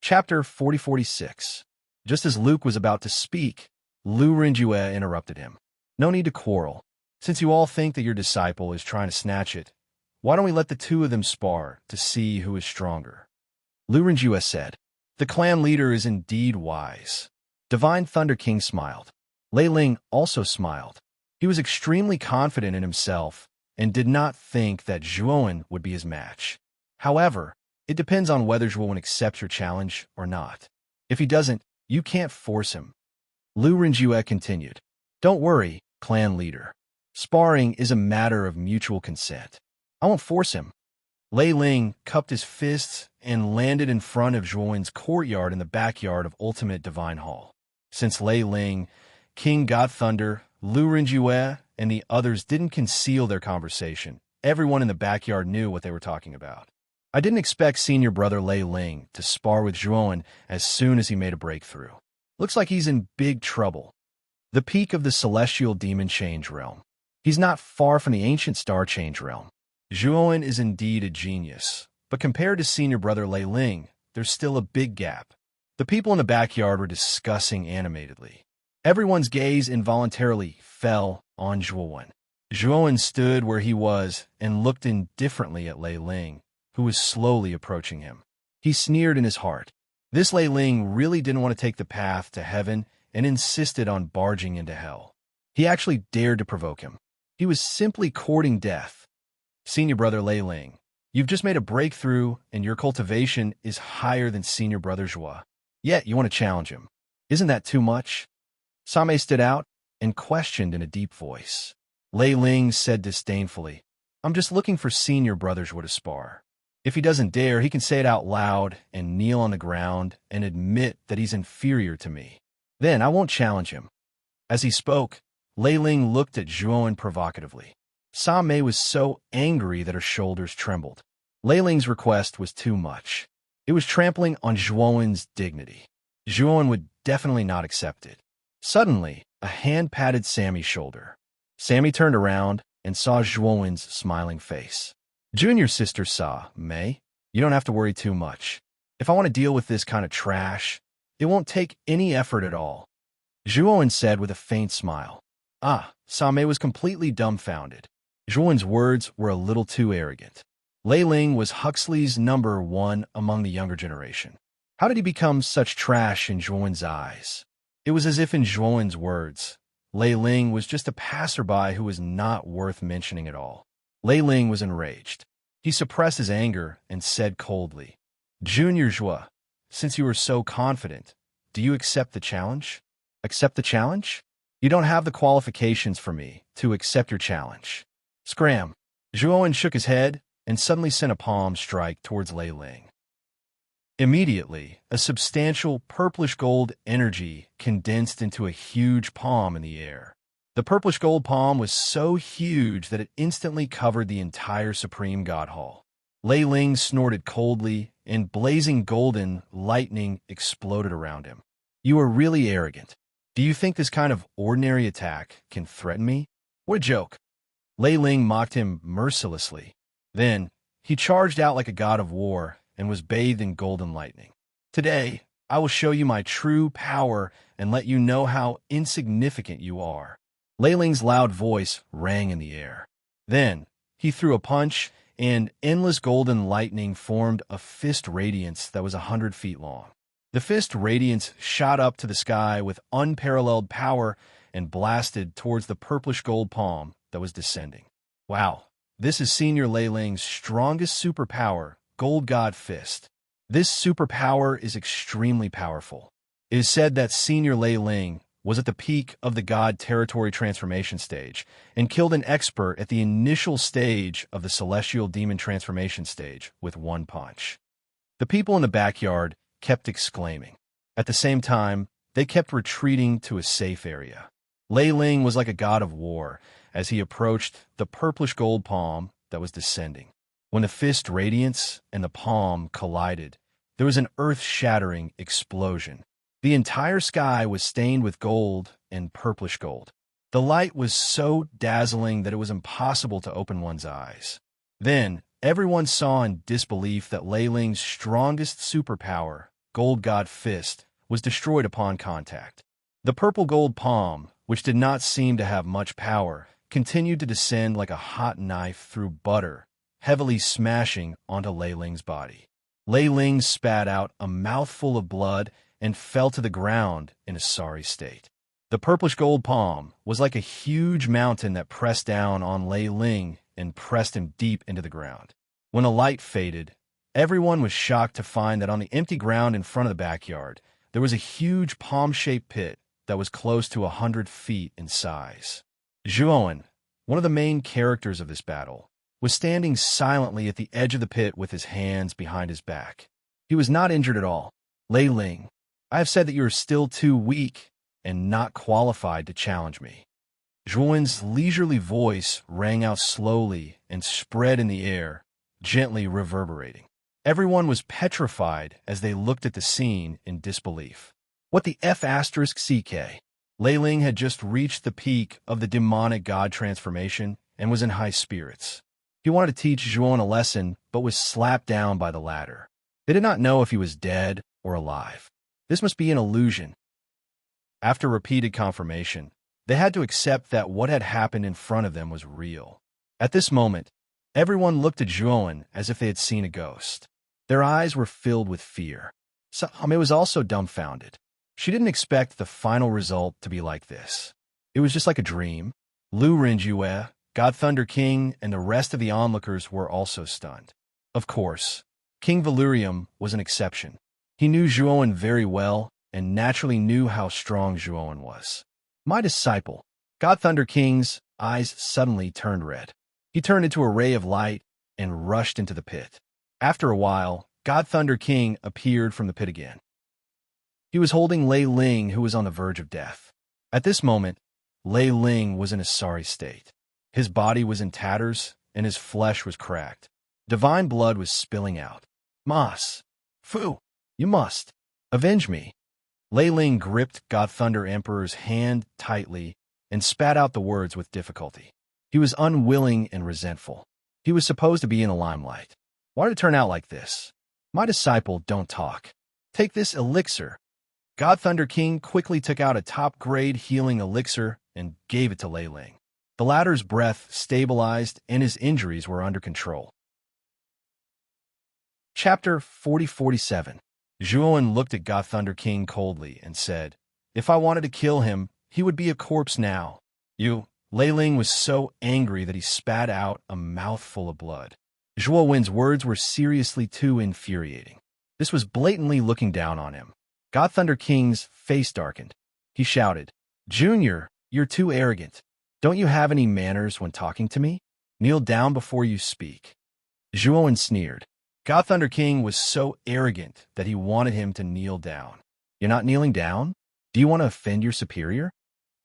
Chapter 4046. Just as Luke was about to speak, Lu Renjue interrupted him. No need to quarrel. Since you all think that your disciple is trying to snatch it, why don't we let the two of them spar to see who is stronger? Lu Renjue said. The clan leader is indeed wise. Divine Thunder King smiled. Lei Ling also smiled. He was extremely confident in himself and did not think that Zhuowen would be his match. However, it depends on whether Zhuowen accepts your challenge or not. If he doesn't, you can't force him. Lu Renjue continued. Don't worry, clan leader. Sparring is a matter of mutual consent. I won't force him. Lei Ling cupped his fists and landed in front of Zhuowen's courtyard in the backyard of Ultimate Divine Hall. Since Lei Ling, King God Thunder, Lu Renjue, and the others didn't conceal their conversation, everyone in the backyard knew what they were talking about. I didn't expect senior brother Lei Ling to spar with Zhuowen as soon as he made a breakthrough. Looks like he's in big trouble. The peak of the celestial demon change realm. He's not far from the ancient star change realm. Zhuowen is indeed a genius, but compared to senior brother Lei Ling, there's still a big gap. The people in the backyard were discussing animatedly. Everyone's gaze involuntarily fell on Zhuowen. Zhuowen stood where he was and looked indifferently at Lei Ling, who was slowly approaching him. He sneered in his heart. This Lei Ling really didn't want to take the path to heaven and insisted on barging into hell. He actually dared to provoke him. He was simply courting death. Senior brother Lei Ling, you've just made a breakthrough and your cultivation is higher than senior brother Zhua. Yet you want to challenge him. Isn't that too much? Same stood out and questioned in a deep voice. Lei Ling said disdainfully, I'm just looking for senior brother Zhua to spar. If he doesn't dare, he can say it out loud and kneel on the ground and admit that he's inferior to me. Then I won't challenge him. As he spoke, Lei Ling looked at Zhuowen provocatively. Same was so angry that her shoulders trembled. Lei Ling's request was too much. It was trampling on Zhuowen's dignity. Zhuowen would definitely not accept it. Suddenly, a hand patted Sammy's shoulder. Sammy turned around and saw Zhuowen's smiling face. Junior sister saw, May, you don't have to worry too much. If I want to deal with this kind of trash, it won't take any effort at all. Zhuowen said with a faint smile. Same was completely dumbfounded. Zhuowen's words were a little too arrogant. Lei Ling was Huxley's number one among the younger generation. How did he become such trash in Zhuowen's eyes? It was as if in Zhuowen's words, Lei Ling was just a passerby who was not worth mentioning at all. Lei Ling was enraged. He suppressed his anger and said coldly, Junior Zhua, since you are so confident, do you accept the challenge? Accept the challenge? You don't have the qualifications for me to accept your challenge. Scram. Zhuowen shook his head and suddenly sent a palm strike towards Lei Ling. Immediately, a substantial purplish-gold energy condensed into a huge palm in the air. The purplish-gold palm was so huge that it instantly covered the entire Supreme God Hall. Lei Ling snorted coldly, and blazing golden lightning exploded around him. You are really arrogant. Do you think this kind of ordinary attack can threaten me? What a joke. Lei Ling mocked him mercilessly. Then, he charged out like a god of war and was bathed in golden lightning. Today, I will show you my true power and let you know how insignificant you are. Lei Ling's loud voice rang in the air. Then, he threw a punch, and endless golden lightning formed a fist radiance that was 100 feet long. The fist radiance shot up to the sky with unparalleled power and blasted towards the purplish gold palm that was descending. Wow, this is Senior Lei Ling's strongest superpower, Gold God Fist. This superpower is extremely powerful. It is said that Senior Lei Ling was at the peak of the God Territory Transformation stage and killed an expert at the initial stage of the Celestial Demon Transformation stage with one punch. The people in the backyard kept exclaiming. At the same time, they kept retreating to a safe area. Lei Ling was like a god of war as he approached the purplish gold palm that was descending. When the fist radiance and the palm collided, there was an earth-shattering explosion. The entire sky was stained with gold and purplish gold. The light was so dazzling that it was impossible to open one's eyes. Then, everyone saw in disbelief that Lei Ling's strongest superpower, gold god fist, was destroyed upon contact. The purple gold palm, which did not seem to have much power, continued to descend like a hot knife through butter, heavily smashing onto Lei Ling's body. Lei Ling spat out a mouthful of blood and fell to the ground in a sorry state. The purplish gold palm was like a huge mountain that pressed down on Lei Ling and pressed him deep into the ground. When the light faded, everyone was shocked to find that on the empty ground in front of the backyard, there was a huge palm-shaped pit that was close to 100 feet in size. Zhuowen, one of the main characters of this battle, was standing silently at the edge of the pit with his hands behind his back. He was not injured at all. Lei Ling, I have said that you are still too weak and not qualified to challenge me. Zhuowen's leisurely voice rang out slowly and spread in the air, gently reverberating. Everyone was petrified as they looked at the scene in disbelief. What the F***CK? Lei Ling had just reached the peak of the demonic god transformation and was in high spirits. He wanted to teach Zhuowen a lesson, but was slapped down by the latter. They did not know if he was dead or alive. This must be an illusion. After repeated confirmation, they had to accept that what had happened in front of them was real. At this moment, everyone looked at Zhuowen as if they had seen a ghost. Their eyes were filled with fear. Same was also dumbfounded. She didn't expect the final result to be like this. It was just like a dream. Lu Rinjue, God Thunder King, and the rest of the onlookers were also stunned. Of course, King Valurium was an exception. He knew Zhuowen very well and naturally knew how strong Zhuowen was. My disciple. God Thunder King's eyes suddenly turned red. He turned into a ray of light and rushed into the pit. After a while, God Thunder King appeared from the pit again. He was holding Lei Ling, who was on the verge of death. At this moment, Lei Ling was in a sorry state. His body was in tatters, and his flesh was cracked. Divine blood was spilling out. Mas! Fu! You must! Avenge me! Lei Ling gripped God Thunder Emperor's hand tightly and spat out the words with difficulty. He was unwilling and resentful. He was supposed to be in the limelight. Why did it turn out like this? My disciple, don't talk. Take this elixir. God Thunder King quickly took out a top-grade healing elixir and gave it to Lei Ling. The latter's breath stabilized and his injuries were under control. Chapter 4047. Zhuowen looked at God Thunder King coldly and said, If I wanted to kill him, he would be a corpse now. Lei Ling was so angry that he spat out a mouthful of blood. Zhuowen's words were seriously too infuriating. This was blatantly looking down on him. God Thunder King's face darkened. He shouted, Junior, you're too arrogant. Don't you have any manners when talking to me? Kneel down before you speak. Zhuowen sneered. God Thunder King was so arrogant that he wanted him to kneel down. You're not kneeling down? Do you want to offend your superior?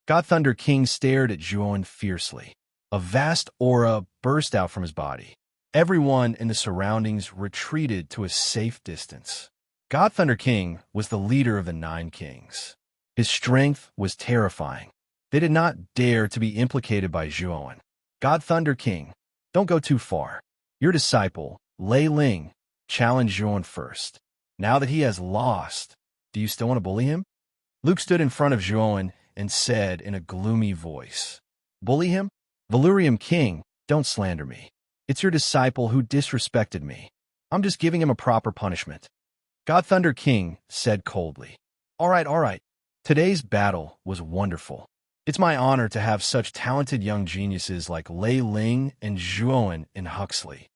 God Thunder King stared at Zhuowen fiercely. A vast aura burst out from his body. Everyone in the surroundings retreated to a safe distance. God Thunder King was the leader of the 9 kings. His strength was terrifying. They did not dare to be implicated by Zhuowen. God Thunder King, don't go too far. Your disciple, Lei Ling, challenged Zhuowen first. Now that he has lost, do you still want to bully him? Luke stood in front of Zhuowen and said in a gloomy voice, Bully him? Valurium King, don't slander me. It's your disciple who disrespected me. I'm just giving him a proper punishment. God Thunder King said coldly, All right. Today's battle was wonderful. It's my honor to have such talented young geniuses like Lei Ling and Zhuowen in Huxley.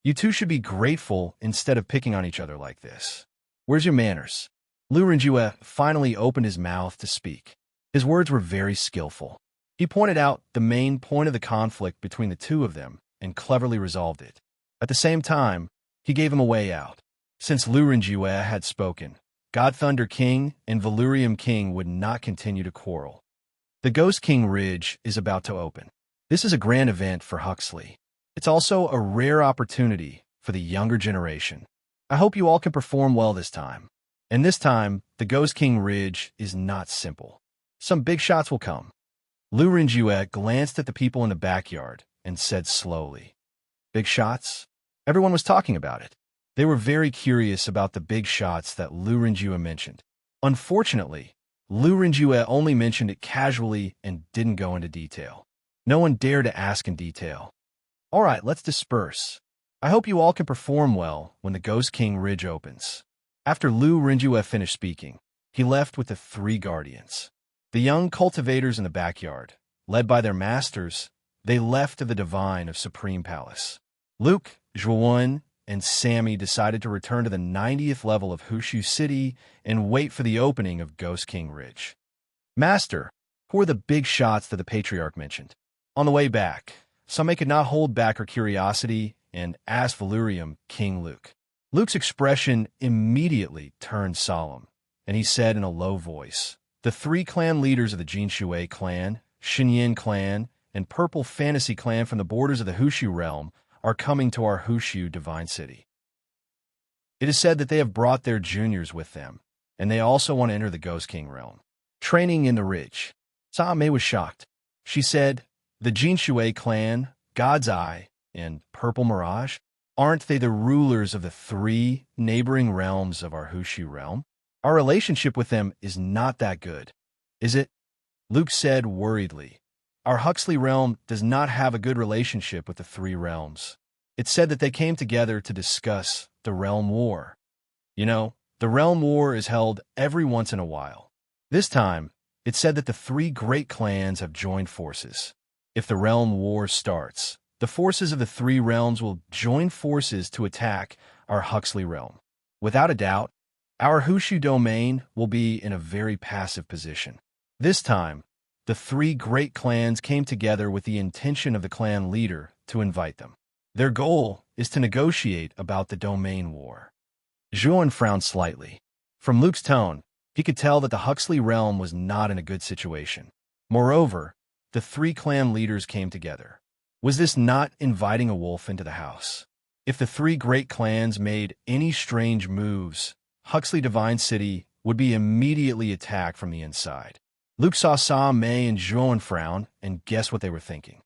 You two should be grateful instead of picking on each other like this. Where's your manners? Lu Rinjue finally opened his mouth to speak. His words were very skillful. He pointed out the main point of the conflict between the two of them and cleverly resolved it. At the same time, he gave him a way out. Since Lu Rinjue had spoken, God Thunder King and Valurium King would not continue to quarrel. The Ghost King Ridge is about to open. This is a grand event for Huxley. It's also a rare opportunity for the younger generation. I hope you all can perform well this time. And this time, the Ghost King Ridge is not simple. Some big shots will come. Lu Rinjue glanced at the people in the backyard and said slowly, Big shots? Everyone was talking about it. They were very curious about the big shots that Lu Renjue mentioned. Unfortunately, Lu Renjue only mentioned it casually and didn't go into detail. No one dared to ask in detail. All right, let's disperse. I hope you all can perform well when the Ghost King Ridge opens. After Lu Renjue finished speaking, he left with the 3 guardians. The young cultivators in the backyard, led by their masters, they left to the Divine of Supreme Palace. Luke, Zhuan, and Sammy decided to return to the 90th level of Hushu City and wait for the opening of Ghost King Ridge. Master, who were the big shots that the Patriarch mentioned? On the way back, Same could not hold back her curiosity and asked Valerium, King Luke. Luke's expression immediately turned solemn, and he said in a low voice, "The 3 clan leaders of the Jinshui clan, Xinyan clan, and Purple Fantasy clan from the borders of the Hushu realm are coming to our Hushu Divine City. It is said that they have brought their juniors with them, and they also want to enter the Ghost King realm. Training in the Ridge." Same was shocked. She said, "The Jinshui clan, God's Eye, and Purple Mirage? Aren't they the rulers of the 3 neighboring realms of our Hushu realm? Our relationship with them is not that good, is it?" Luke said worriedly, "Our Huxley realm does not have a good relationship with the 3 realms. It's said that they came together to discuss the realm war. You know, the realm war is held every once in a while. This time, it's said that the 3 great clans have joined forces. If the realm war starts, the forces of the 3 realms will join forces to attack our Huxley realm. Without a doubt, our Hushu domain will be in a very passive position. This time, the 3 great clans came together with the intention of the clan leader to invite them. Their goal is to negotiate about the domain war." Zhuan frowned slightly. From Luke's tone, he could tell that the Huxley realm was not in a good situation. Moreover, the 3 clan leaders came together. Was this not inviting a wolf into the house? If the 3 great clans made any strange moves, Huxley Divine City would be immediately attacked from the inside. Luke saw Mei and Zhuan frown and guessed what they were thinking.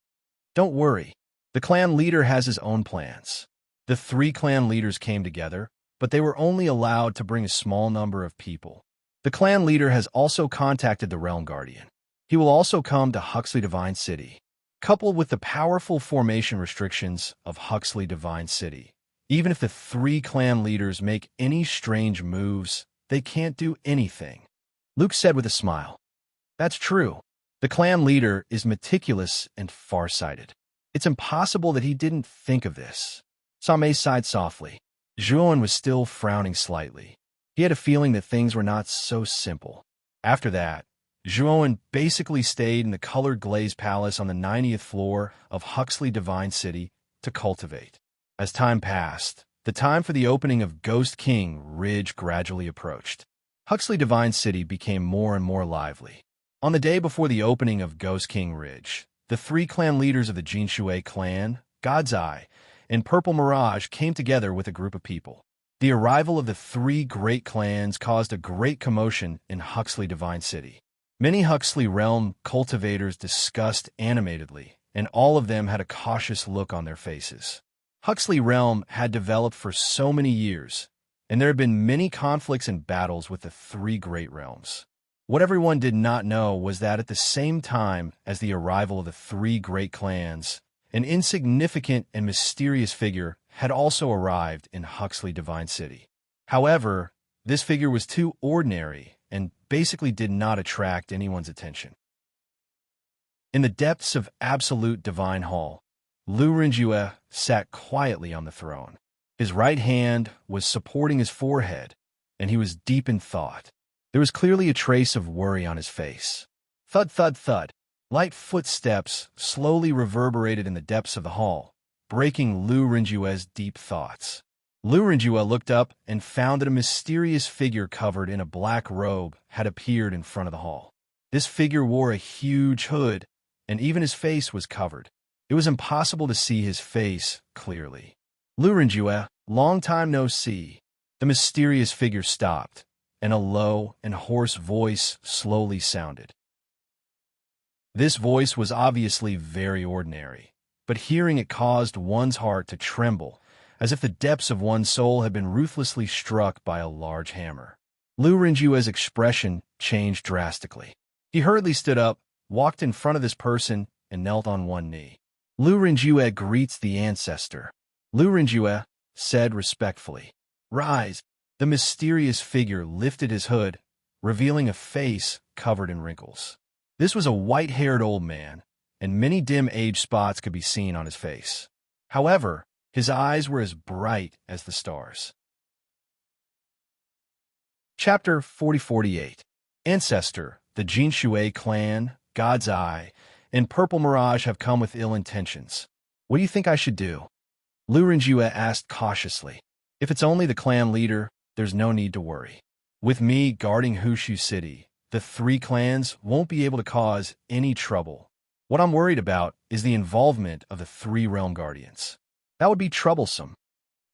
"Don't worry. The clan leader has his own plans." The 3 clan leaders came together, but they were only allowed to bring a small number of people. The clan leader has also contacted the Realm Guardian. He will also come to Huxley Divine City. Coupled with the powerful formation restrictions of Huxley Divine City, even if the 3 clan leaders make any strange moves, they can't do anything. Luke said with a smile, "That's true. The clan leader is meticulous and farsighted. It's impossible that he didn't think of this." Same sighed softly. Zhuan was still frowning slightly. He had a feeling that things were not so simple. After that, Zhuan basically stayed in the colored glazed palace on the 90th floor of Huxley Divine City to cultivate. As time passed, the time for the opening of Ghost King Ridge gradually approached. Huxley Divine City became more and more lively. On the day before the opening of Ghost King Ridge, the 3 clan leaders of the Jinshui clan, God's Eye, and Purple Mirage came together with a group of people. The arrival of the 3 great clans caused a great commotion in Huxley Divine City. Many Huxley realm cultivators discussed animatedly, and all of them had a cautious look on their faces. Huxley realm had developed for so many years, and there had been many conflicts and battles with the 3 great realms. What everyone did not know was that at the same time as the arrival of the 3 great clans, an insignificant and mysterious figure had also arrived in Huxley Divine City. However, this figure was too ordinary and basically did not attract anyone's attention. In the depths of Absolute Divine Hall, Lu Renjue sat quietly on the throne. His right hand was supporting his forehead, and he was deep in thought. There was clearly a trace of worry on his face. Thud, thud, thud. Light footsteps slowly reverberated in the depths of the hall, breaking Lu Renjue's deep thoughts. Lu Renjue looked up and found that a mysterious figure covered in a black robe had appeared in front of the hall. This figure wore a huge hood, and even his face was covered. It was impossible to see his face clearly. "Lu Renjue, long time no see." The mysterious figure stopped, and a low and hoarse voice slowly sounded. This voice was obviously very ordinary, but hearing it caused one's heart to tremble as if the depths of one's soul had been ruthlessly struck by a large hammer. Lu Renjue's expression changed drastically. He hurriedly stood up, walked in front of this person, and knelt on one knee. Lu Renjue greets the ancestor. Lu Renjue said respectfully, "Rise." The mysterious figure lifted his hood, revealing a face covered in wrinkles. This was a white-haired old man, and many dim age spots could be seen on his face. However, his eyes were as bright as the stars. Chapter 4048. Ancestor, the Jinshui clan, God's Eye, and Purple Mirage have come with ill intentions. What do you think I should do? Lu Renjue asked cautiously. If it's only the clan leader, there's no need to worry. With me guarding Hushu City, the three clans won't be able to cause any trouble. What I'm worried about is the involvement of the three realm guardians. That would be troublesome.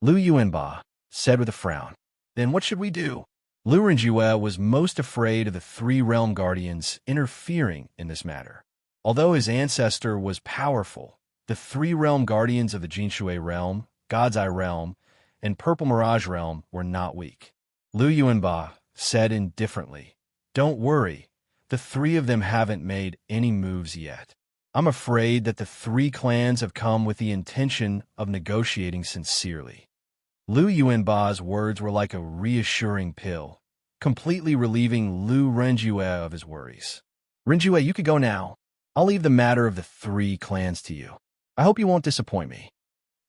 Lu Yuanba said with a frown. Then what should we do? Lu Renjue was most afraid of the three realm guardians interfering in this matter. Although his ancestor was powerful, the three realm guardians of the Jinshui realm, God's Eye realm, and Purple Mirage realm were not weak. Lu Yuanba said indifferently, "Don't worry, the three of them haven't made any moves yet. I'm afraid that the three clans have come with the intention of negotiating sincerely." Lu Yuanba's words were like a reassuring pill, completely relieving Lu Renjue of his worries. "Renjue, you could go now. I'll leave the matter of the three clans to you. I hope you won't disappoint me."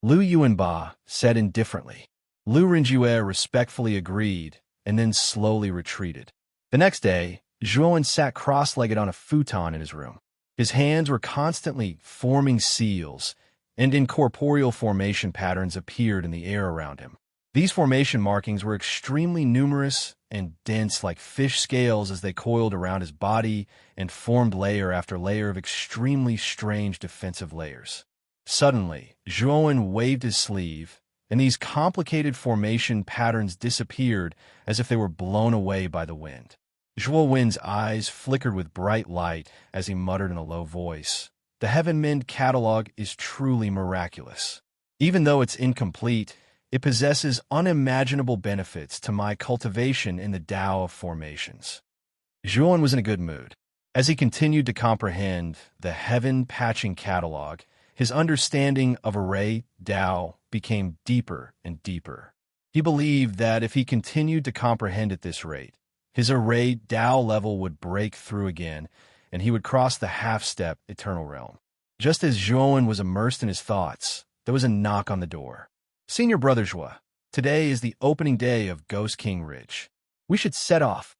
Lu Yuanba said indifferently. Lu Renjue respectfully agreed and then slowly retreated. The next day, Zhuowen sat cross-legged on a futon in his room. His hands were constantly forming seals, and incorporeal formation patterns appeared in the air around him. These formation markings were extremely numerous and dense like fish scales as they coiled around his body and formed layer after layer of extremely strange defensive layers. Suddenly, Zhuowen waved his sleeve, and these complicated formation patterns disappeared as if they were blown away by the wind. Zhuowen's eyes flickered with bright light as he muttered in a low voice, "The Heaven Mend catalog is truly miraculous. Even though it's incomplete, it possesses unimaginable benefits to my cultivation in the Tao of formations." Zhuowen was in a good mood. As he continued to comprehend the Heaven Patching catalog, his understanding of array Tao became deeper and deeper. He believed that if he continued to comprehend at this rate, his array Tao level would break through again, and he would cross the half-step eternal realm. Just as Zhuowen was immersed in his thoughts, there was a knock on the door. "Senior Brother Zhua, today is the opening day of Ghost King Ridge. We should set off."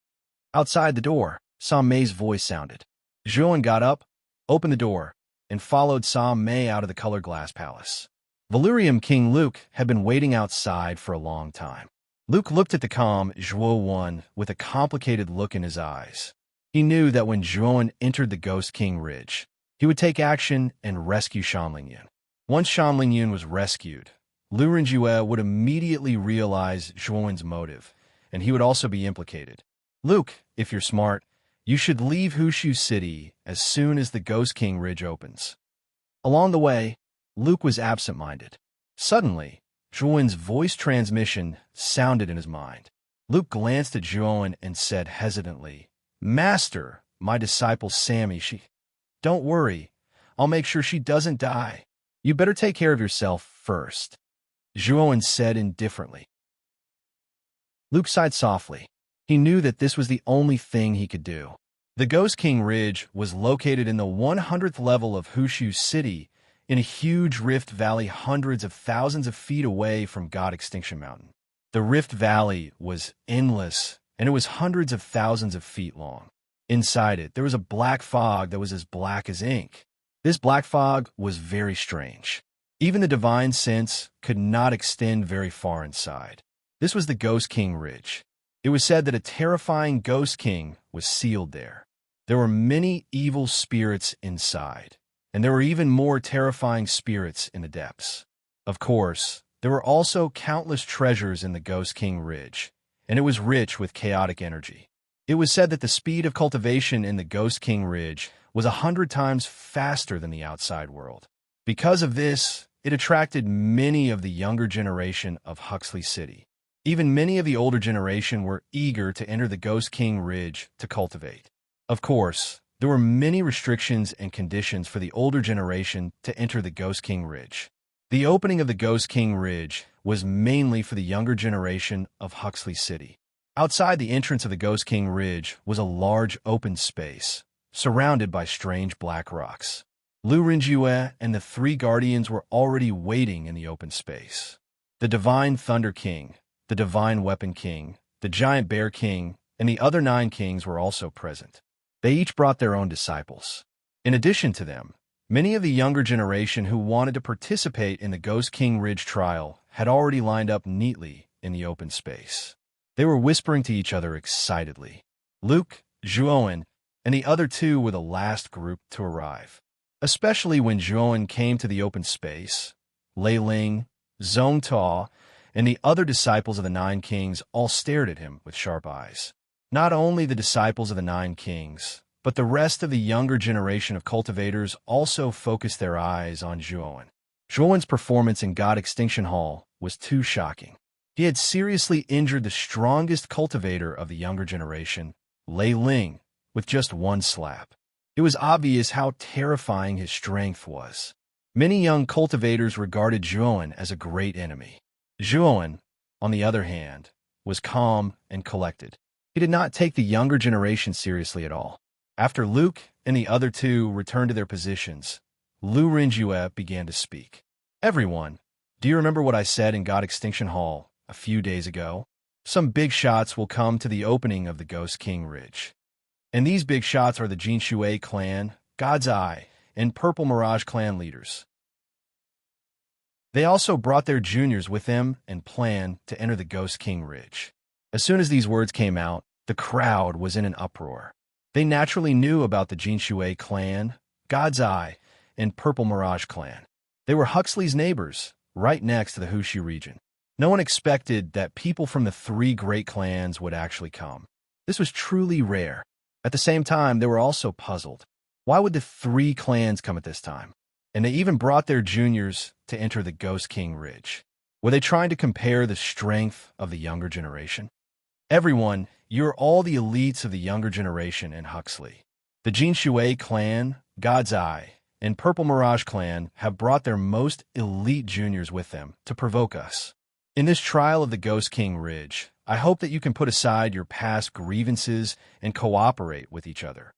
Outside the door, Sam Mei's voice sounded. Zhuowen got up, opened the door, and followed Sam Mei out of the Color Glass Palace. Valurium King Luke had been waiting outside for a long time. Luke looked at the calm Zhuowen with a complicated look in his eyes. He knew that when Zhuowen entered the Ghost King Ridge, he would take action and rescue Shanlingyun. Once Shanlingyun was rescued, Lu Renjue would immediately realize Zhuowen's motive, and he would also be implicated. "Luke, if you're smart, you should leave Hushu City as soon as the Ghost King Ridge opens." Along the way, Luke was absent-minded. Suddenly, Zhuowen's voice transmission sounded in his mind. Luke glanced at Zhuowen and said hesitantly, "Master, my disciple Sammy, Don't worry. I'll make sure she doesn't die. You better take care of yourself first." Zhuowen said indifferently. Luke sighed softly. He knew that this was the only thing he could do. The Ghost King Ridge was located in the 100th level of Hushu City, in a huge rift valley hundreds of thousands of feet away from God Extinction Mountain. The Rift Valley was endless, and it was hundreds of thousands of feet long. Inside it, there was a black fog that was as black as ink. This black fog was very strange. Even the divine sense could not extend very far inside. This was the Ghost King Ridge. It was said that a terrifying Ghost King was sealed there. There were many evil spirits inside, and there were even more terrifying spirits in the depths. Of course, there were also countless treasures in the Ghost King Ridge, and it was rich with chaotic energy. It was said that the speed of cultivation in the Ghost King Ridge was 100 times faster than the outside world. Because of this, it attracted many of the younger generation of Huxley City. Even many of the older generation were eager to enter the Ghost King Ridge to cultivate. Of course, there were many restrictions and conditions for the older generation to enter the Ghost King Ridge. The opening of the Ghost King Ridge was mainly for the younger generation of Huxley City. Outside the entrance of the Ghost King Ridge was a large open space, surrounded by strange black rocks. Lu Rinjue and the three guardians were already waiting in the open space. The Divine Thunder King, the Divine Weapon King, the Giant Bear King, and the other 9 kings were also present. They each brought their own disciples. In addition to them, many of the younger generation who wanted to participate in the Ghost King Ridge trial had already lined up neatly in the open space. They were whispering to each other excitedly. Luke, Zhuowen, and the other 2 were the last group to arrive. Especially when Zhuowen came to the open space, Lei Ling, Zhong Ta, and the other disciples of the 9 kings all stared at him with sharp eyes. Not only the disciples of the 9 kings, but the rest of the younger generation of cultivators also focused their eyes on Zhuowen. Zhuowen's performance in God Extinction Hall was too shocking. He had seriously injured the strongest cultivator of the younger generation, Lei Ling, with just one slap. It was obvious how terrifying his strength was. Many young cultivators regarded Zhuowen as a great enemy. Zhuowen, on the other hand, was calm and collected. He did not take the younger generation seriously at all. After Luke and the other 2 returned to their positions, Lu Rinjue began to speak. Everyone, do you remember what I said in God Extinction Hall a few days ago? Some big shots will come to the opening of the Ghost King Ridge. And these big shots are the Jinshui clan, God's Eye, and Purple Mirage clan leaders. They also brought their juniors with them and planned to enter the Ghost King Ridge. As soon as these words came out, the crowd was in an uproar. They naturally knew about the Jinshui clan, God's Eye, and Purple Mirage clan. They were Huxley's neighbors, right next to the Hushi region. No one expected that people from the 3 great clans would actually come. This was truly rare. At the same time, they were also puzzled. Why would the 3 clans come at this time? And they even brought their juniors to enter the Ghost King Ridge. Were they trying to compare the strength of the younger generation? Everyone, you're all the elites of the younger generation in Huxley. The Jinshui clan, God's Eye, and Purple Mirage clan have brought their most elite juniors with them to provoke us. In this trial of the Ghost King Ridge, I hope that you can put aside your past grievances and cooperate with each other.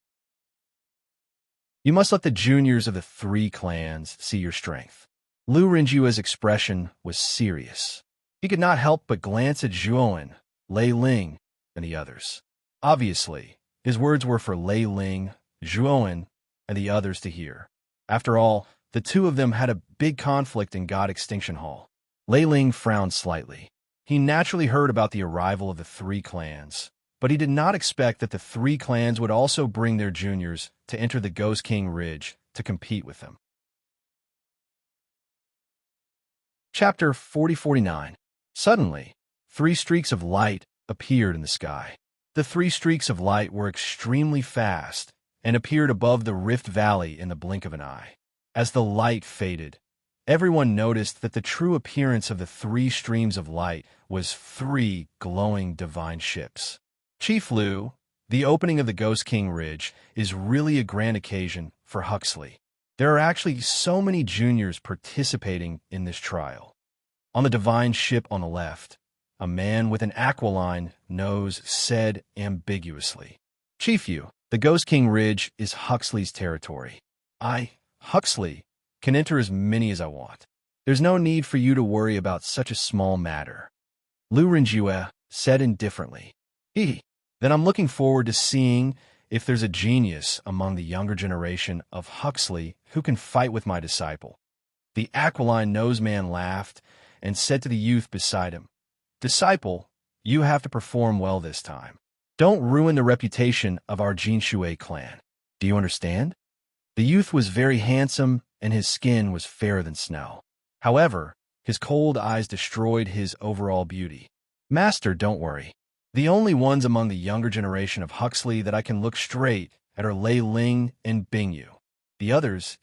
You must let the juniors of the 3 clans see your strength. Lu Rinjue's expression was serious. He could not help but glance at Zhuowen, Lei Ling, and the others. Obviously, his words were for Lei Ling, Zhuowen, and the others to hear. After all, the 2 of them had a big conflict in God Extinction Hall. Lei Ling frowned slightly. He naturally heard about the arrival of the 3 clans, but he did not expect that the 3 clans would also bring their juniors to enter the Ghost King Ridge to compete with them. Chapter 4049. Suddenly, 3 streaks of light appeared in the sky. The 3 streaks of light were extremely fast and appeared above the Rift Valley in the blink of an eye. As the light faded, everyone noticed that the true appearance of the 3 streams of light was 3 glowing divine ships. Chief Lu, the opening of the Ghost King Ridge is really a grand occasion for Huxley. There are actually so many juniors participating in this trial. On the divine ship on the left, a man with an aquiline nose said ambiguously, "Chief Yu, the Ghost King Ridge is Huxley's territory. I, Huxley, can enter as many as I want. There's no need for you to worry about such a small matter." Lu Rinjue said indifferently, Then I'm looking forward to seeing if there's a genius among the younger generation of Huxley who can fight with my disciple." The aquiline nose man laughed and said to the youth beside him, "Disciple, you have to perform well this time. Don't ruin the reputation of our Jinshui clan. Do you understand?" The youth was very handsome, and his skin was fairer than snow. However, his cold eyes destroyed his overall beauty. "Master, don't worry. The only ones among the younger generation of Huxley that I can look straight at are Lei Ling and Bingyu. The others,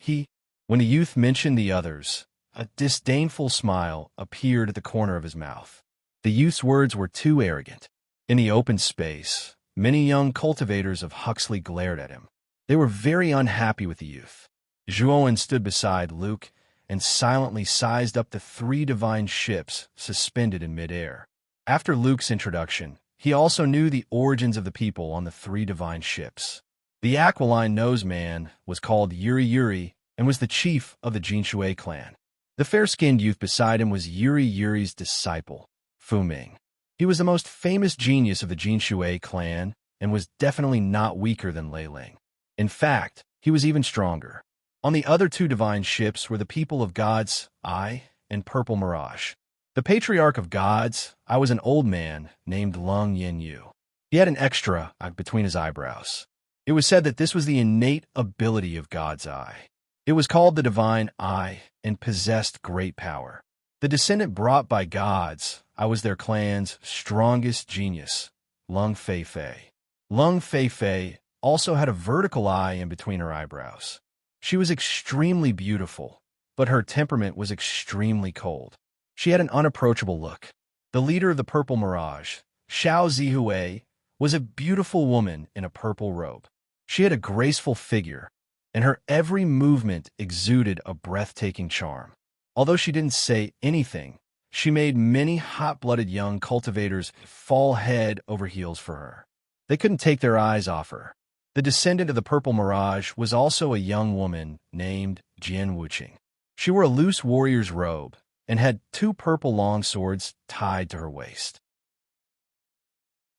When the youth mentioned the others, A disdainful smile appeared at the corner of his mouth. The youth's words were too arrogant. In the open space, many young cultivators of Huxley glared at him. They were very unhappy with the youth. Juon stood beside Luke and silently sized up the 3 divine ships suspended in midair. After Luke's introduction, he also knew the origins of the people on the 3 divine ships. The aquiline nose man was called Yuri Yuri and was the chief of the Jinshui clan. The fair-skinned youth beside him was Yuri Yuri's disciple, Fu Ming. He was the most famous genius of the Jinshui clan and was definitely not weaker than Lei Ling. In fact, he was even stronger. On the other 2 divine ships were the people of God's Eye and Purple Mirage. The patriarch of God's Eye was an old man named Lung Yin Yu. He had an extra between his eyebrows. It was said that this was the innate ability of God's Eye. It was called the Divine Eye and possessed great power. The descendant brought by God's Eye was their clan's strongest genius, Lung Fei Fei. Lung Fei Fei also had a vertical eye in between her eyebrows. She was extremely beautiful, but her temperament was extremely cold. She had an unapproachable look. The leader of the Purple Mirage, Xiao Zihui, was a beautiful woman in a purple robe. She had a graceful figure, and her every movement exuded a breathtaking charm. Although she didn't say anything, she made many hot-blooded young cultivators fall head over heels for her. They couldn't take their eyes off her. The descendant of the Purple Mirage was also a young woman named Jian Wuqing. She wore a loose warrior's robe and had 2 purple long swords tied to her waist.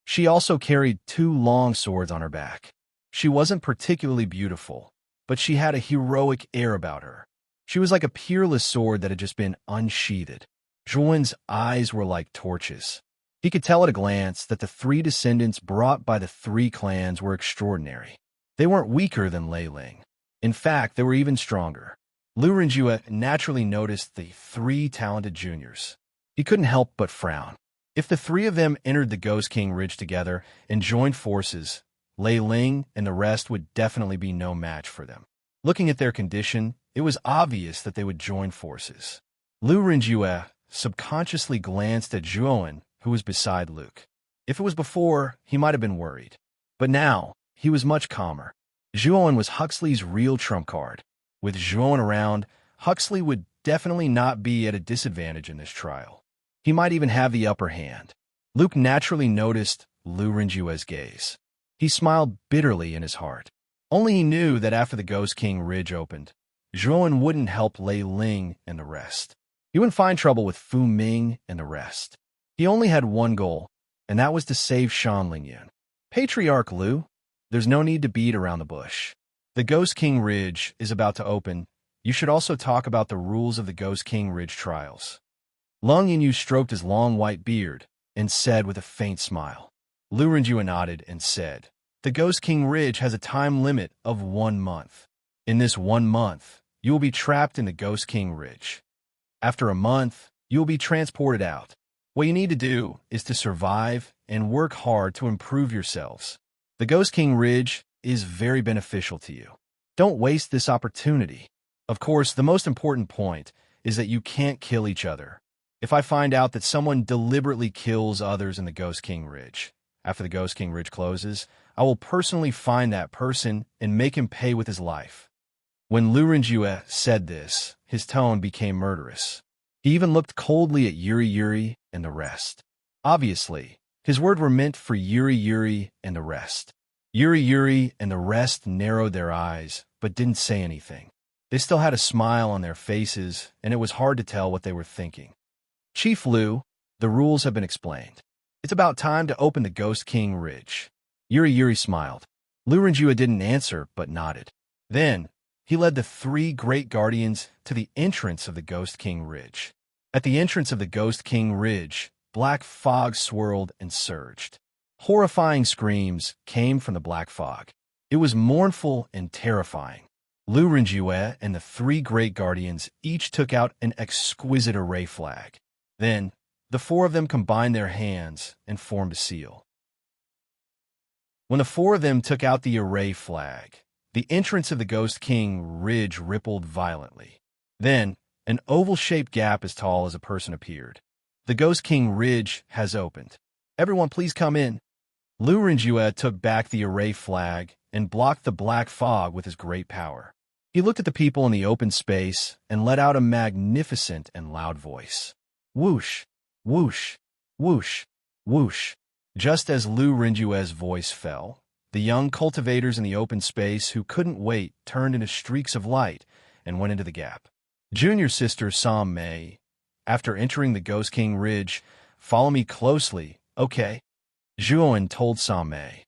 She also carried 2 long swords on her back. She wasn't particularly beautiful, but she had a heroic air about her. She was like a peerless sword that had just been unsheathed. Zhuan's eyes were like torches. He could tell at a glance that the 3 descendants brought by the 3 clans were extraordinary. They weren't weaker than Lei Ling. In fact, they were even stronger. Lu Renjue naturally noticed the 3 talented juniors. He couldn't help but frown. If the 3 of them entered the Ghost King Ridge together and joined forces, Lei Ling and the rest would definitely be no match for them. Looking at their condition, it was obvious that they would join forces. Lu Renjue subconsciously glanced at Zhuan, who was beside Luke. If it was before, he might have been worried. But now, he was much calmer. Zhuan was Huxley's real trump card. With Zhuan around, Huxley would definitely not be at a disadvantage in this trial. He might even have the upper hand. Luke naturally noticed Lu Renjue's gaze. He smiled bitterly in his heart. Only he knew that after the Ghost King Ridge opened, Zhuan wouldn't help Lei Ling and the rest. He wouldn't find trouble with Fu Ming and the rest. He only had one goal, and that was to save Shan Lingyun. Patriarch Lu, there's no need to beat around the bush. The Ghost King Ridge is about to open. You should also talk about the rules of the Ghost King Ridge trials. Lung Yinyu stroked his long white beard and said with a faint smile. Lu Renjue nodded and said, the Ghost King Ridge has a time limit of 1 month. In this 1 month, you will be trapped in the Ghost King Ridge. After a month, you will be transported out. What you need to do is to survive and work hard to improve yourselves. The Ghost King Ridge is very beneficial to you. Don't waste this opportunity. Of course, the most important point is that you can't kill each other. If I find out that someone deliberately kills others in the Ghost King Ridge, after the Ghost King Ridge closes, I will personally find that person and make him pay with his life. When Lu Renjue said this, his tone became murderous. He even looked coldly at Yuri Yuri and the rest. Obviously, his words were meant for Yuri Yuri and the rest. Yuri Yuri and the rest narrowed their eyes, but didn't say anything. They still had a smile on their faces, and it was hard to tell what they were thinking. Chief Lu, the rules have been explained. It's about time to open the Ghost King Ridge. Yuri Yuri smiled. Lu Renjue didn't answer, but nodded. Then, he led the 3 great guardians to the entrance of the Ghost King Ridge. At the entrance of the Ghost King Ridge, black fog swirled and surged. Horrifying screams came from the black fog. It was mournful and terrifying. Lu Renjue and the 3 great guardians each took out an exquisite array flag. Then, the 4 of them combined their hands and formed a seal. When the 4 of them took out the array flag, the entrance of the Ghost King Ridge rippled violently. Then, An oval-shaped gap as tall as a person appeared. The Ghost King Ridge has opened. Everyone please come in. Lu Renjue took back the array flag and blocked the black fog with his great power. He looked at the people in the open space and let out a magnificent and loud voice. Whoosh, whoosh, whoosh, whoosh. Just as Lu Renjue's voice fell, the young cultivators in the open space who couldn't wait turned into streaks of light and went into the gap. Junior sister Sam Mei, after entering the Ghost King Ridge, follow me closely, okay? Zhuowen told Sam Mei.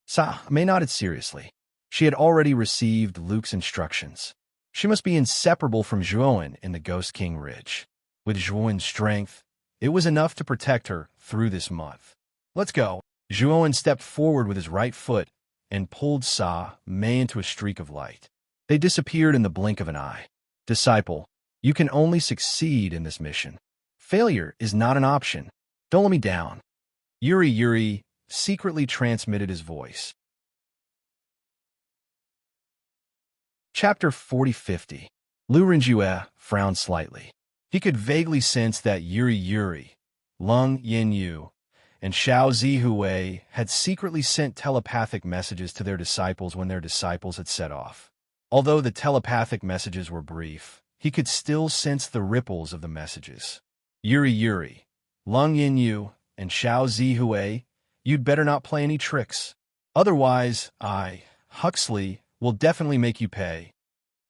Sa Mei nodded seriously. She had already received Luke's instructions. She must be inseparable from Zhuowen in the Ghost King Ridge. With Zhuowen's strength, it was enough to protect her through this month. Let's go. Zhuowen stepped forward with his right foot and pulled Sa Mei into a streak of light. They disappeared in the blink of an eye. Disciple, you can only succeed in this mission. Failure is not an option. Don't let me down. Yuri secretly transmitted his voice. Chapter 40-50. Lu Renjue frowned slightly. He could vaguely sense that Yuri, Lung Yinyu, and Xiao Zihui had secretly sent telepathic messages to their disciples when their disciples had set off. Although the telepathic messages were brief, he could still sense the ripples of the messages. Yuri, Lung Yinyu, and Xiao Zihui, you'd better not play any tricks. Otherwise, Huxley, will definitely make you pay.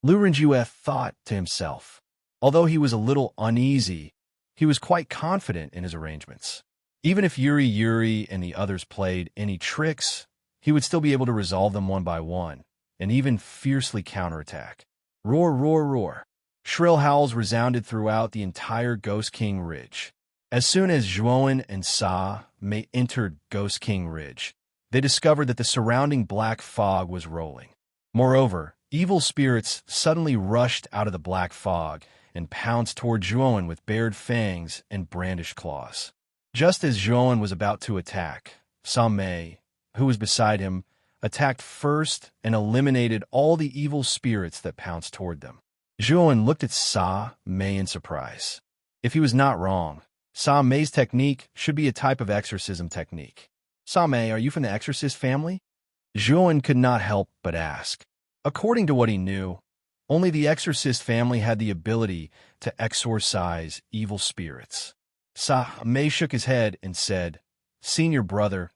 Lu Renjue thought to himself. Although he was a little uneasy, he was quite confident in his arrangements. Even if Yuri and the others played any tricks, he would still be able to resolve them one by one, and even fiercely counterattack. Roar, roar, roar. Shrill howls resounded throughout the entire Ghost King Ridge. As soon as Zhuowen and Sa Mei entered Ghost King Ridge, they discovered that the surrounding black fog was rolling. Moreover, evil spirits suddenly rushed out of the black fog and pounced toward Zhuowen with bared fangs and brandished claws. Just as Zhuowen was about to attack, Sam Mei, who was beside him, attacked first and eliminated all the evil spirits that pounced toward them. Zhuowen looked at Sa Mei in surprise. If he was not wrong, Sa Mei's technique should be a type of exorcism technique. Sa Mei, are you from the exorcist family? Zhuowen could not help but ask. According to what he knew, only the exorcist family had the ability to exorcise evil spirits. Sa Mei shook his head and said, Senior brother,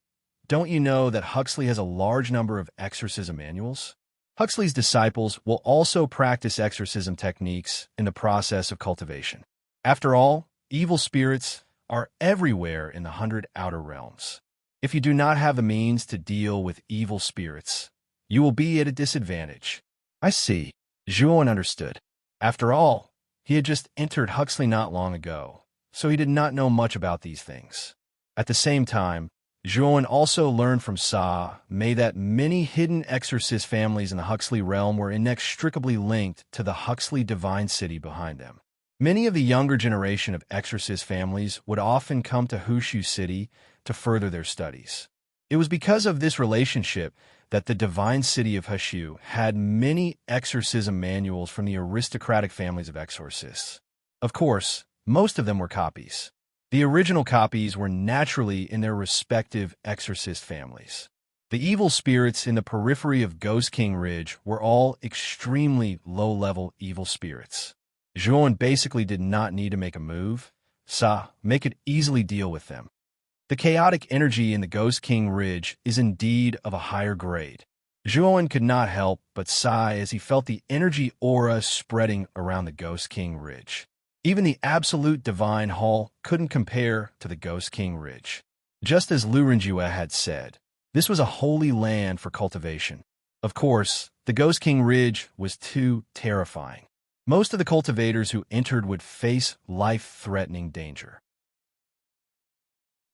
don't you know that Huxley has a large number of exorcism manuals? Huxley's disciples will also practice exorcism techniques in the process of cultivation. After all, evil spirits are everywhere in the 100 outer realms. If you do not have the means to deal with evil spirits, you will be at a disadvantage. I see. Zhuowen understood. After all, he had just entered Huxley not long ago, so he did not know much about these things. At the same time, Zhuowen also learned from Sa Mei that many hidden exorcist families in the Huxley realm were inextricably linked to the Huxley divine city behind them. Many of the younger generation of exorcist families would often come to Hushu City to further their studies. It was because of this relationship that the divine city of Hushu had many exorcism manuals from the aristocratic families of exorcists. Of course, most of them were copies. The original copies were naturally in their respective exorcist families. The evil spirits in the periphery of Ghost King Ridge were all extremely low-level evil spirits. Zhuowen basically did not need to make a move. Sa Mei could easily deal with them. The chaotic energy in the Ghost King Ridge is indeed of a higher grade. Zhuowen could not help but sigh as he felt the energy aura spreading around the Ghost King Ridge. Even the absolute divine hall couldn't compare to the Ghost King Ridge. Just as Lu Renjue had said, this was a holy land for cultivation. Of course, the Ghost King Ridge was too terrifying. Most of the cultivators who entered would face life-threatening danger.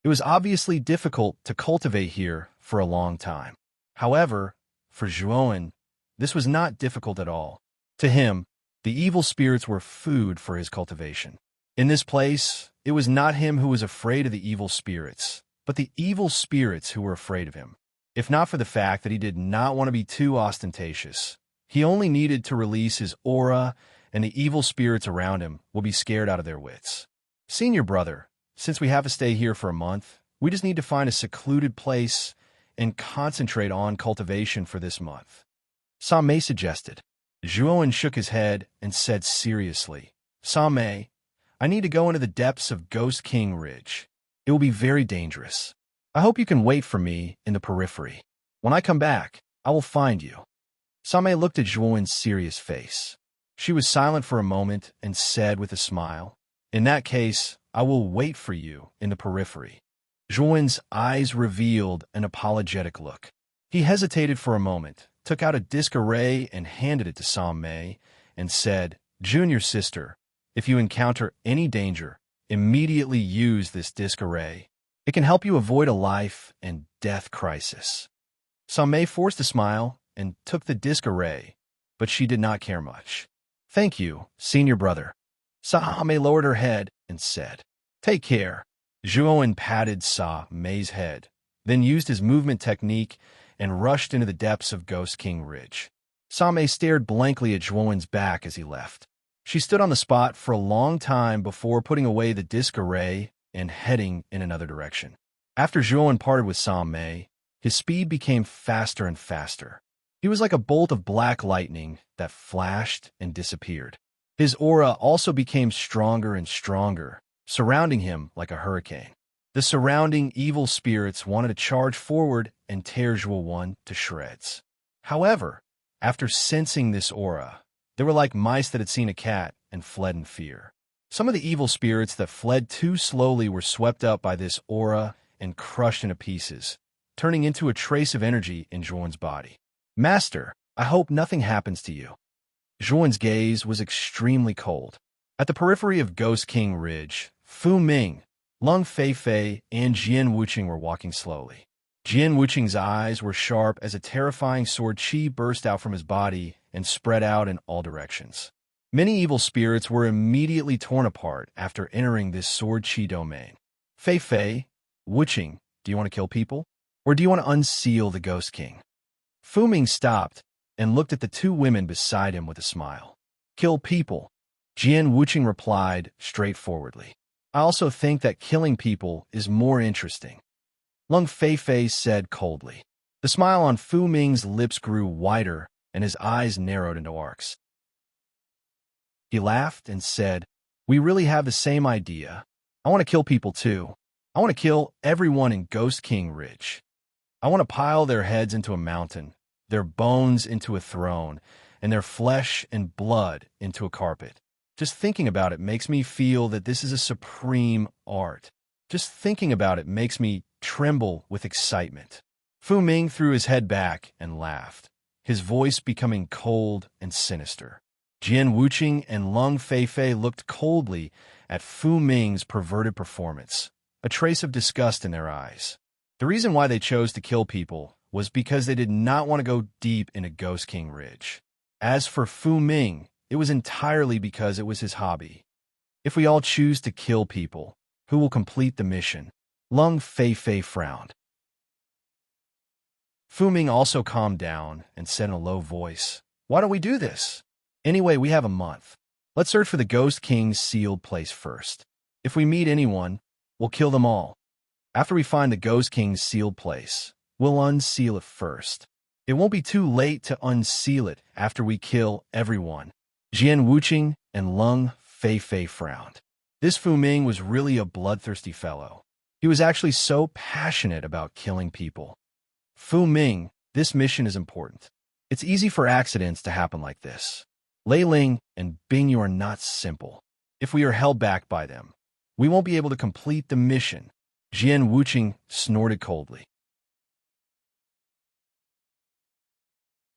It was obviously difficult to cultivate here for a long time. However, for Zhuowen, this was not difficult at all. To him, the evil spirits were food for his cultivation. In this place, it was not him who was afraid of the evil spirits, but the evil spirits who were afraid of him. If not for the fact that he did not want to be too ostentatious, he only needed to release his aura and the evil spirits around him will be scared out of their wits. Senior brother, since we have to stay here for a month, we just need to find a secluded place and concentrate on cultivation for this month. Sa-mei suggested. Zhuowen shook his head and said seriously, Sa-mei, I need to go into the depths of Ghost King Ridge. It will be very dangerous. I hope you can wait for me in the periphery. When I come back, I will find you. Sa-mei looked at Zhuowen's serious face. She was silent for a moment and said with a smile, In that case, I will wait for you in the periphery. Zhuowen's eyes revealed an apologetic look. He hesitated for a moment, took out a disc array and handed it to Sa-mei, and said, Junior sister, if you encounter any danger, immediately use this disc array. It can help you avoid a life and death crisis. Sa-mei forced a smile and took the disc array, but she did not care much. Thank you, senior brother. Sa-mei lowered her head and said, Take care. Zhuowen patted Sa-mei's head, then used his movement technique and rushed into the depths of Ghost King Ridge. Sa-mei stared blankly at Zhuowen's back as he left. She stood on the spot for a long time before putting away the disc array and heading in another direction. After Zhuowen parted with Sa-mei, his speed became faster and faster. He was like a bolt of black lightning that flashed and disappeared. His aura also became stronger and stronger, surrounding him like a hurricane. The surrounding evil spirits wanted to charge forward and tear Zhuowen to shreds. However, after sensing this aura, they were like mice that had seen a cat and fled in fear. Some of the evil spirits that fled too slowly were swept up by this aura and crushed into pieces, turning into a trace of energy in Zhuowen's body. Master, I hope nothing happens to you. Zhuowen's gaze was extremely cold. At the periphery of Ghost King Ridge, Fu Ming, Lung Feifei, and Jian Wuqing were walking slowly. Jian Wuqing's eyes were sharp as a terrifying sword qi burst out from his body and spread out in all directions. Many evil spirits were immediately torn apart after entering this sword qi domain. Feifei, Wuqing, do you want to kill people? Or do you want to unseal the Ghost King? Fu Ming stopped and looked at the two women beside him with a smile. Kill people, Jian Wuqing replied straightforwardly. I also think that killing people is more interesting, Lung Feifei said coldly. The smile on Fu Ming's lips grew wider and his eyes narrowed into arcs. He laughed and said, We really have the same idea. I want to kill people too. I want to kill everyone in Ghost King Ridge. I want to pile their heads into a mountain, their bones into a throne, and their flesh and blood into a carpet. Just thinking about it makes me feel that this is a supreme art. Just thinking about it makes me tremble with excitement. Fu Ming threw his head back and laughed, his voice becoming cold and sinister. Jian Wuqing and Lung Feifei looked coldly at Fu Ming's perverted performance, a trace of disgust in their eyes. The reason why they chose to kill people was because they did not want to go deep into Ghost King Ridge. As for Fu Ming, it was entirely because it was his hobby. If we all choose to kill people, who will complete the mission? Lung Feifei frowned. Fu Ming also calmed down and said in a low voice, Why don't we do this? Anyway, we have a month. Let's search for the Ghost King's sealed place first. If we meet anyone, we'll kill them all. After we find the Ghost King's sealed place, we'll unseal it first. It won't be too late to unseal it after we kill everyone. Jian Wuqing and Lung Feifei frowned. This Fu Ming was really a bloodthirsty fellow. He was actually so passionate about killing people. Fu Ming, this mission is important. It's easy for accidents to happen like this. Lei Ling and Bing Yu are not simple. If we are held back by them, we won't be able to complete the mission. Jian Wuqing snorted coldly.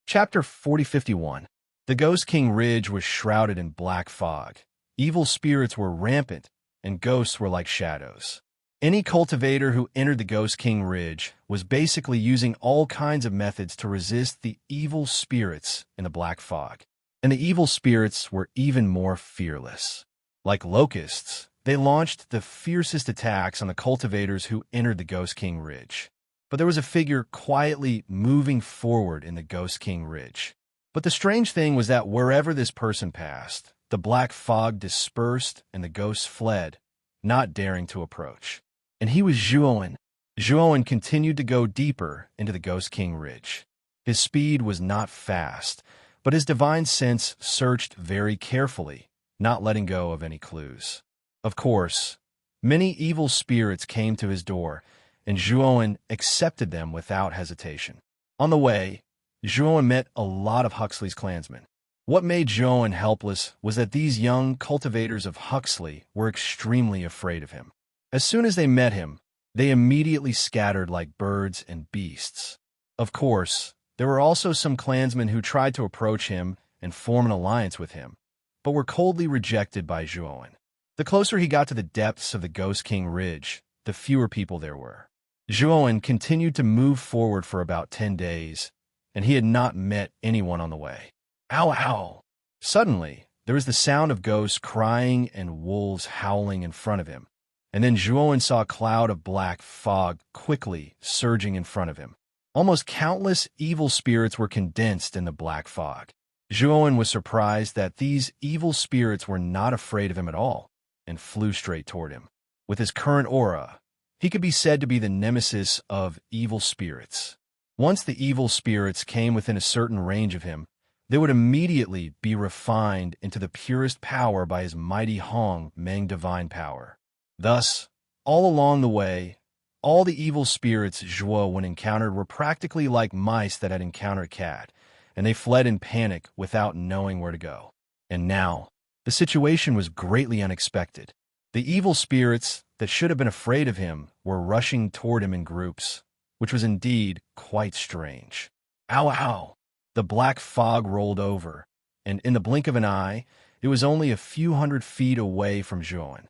Chapter 4051. The Ghost King Ridge was shrouded in black fog. Evil spirits were rampant, and ghosts were like shadows. Any cultivator who entered the Ghost King Ridge was basically using all kinds of methods to resist the evil spirits in the black fog. And the evil spirits were even more fearless. Like locusts, they launched the fiercest attacks on the cultivators who entered the Ghost King Ridge. But there was a figure quietly moving forward in the Ghost King Ridge. But the strange thing was that wherever this person passed, the black fog dispersed and the ghosts fled, not daring to approach. And he was Zhuowen. Zhuowen continued to go deeper into the Ghost King Ridge. His speed was not fast, but his divine sense searched very carefully, not letting go of any clues. Of course, many evil spirits came to his door, and Zhuowen accepted them without hesitation. On the way, Zhuowen met a lot of Huxley's clansmen. What made Zhuowen helpless was that these young cultivators of Huxley were extremely afraid of him. As soon as they met him, they immediately scattered like birds and beasts. Of course, there were also some clansmen who tried to approach him and form an alliance with him, but were coldly rejected by Zhuowen. The closer he got to the depths of the Ghost King Ridge, the fewer people there were. Zhuowen continued to move forward for about 10 days, and he had not met anyone on the way. Ow, ow! Suddenly, there was the sound of ghosts crying and wolves howling in front of him, and then Zhuowen saw a cloud of black fog quickly surging in front of him. Almost countless evil spirits were condensed in the black fog. Zhuowen was surprised that these evil spirits were not afraid of him at all, and flew straight toward him. With his current aura, he could be said to be the nemesis of evil spirits. Once the evil spirits came within a certain range of him, they would immediately be refined into the purest power by his mighty Hong Meng divine power. Thus, all along the way, all the evil spirits Zhuowen encountered were practically like mice that had encountered a cat, and they fled in panic without knowing where to go. And now, the situation was greatly unexpected. The evil spirits that should have been afraid of him were rushing toward him in groups, which was indeed quite strange. Ow, ow! The black fog rolled over, and in the blink of an eye, it was only a few hundred feet away from Zhuowen.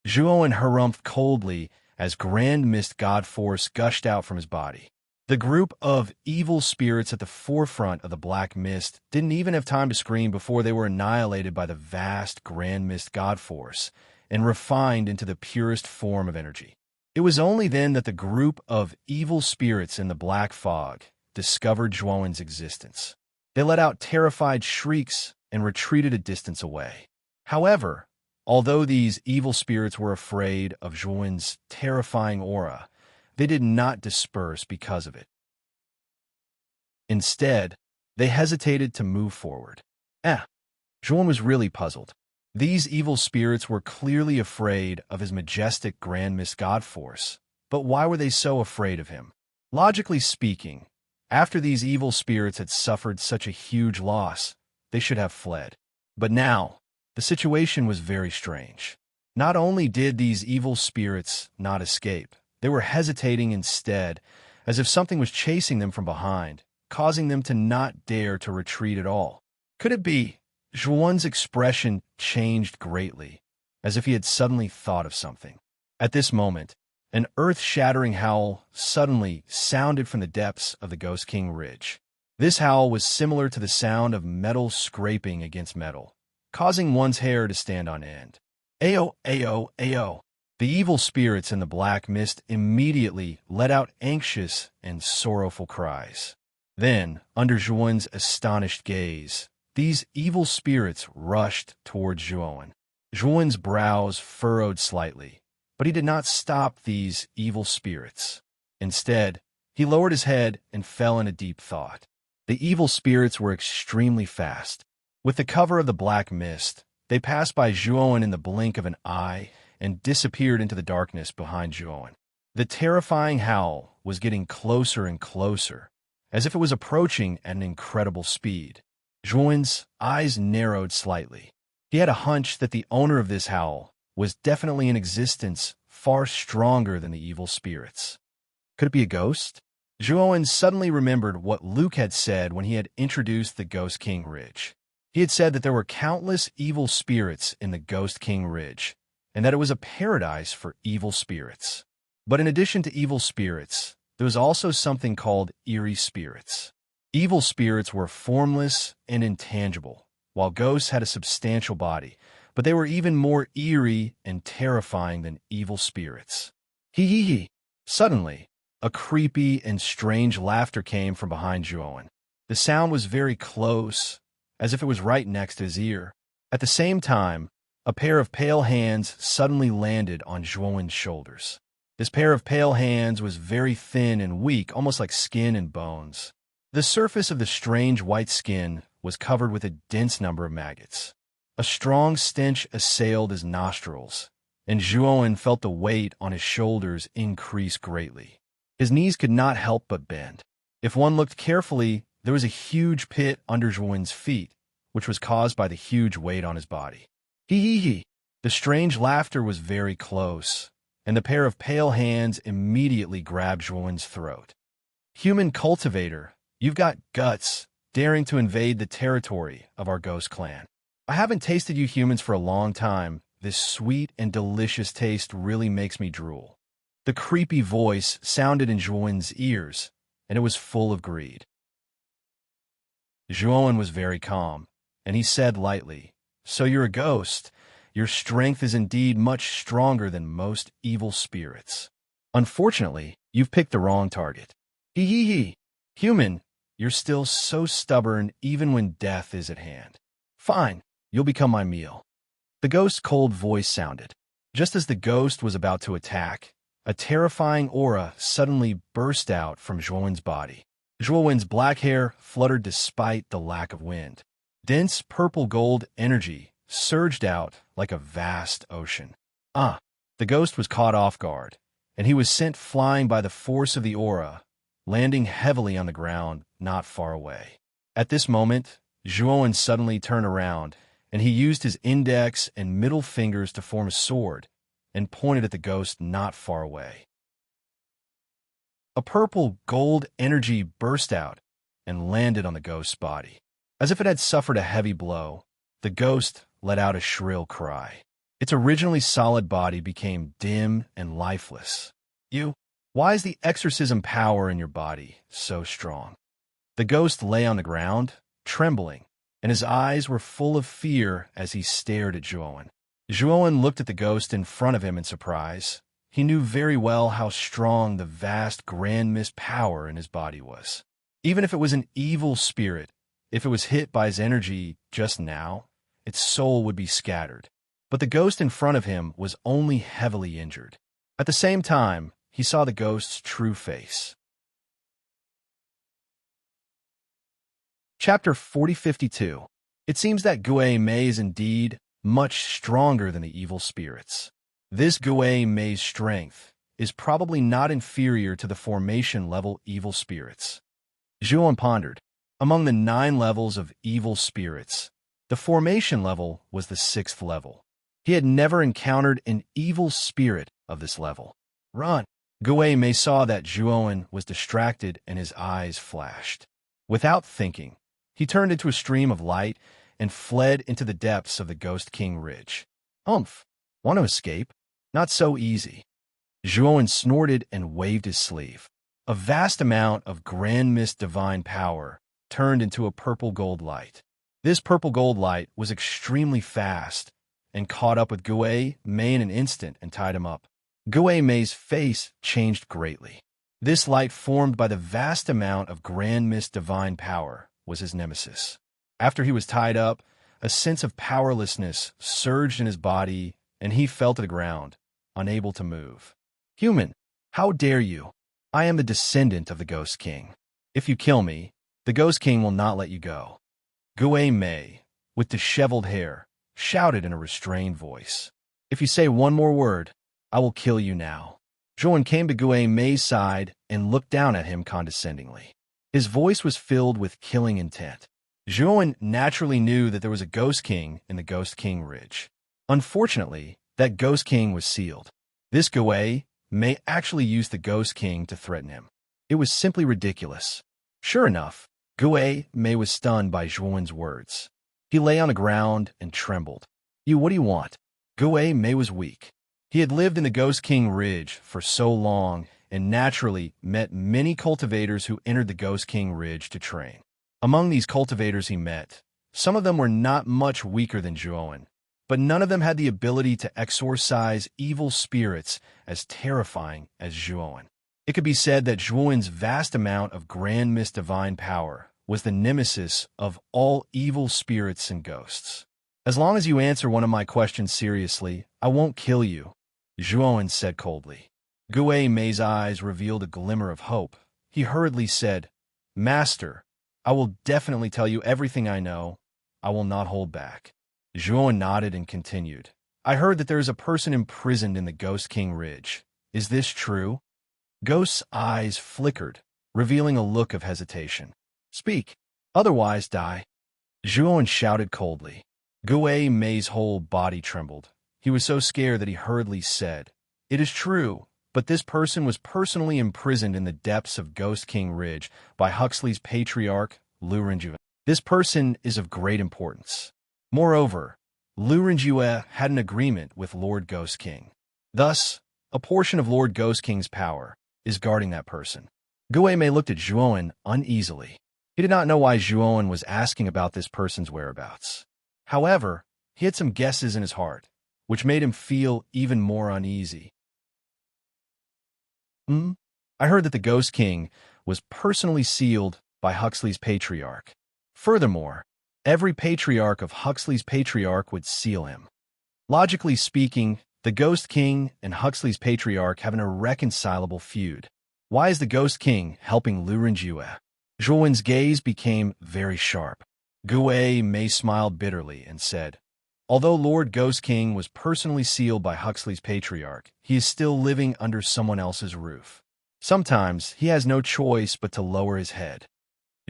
Zhuowen harumphed coldly as grand mist god force gushed out from his body. The group of evil spirits at the forefront of the black mist didn't even have time to scream before they were annihilated by the vast grand mist god force and refined into the purest form of energy. It was only then that the group of evil spirits in the black fog discovered Zhuowen's existence. They let out terrified shrieks and retreated a distance away. However, although these evil spirits were afraid of Zhuowen's terrifying aura, they did not disperse because of it. Instead, they hesitated to move forward. Zhuowen was really puzzled. These evil spirits were clearly afraid of his majestic grand mist god force, but why were they so afraid of him? Logically speaking, after these evil spirits had suffered such a huge loss, they should have fled. But now, the situation was very strange. Not only did these evil spirits not escape, they were hesitating instead, as if something was chasing them from behind, causing them to not dare to retreat at all. Could it be? Zhuowen's expression changed greatly, as if he had suddenly thought of something. At this moment, an earth-shattering howl suddenly sounded from the depths of the Ghost King Ridge. This howl was similar to the sound of metal scraping against metal, causing one's hair to stand on end. Ayo, ayo, ayo! The evil spirits in the black mist immediately let out anxious and sorrowful cries. Then, under Zhuowen's astonished gaze, these evil spirits rushed towards Zhuowen. Zhuowen's brows furrowed slightly, but he did not stop these evil spirits. Instead, he lowered his head and fell into deep thought. The evil spirits were extremely fast. With the cover of the black mist, they passed by Zhuowen in the blink of an eye and disappeared into the darkness behind Zhuowen. The terrifying howl was getting closer and closer, as if it was approaching at an incredible speed. Zhuowen's eyes narrowed slightly. He had a hunch that the owner of this howl was definitely in existence far stronger than the evil spirits. Could it be a ghost? Zhuowen suddenly remembered what Luke had said when he had introduced the Ghost King Ridge. He had said that there were countless evil spirits in the Ghost King Ridge, and that it was a paradise for evil spirits. But in addition to evil spirits, there was also something called eerie spirits. Evil spirits were formless and intangible, while ghosts had a substantial body, but they were even more eerie and terrifying than evil spirits. Hee. Suddenly, a creepy and strange laughter came from behind Zhuowen. The sound was very close, as if it was right next to his ear. At the same time, a pair of pale hands suddenly landed on Zhuowen's shoulders. This pair of pale hands was very thin and weak, almost like skin and bones. The surface of the strange white skin was covered with a dense number of maggots. A strong stench assailed his nostrils, and Zhuowen felt the weight on his shoulders increase greatly. His knees could not help but bend. If one looked carefully, there was a huge pit under Zhuowen's feet, which was caused by the huge weight on his body. Hee hee hee. The strange laughter was very close, and the pair of pale hands immediately grabbed Zhuowen's throat. Human cultivator, you've got guts, daring to invade the territory of our ghost clan. I haven't tasted you humans for a long time. This sweet and delicious taste really makes me drool. The creepy voice sounded in Zhuowen's ears, and it was full of greed. Zhuowen was very calm, and he said lightly, "So you're a ghost. Your strength is indeed much stronger than most evil spirits. Unfortunately, you've picked the wrong target. Hee hee hee. Human, you're still so stubborn even when death is at hand. Fine, you'll become my meal." The ghost's cold voice sounded. Just as the ghost was about to attack, a terrifying aura suddenly burst out from Zhuowen's body. Zhuowen's black hair fluttered despite the lack of wind. Dense purple-gold energy surged out like a vast ocean. The ghost was caught off guard, and he was sent flying by the force of the aura, landing heavily on the ground not far away. At this moment, Zhuowen suddenly turned around, and he used his index and middle fingers to form a sword and pointed at the ghost not far away. A purple-gold energy burst out and landed on the ghost's body. As if it had suffered a heavy blow, the ghost let out a shrill cry. Its originally solid body became dim and lifeless. Why is the exorcism power in your body so strong? The ghost lay on the ground, trembling, and his eyes were full of fear as he stared at Zhuowen. Zhuowen looked at the ghost in front of him in surprise. He knew very well how strong the vast grand mist power in his body was. Even if it was an evil spirit, if it was hit by his energy just now, its soul would be scattered. But the ghost in front of him was only heavily injured. At the same time, he saw the ghost's true face. Chapter 4052. It seems that Gui Mei is indeed much stronger than the evil spirits. This Gui Mei's strength is probably not inferior to the formation-level evil spirits. Zhuowen pondered. Among the 9 levels of evil spirits, the formation level was the 6th level. He had never encountered an evil spirit of this level. Run! Gui Mei saw that Zhuowen was distracted and his eyes flashed. Without thinking, he turned into a stream of light and fled into the depths of the Ghost King Ridge. Want to escape? Not so easy. Zhuowen snorted and waved his sleeve. A vast amount of grand mist divine power turned into a purple-gold light. This purple-gold light was extremely fast and caught up with Gui Mei in an instant and tied him up. Gui Mei's face changed greatly. This light formed by the vast amount of grand mist divine power was his nemesis. After he was tied up, a sense of powerlessness surged in his body and he fell to the ground, unable to move. Human, how dare you? I am the descendant of the Ghost King. If you kill me, the Ghost King will not let you go. Gui Mei, with disheveled hair, shouted in a restrained voice. If you say one more word, I will kill you now. Zhuowen came to Gui Mei's side and looked down at him condescendingly. His voice was filled with killing intent. Zhuowen naturally knew that there was a Ghost King in the Ghost King Ridge. Unfortunately, that Ghost King was sealed. This Gui Mei actually used the Ghost King to threaten him. It was simply ridiculous. Sure enough, Gui Mei was stunned by Zhuowen's words. He lay on the ground and trembled. What do you want? Gui Mei was weak. He had lived in the Ghost King Ridge for so long and naturally met many cultivators who entered the Ghost King Ridge to train. Among these cultivators he met, some of them were not much weaker than Zhuowen, but none of them had the ability to exorcise evil spirits as terrifying as Zhuowen. It could be said that Zhuowen's vast amount of grand mist divine power was the nemesis of all evil spirits and ghosts. As long as you answer one of my questions seriously, I won't kill you, Zhuowen said coldly. Gue Mei's eyes revealed a glimmer of hope. He hurriedly said, Master, I will definitely tell you everything I know. I will not hold back. Zhuowen nodded and continued. I heard that there is a person imprisoned in the Ghost King Ridge. Is this true? Ghost's eyes flickered, revealing a look of hesitation. Speak, otherwise die. Zhuowen shouted coldly. Gue Mei's whole body trembled. He was so scared that he hurriedly said, It is true, but this person was personally imprisoned in the depths of Ghost King Ridge by Huxley's patriarch, Lu Renjue. This person is of great importance. Moreover, Lu Renjue had an agreement with Lord Ghost King. Thus, a portion of Lord Ghost King's power is guarding that person. Gue Mei looked at Zhuowen uneasily. He did not know why Zhuowen was asking about this person's whereabouts. However, he had some guesses in his heart, which made him feel even more uneasy. I heard that the Ghost King was personally sealed by Huxley's patriarch. Furthermore, every patriarch of Huxley's patriarch would seal him. Logically speaking, the Ghost King and Huxley's patriarch have an irreconcilable feud. Why is the Ghost King helping Lu Renjue? Zhuowen's gaze became very sharp. Gue Mei smiled bitterly and said, Although Lord Ghost King was personally sealed by Huxley's patriarch, he is still living under someone else's roof. Sometimes he has no choice but to lower his head.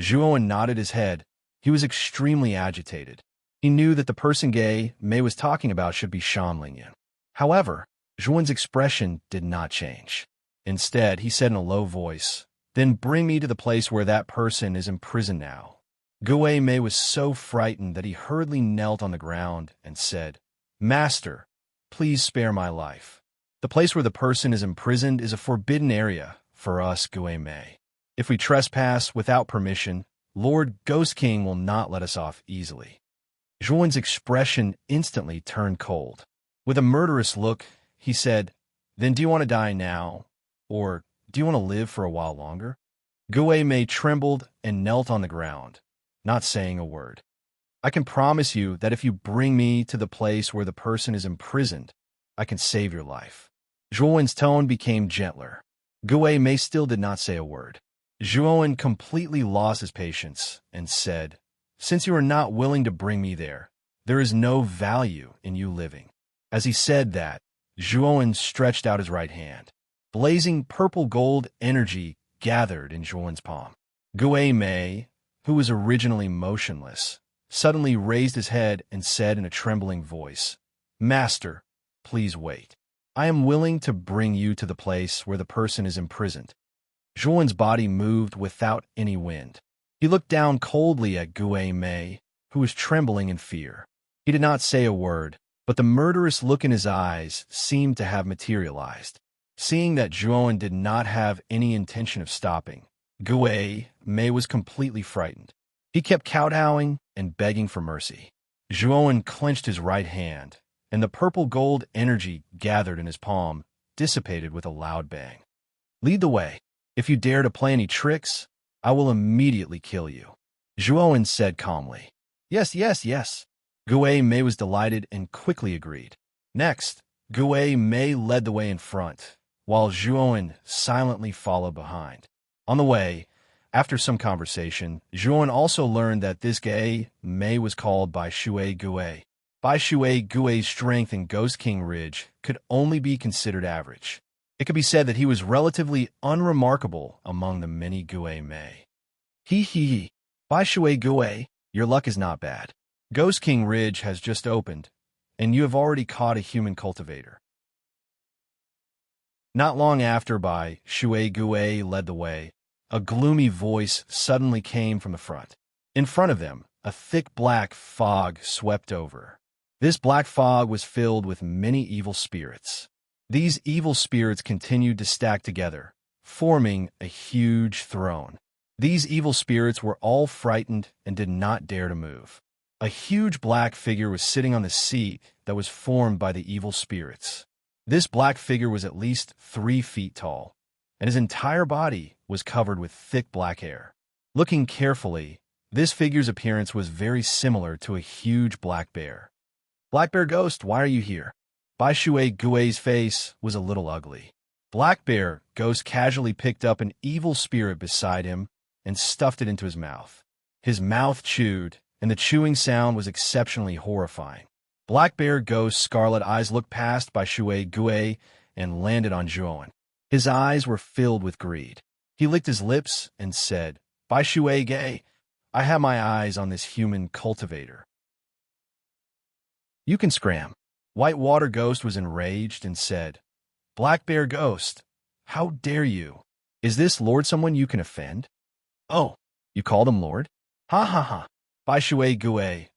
Zhuowen nodded his head. He was extremely agitated. He knew that the person Gue Mei was talking about should be Shan Lingyan. However, Zhuowen's expression did not change. Instead, he said in a low voice, Then bring me to the place where that person is imprisoned now. Gue Mei was so frightened that he hurriedly knelt on the ground and said, Master, please spare my life. The place where the person is imprisoned is a forbidden area for us, Gue Mei. If we trespass without permission, Lord Ghost King will not let us off easily. Zhuowen's expression instantly turned cold. With a murderous look, he said, Then do you want to die now? Or do you want to live for a while longer? Gue Mei trembled and knelt on the ground, not saying a word. I can promise you that if you bring me to the place where the person is imprisoned, I can save your life. Zhuowen's tone became gentler. Gue Mei still did not say a word. Zhuowen completely lost his patience and said, Since you are not willing to bring me there, there is no value in you living. As he said that, Zhuowen stretched out his right hand. Blazing purple gold energy gathered in Zhuowen's palm. Gue Mei, who was originally motionless, suddenly raised his head and said in a trembling voice, Master, please wait. I am willing to bring you to the place where the person is imprisoned. Zhuowen's body moved without any wind. He looked down coldly at Gue Mei, who was trembling in fear. He did not say a word, but the murderous look in his eyes seemed to have materialized. Seeing that Zhuowen did not have any intention of stopping, Gue Mei was completely frightened. He kept kowtowing and begging for mercy. Zhuowen clenched his right hand, and the purple gold energy gathered in his palm dissipated with a loud bang. Lead the way. If you dare to play any tricks, I will immediately kill you, Zhuowen said calmly. Yes, yes, yes. Gue Mei was delighted and quickly agreed. Next, Gue Mei led the way in front, while Zhuowen silently followed behind. On the way, after some conversation, Zhuowen also learned that this Gue Mei was called Bai Shui Gue. Bai Shui Gue's strength in Ghost King Ridge could only be considered average. It could be said that he was relatively unremarkable among the many Gue Mei. He. Bai Shui Gue, your luck is not bad. Ghost King Ridge has just opened, and you have already caught a human cultivator. Not long after Bai Shui Gue led the way, a gloomy voice suddenly came from the front. In front of them, a thick black fog swept over. This black fog was filled with many evil spirits. These evil spirits continued to stack together, forming a huge throne. These evil spirits were all frightened and did not dare to move. A huge black figure was sitting on the seat that was formed by the evil spirits. This black figure was at least 3 feet tall, and his entire body was covered with thick black hair. Looking carefully, this figure's appearance was very similar to a huge black bear. Black Bear Ghost, why are you here? Bai Shui Gui's face was a little ugly. Black Bear Ghost casually picked up an evil spirit beside him and stuffed it into his mouth. His mouth chewed, and the chewing sound was exceptionally horrifying. Black Bear Ghost's scarlet eyes looked past Bai Shui Gui and landed on Zhuowen. His eyes were filled with greed. He licked his lips and said, Bai Shui Gui, I have my eyes on this human cultivator. You can scram. White Water Ghost was enraged and said, Black Bear Ghost, how dare you? Is this Lord someone you can offend? Oh, you called him Lord? Ha ha ha. Bai Shui Gui,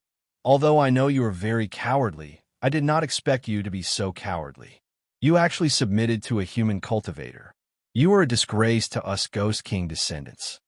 although I know you are very cowardly, I did not expect you to be so cowardly. You actually submitted to a human cultivator. You are a disgrace to us Ghost King descendants.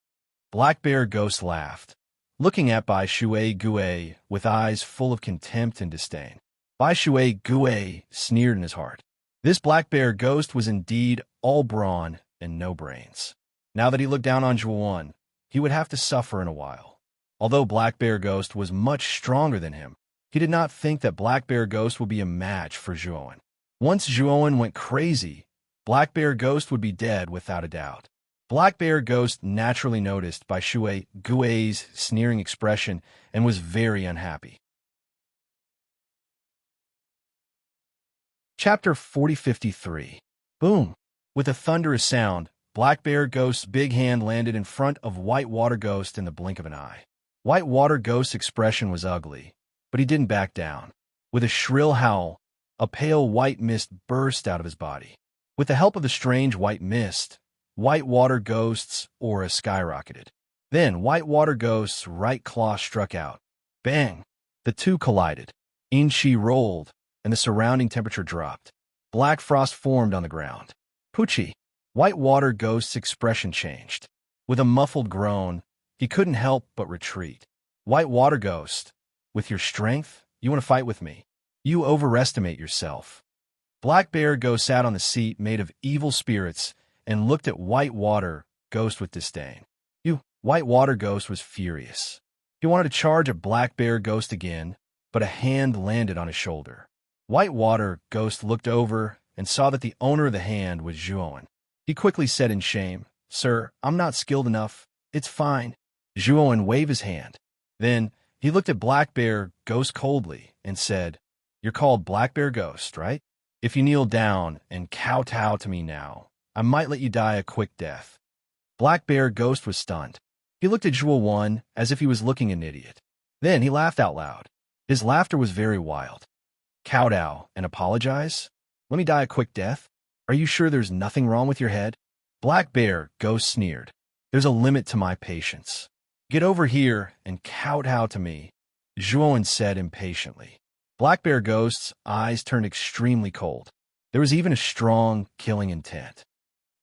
Black Bear Ghost laughed, looking at Bai Shui Gui with eyes full of contempt and disdain. Bai Shui Gui sneered in his heart. This Black Bear Ghost was indeed all brawn and no brains. Now that he looked down on Zhuowen, he would have to suffer in a while. Although Black Bear Ghost was much stronger than him, he did not think that Black Bear Ghost would be a match for Zhuowen. Once Zhuowen went crazy, Black Bear Ghost would be dead without a doubt. Black Bear Ghost naturally noticed Bai Shui Gui's sneering expression and was very unhappy. Chapter 4053. Boom! With a thunderous sound, Black Bear Ghost's big hand landed in front of White Water Ghost in the blink of an eye. White Water Ghost's expression was ugly, but he didn't back down. With a shrill howl, a pale white mist burst out of his body. With the help of the strange white mist, White Water Ghost's aura skyrocketed. Then White Water Ghost's right claw struck out. Bang! The two collided. Inchi rolled, and the surrounding temperature dropped. Black frost formed on the ground. Poochie! White Water Ghost's expression changed. With a muffled groan, he couldn't help but retreat. White Water Ghost, with your strength, you want to fight with me? You overestimate yourself. Black Bear Ghost sat on the seat made of evil spirits and looked at White Water Ghost with disdain. White Water Ghost was furious. He wanted to charge at Black Bear Ghost again, but a hand landed on his shoulder. White Water Ghost looked over and saw that the owner of the hand was Zhuowen. He quickly said in shame, Sir, I'm not skilled enough. It's fine. Zhuowen waved his hand. Then he looked at Black Bear Ghost coldly and said, You're called Black Bear Ghost, right? If you kneel down and kowtow to me now, I might let you die a quick death. Black Bear Ghost was stunned. He looked at Zhuowen as if he was looking at an idiot. Then he laughed out loud. His laughter was very wild. Kowtow and apologize? Let me die a quick death? Are you sure there's nothing wrong with your head? Black Bear Ghost sneered. There's a limit to my patience. Get over here and kowtow to me, Zhuowen said impatiently. Black Bear Ghost's eyes turned extremely cold. There was even a strong, killing intent.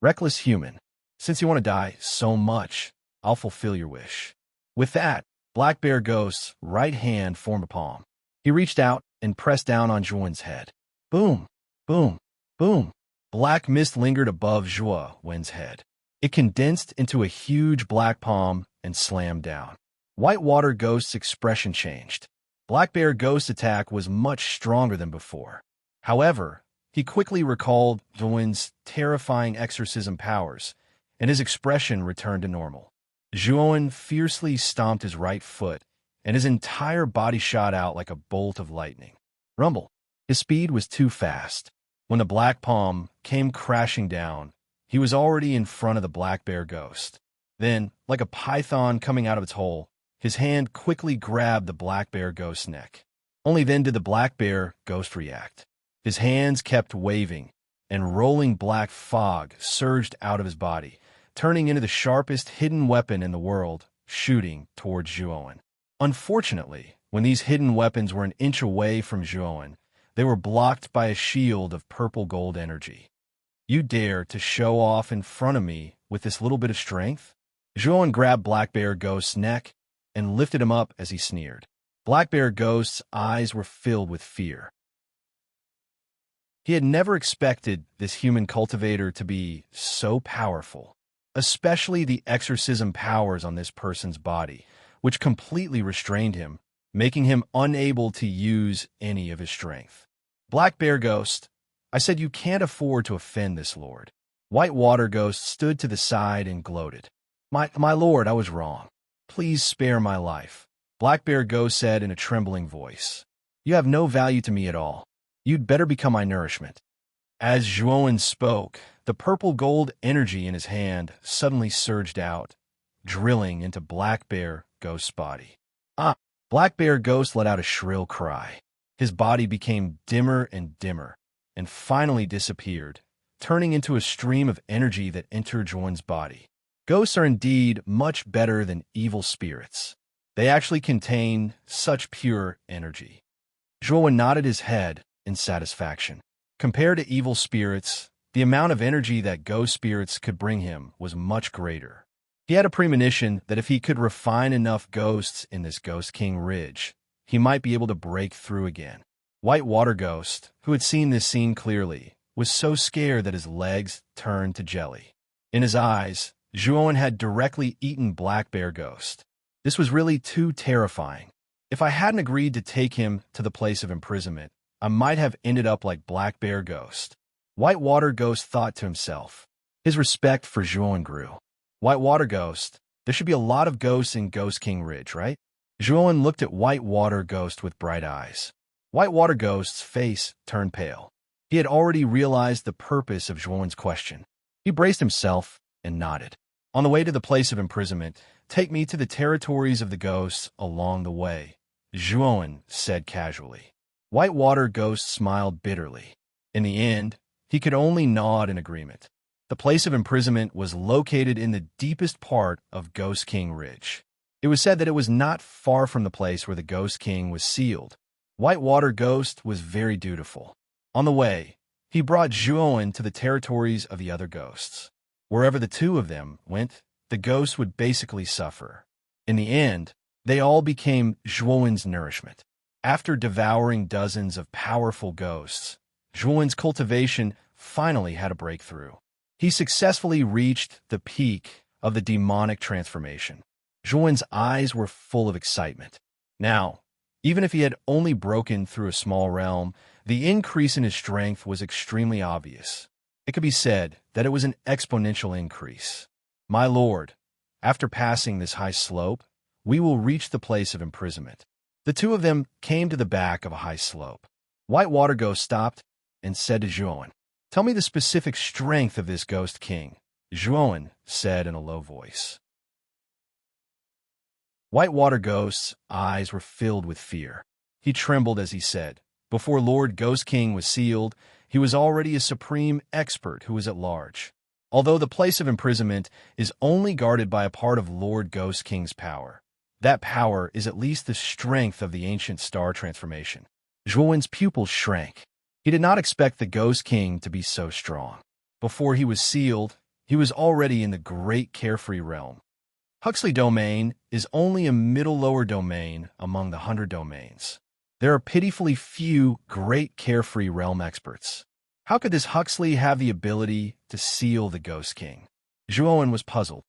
Reckless human, since you want to die so much, I'll fulfill your wish. With that, Black Bear Ghost's right hand formed a palm. He reached out and pressed down on Zhuowen's head. Boom, boom, boom. Black mist lingered above Zhuowen's head. It condensed into a huge black palm and slammed down. White Water Ghost's expression changed. Black Bear Ghost's attack was much stronger than before. However, he quickly recalled Zhuowen's terrifying exorcism powers, and his expression returned to normal. Zhuowen fiercely stomped his right foot, and his entire body shot out like a bolt of lightning. Rumble! His speed was too fast. When the black palm came crashing down, he was already in front of the Black Bear Ghost. Then, like a python coming out of its hole, his hand quickly grabbed the Black Bear Ghost's neck. Only then did the Black Bear Ghost react. His hands kept waving, and rolling black fog surged out of his body, turning into the sharpest hidden weapon in the world, shooting towards Zhuowen. Unfortunately, when these hidden weapons were an inch away from Zhuowen, they were blocked by a shield of purple gold energy. You dare to show off in front of me with this little bit of strength? Zhuowen grabbed Black Bear Ghost's neck and lifted him up as he sneered. Black Bear Ghost's eyes were filled with fear. He had never expected this human cultivator to be so powerful, especially the exorcism powers on this person's body, which completely restrained him making him unable to use any of his strength. Black Bear Ghost, I said you can't afford to offend this lord. White Water Ghost stood to the side and gloated. My lord, I was wrong. Please spare my life. Black Bear Ghost said in a trembling voice. You have no value to me at all. You'd better become my nourishment. As Zhuowen spoke, the purple gold energy in his hand suddenly surged out, drilling into Black Bear Ghost's body. Black Bear Ghost let out a shrill cry. His body became dimmer and dimmer, and finally disappeared, turning into a stream of energy that entered Zhuowen's body. Ghosts are indeed much better than evil spirits. They actually contain such pure energy. Zhuowen nodded his head in satisfaction. Compared to evil spirits, the amount of energy that ghost spirits could bring him was much greater. He had a premonition that if he could refine enough ghosts in this Ghost King Ridge, he might be able to break through again. White Water Ghost, who had seen this scene clearly, was so scared that his legs turned to jelly. In his eyes, Zhuowen had directly eaten Black Bear Ghost. This was really too terrifying. If I hadn't agreed to take him to the place of imprisonment, I might have ended up like Black Bear Ghost. White Water Ghost thought to himself. His respect for Zhuowen grew. White Water Ghost, there should be a lot of ghosts in Ghost King Ridge, right? Zhuowen looked at White Water Ghost with bright eyes. White Water Ghost's face turned pale. He had already realized the purpose of Zhuowen's question. He braced himself and nodded. On the way to the place of imprisonment, take me to the territories of the ghosts along the way, Zhuowen said casually. White Water Ghost smiled bitterly. In the end, he could only nod in agreement. The place of imprisonment was located in the deepest part of Ghost King Ridge. It was said that it was not far from the place where the Ghost King was sealed. White Water Ghost was very dutiful. On the way, he brought Zhuowen to the territories of the other ghosts. Wherever the two of them went, the ghosts would basically suffer. In the end, they all became Zhuowen's nourishment. After devouring dozens of powerful ghosts, Zhuowen's cultivation finally had a breakthrough. He successfully reached the peak of the demonic transformation. Zhuowen's eyes were full of excitement. Now, even if he had only broken through a small realm, the increase in his strength was extremely obvious. It could be said that it was an exponential increase. My lord, after passing this high slope, we will reach the place of imprisonment. The two of them came to the back of a high slope. White Water Ghost stopped and said to Zhuowen, Tell me the specific strength of this Ghost King, Zhuowen said in a low voice. White Water Ghost's eyes were filled with fear. He trembled as he said, Before Lord Ghost King was sealed, he was already a supreme expert who was at large. Although the place of imprisonment is only guarded by a part of Lord Ghost King's power, that power is at least the strength of the ancient star transformation. Zhuowen's pupils shrank. He did not expect the Ghost King to be so strong. Before he was sealed, he was already in the great carefree realm. Huxley Domain is only a middle-lower domain among the 100 domains. There are pitifully few great carefree realm experts. How could this Huxley have the ability to seal the Ghost King? Zhuowen was puzzled.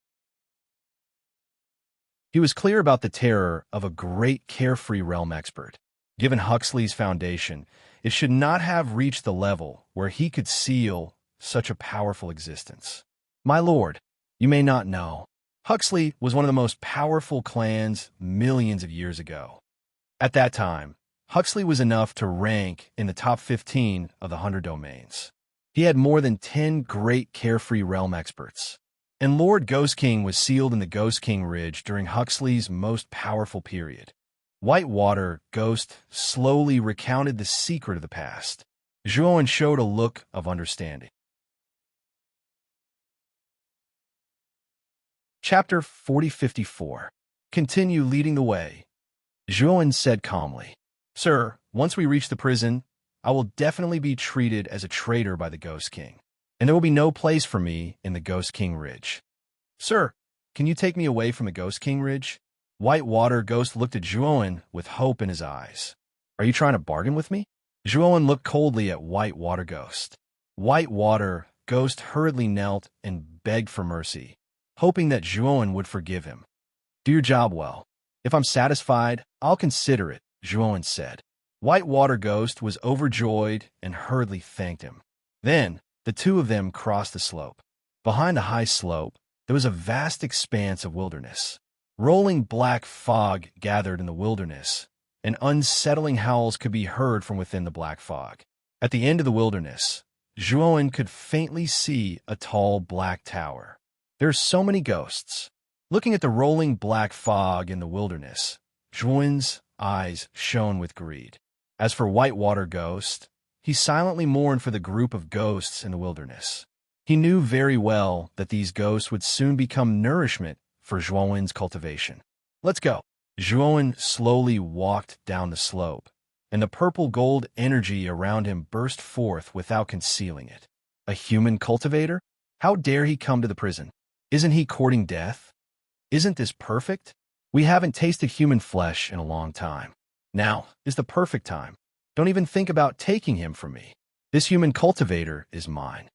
He was clear about the terror of a great carefree realm expert. Given Huxley's foundation, it should not have reached the level where he could seal such a powerful existence. My lord, you may not know, Huxley was one of the most powerful clans millions of years ago. At that time, Huxley was enough to rank in the top 15 of the 100 domains. He had more than 10 great carefree realm experts. And Lord Ghost King was sealed in the Ghost King Ridge during Huxley's most powerful period. White Water Ghost slowly recounted the secret of the past. Zhuowen showed a look of understanding. Chapter 4054. Continue leading the way. Zhuowen said calmly, Sir, once we reach the prison, I will definitely be treated as a traitor by the Ghost King, and there will be no place for me in the Ghost King Ridge. Sir, can you take me away from the Ghost King Ridge? White Water Ghost looked at Zhuowen with hope in his eyes. Are you trying to bargain with me? Zhuowen looked coldly at White Water Ghost. White Water Ghost hurriedly knelt and begged for mercy, hoping that Zhuowen would forgive him. Do your job well. If I'm satisfied, I'll consider it, Zhuowen said. Whitewater Ghost was overjoyed and hurriedly thanked him. Then, the two of them crossed the slope. Behind the high slope, there was a vast expanse of wilderness. Rolling black fog gathered in the wilderness, and unsettling howls could be heard from within the black fog. At the end of the wilderness, Zhuowen could faintly see a tall black tower. There are so many ghosts. Looking at the rolling black fog in the wilderness, Zhuowen's eyes shone with greed. As for Whitewater Ghost, he silently mourned for the group of ghosts in the wilderness. He knew very well that these ghosts would soon become nourishment for Zhuowen's cultivation. Let's go. Zhuowen slowly walked down the slope, and the purple-gold energy around him burst forth without concealing it. A human cultivator? How dare he come to the prison? Isn't he courting death? Isn't this perfect? We haven't tasted human flesh in a long time. Now is the perfect time. Don't even think about taking him from me. This human cultivator is mine.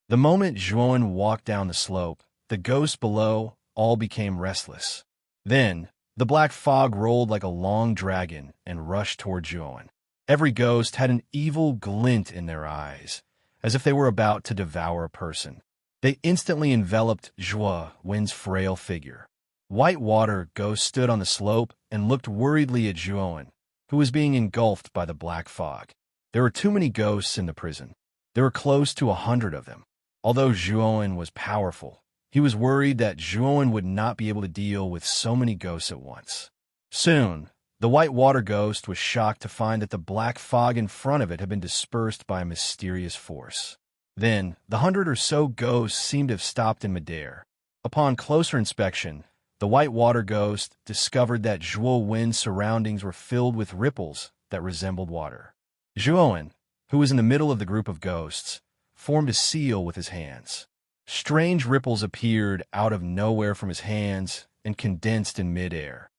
The moment Zhuowen walked down the slope, the ghosts below all became restless. Then, the black fog rolled like a long dragon and rushed toward Zhuowen. Every ghost had an evil glint in their eyes, as if they were about to devour a person. They instantly enveloped Zhuowen's frail figure. Whitewater Ghost stood on the slope and looked worriedly at Zhuowen, who was being engulfed by the black fog. There were too many ghosts in the prison. There were close to 100 of them. Although Zhuowen was powerful, he was worried that Zhuowen would not be able to deal with so many ghosts at once. Soon, the Whitewater Ghost was shocked to find that the black fog in front of it had been dispersed by a mysterious force. Then, the 100 or so ghosts seemed to have stopped in midair. Upon closer inspection, the Whitewater Ghost discovered that Zhuowen's surroundings were filled with ripples that resembled water. Zhuowen, who was in the middle of the group of ghosts, formed a seal with his hands. Strange ripples appeared out of nowhere from his hands and condensed in midair.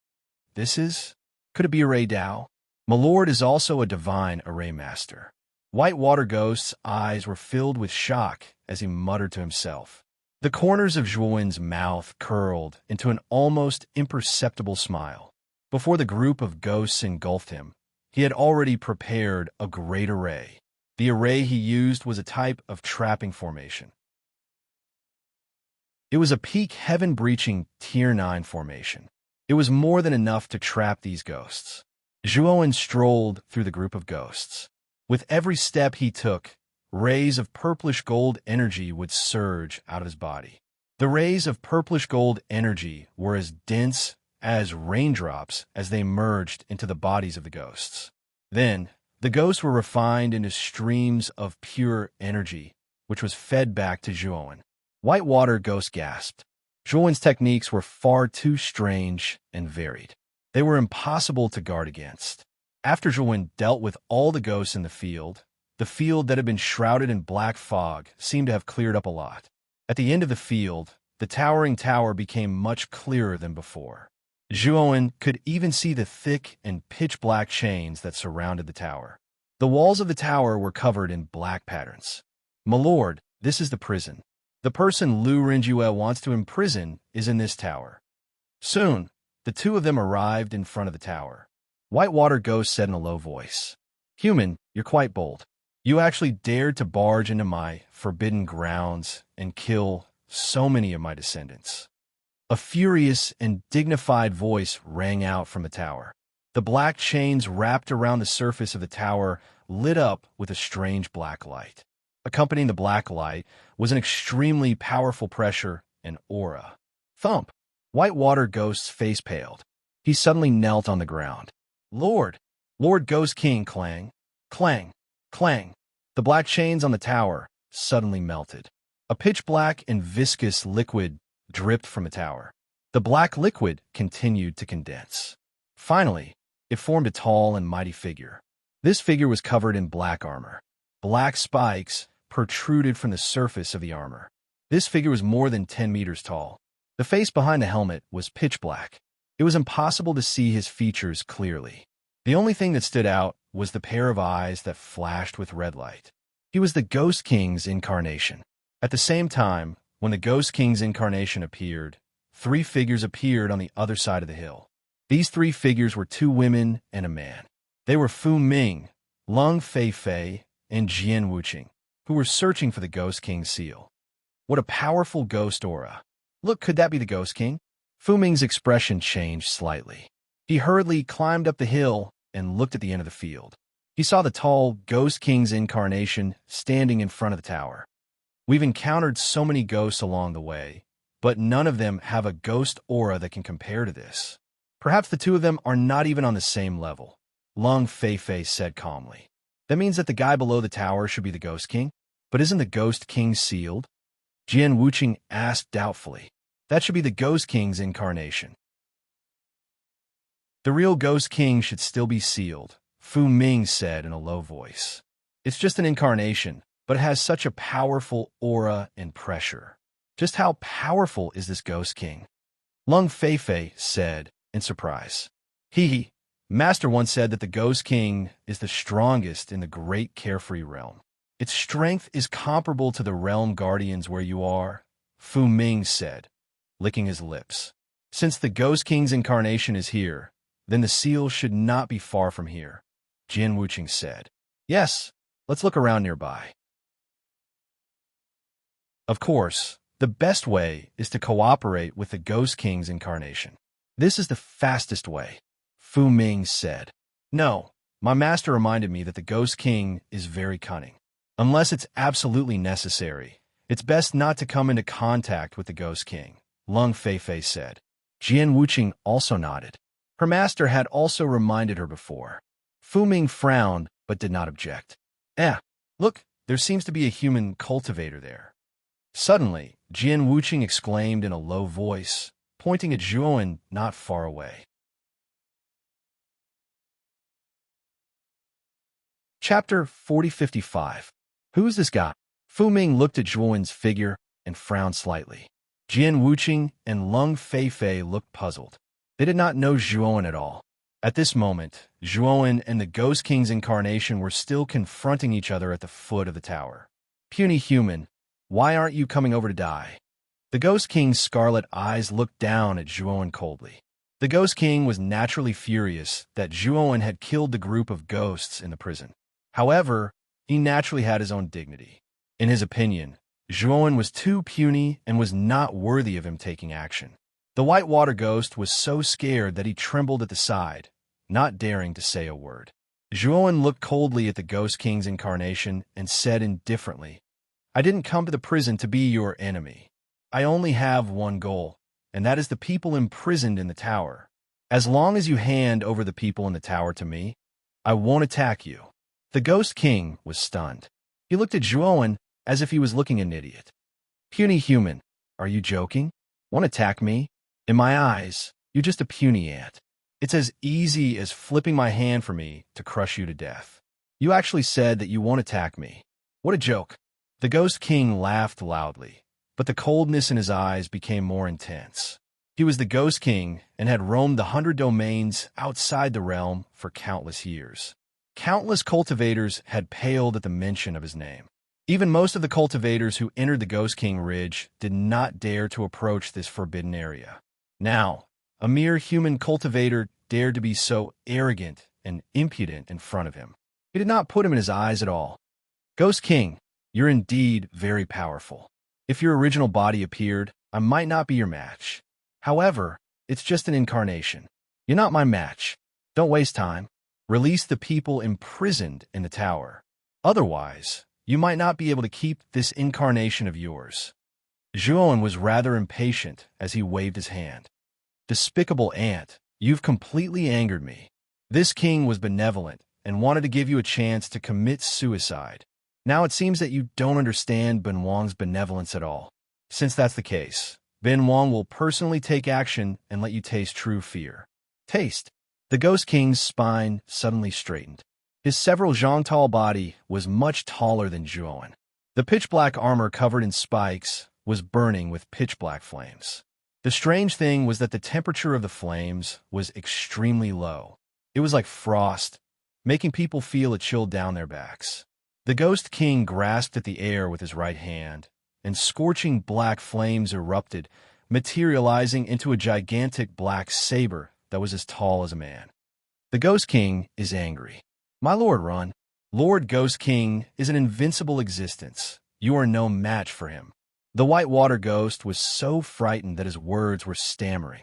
Could it be Array Dao? My lord is also a divine array master. Whitewater Ghost's eyes were filled with shock as he muttered to himself. The corners of Zhuowen's mouth curled into an almost imperceptible smile. Before the group of ghosts engulfed him, he had already prepared a great array. The array he used was a type of trapping formation. It was a peak heaven-breaching Tier 9 formation. It was more than enough to trap these ghosts. Zhuowen strolled through the group of ghosts. With every step he took, rays of purplish-gold energy would surge out of his body. The rays of purplish-gold energy were as dense as raindrops as they merged into the bodies of the ghosts. Then, the ghosts were refined into streams of pure energy, which was fed back to Zhuowen. Whitewater Ghost gasped. Zhuowen's techniques were far too strange and varied. They were impossible to guard against. After Zhuowen dealt with all the ghosts in the field that had been shrouded in black fog seemed to have cleared up a lot. At the end of the field, the towering tower became much clearer than before. Zhuowen could even see the thick and pitch-black chains that surrounded the tower. The walls of the tower were covered in black patterns. My lord, this is the prison. The person Lu Renjue wants to imprison is in this tower. Soon, the two of them arrived in front of the tower. Whitewater Ghost said in a low voice, "Human, you're quite bold. You actually dared to barge into my forbidden grounds and kill so many of my descendants." A furious and dignified voice rang out from the tower. The black chains wrapped around the surface of the tower lit up with a strange black light. Accompanying the black light was an extremely powerful pressure and aura. Thump! Whitewater Ghost's face paled. He suddenly knelt on the ground. Lord Ghost King, clang, clang, clang. The black chains on the tower suddenly melted. A pitch-black and viscous liquid dripped from the tower. The black liquid continued to condense. Finally, it formed a tall and mighty figure. This figure was covered in black armor. Black spikes protruded from the surface of the armor. This figure was more than 10 meters tall. The face behind the helmet was pitch black. It was impossible to see his features clearly. The only thing that stood out was the pair of eyes that flashed with red light. He was the Ghost King's incarnation. At the same time, when the Ghost King's incarnation appeared, 3 figures appeared on the other side of the hill. These three figures were two women and a man. They were Fu Ming, Lung Fei, and Jian Wuqing, who were searching for the Ghost King's seal. What a powerful ghost aura. Look, could that be the Ghost King? Fu Ming's expression changed slightly. He hurriedly climbed up the hill and looked at the end of the field. He saw the tall Ghost King's incarnation standing in front of the tower. We've encountered so many ghosts along the way, but none of them have a ghost aura that can compare to this. Perhaps the two of them are not even on the same level, Lung Fei said calmly. That means that the guy below the tower should be the Ghost King? But isn't the Ghost King sealed? Jian Wuqing asked doubtfully. That should be the Ghost King's incarnation. The real Ghost King should still be sealed, Fu Ming said in a low voice. It's just an incarnation, but it has such a powerful aura and pressure. Just how powerful is this Ghost King? Lung Fei said in surprise. Master once said that the Ghost King is the strongest in the great carefree realm. Its strength is comparable to the realm guardians where you are, Fu Ming said, licking his lips. Since the Ghost King's incarnation is here, then the seal should not be far from here, Jian Wuqing said. Yes, let's look around nearby. Of course, the best way is to cooperate with the Ghost King's incarnation. This is the fastest way, Fu Ming said. No, my master reminded me that the Ghost King is very cunning. Unless it's absolutely necessary, it's best not to come into contact with the Ghost King, Lung Fei said. Jian Wuqing also nodded. Her master had also reminded her before. Fu Ming frowned, but did not object. Look, there seems to be a human cultivator there. Suddenly, Jian Wuqing exclaimed in a low voice, pointing at Zhuowen not far away. Chapter 4055. Who is this guy? Fu Ming looked at Zhuowen's figure and frowned slightly. Jian Wuqing and Lung Fei looked puzzled. They did not know Zhuowen at all. At this moment, Zhuowen and the Ghost King's incarnation were still confronting each other at the foot of the tower. Puny human, why aren't you coming over to die? The Ghost King's scarlet eyes looked down at Zhuowen coldly. The Ghost King was naturally furious that Zhuowen had killed the group of ghosts in the prison. However, he naturally had his own dignity. In his opinion, Zhuowen was too puny and was not worthy of him taking action. The white water ghost was so scared that he trembled at the side, not daring to say a word. Zhuowen looked coldly at the Ghost King's incarnation and said indifferently, I didn't come to the prison to be your enemy. I only have one goal, and that is the people imprisoned in the tower. As long as you hand over the people in the tower to me, I won't attack you. The Ghost King was stunned. He looked at Zhuowen as if he was looking at an idiot. Puny human, are you joking? Want to attack me? In my eyes, you're just a puny ant. It's as easy as flipping my hand for me to crush you to death. You actually said that you won't attack me. What a joke. The Ghost King laughed loudly, but the coldness in his eyes became more intense. He was the Ghost King and had roamed the 100 domains outside the realm for countless years. Countless cultivators had paled at the mention of his name. Even most of the cultivators who entered the Ghost King Ridge did not dare to approach this forbidden area. Now, a mere human cultivator dared to be so arrogant and impudent in front of him. It did not put him in his eyes at all. Ghost King, you're indeed very powerful. If your original body appeared, I might not be your match. However, it's just an incarnation. You're not my match. Don't waste time. Release the people imprisoned in the tower. Otherwise, you might not be able to keep this incarnation of yours. Zhuowen was rather impatient as he waved his hand. Despicable ant, you've completely angered me. This king was benevolent and wanted to give you a chance to commit suicide. Now it seems that you don't understand Ben Wang's benevolence at all. Since that's the case, Ben Wang will personally take action and let you taste true fear. Taste. The Ghost King's spine suddenly straightened. His several zhang-tall body was much taller than Zhuowen. The pitch-black armor covered in spikes was burning with pitch-black flames. The strange thing was that the temperature of the flames was extremely low. It was like frost, making people feel a chill down their backs. The Ghost King grasped at the air with his right hand, and scorching black flames erupted, materializing into a gigantic black saber that was as tall as a man. The Ghost King is angry. My lord, run. Lord Ghost King is an invincible existence. You are no match for him. The white water ghost was so frightened that his words were stammering.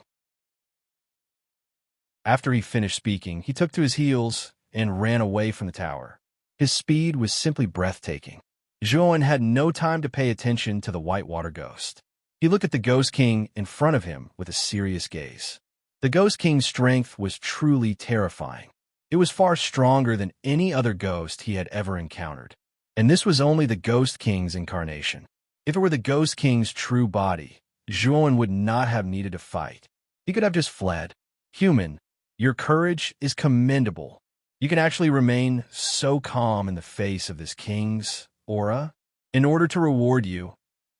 After he finished speaking, he took to his heels and ran away from the tower. His speed was simply breathtaking. Zhuan had no time to pay attention to the white water ghost. He looked at the Ghost King in front of him with a serious gaze. The Ghost King's strength was truly terrifying. It was far stronger than any other ghost he had ever encountered. And this was only the Ghost King's incarnation. If it were the Ghost King's true body, Zhuan would not have needed to fight. He could have just fled. Human, your courage is commendable. You can actually remain so calm in the face of this king's aura. In order to reward you,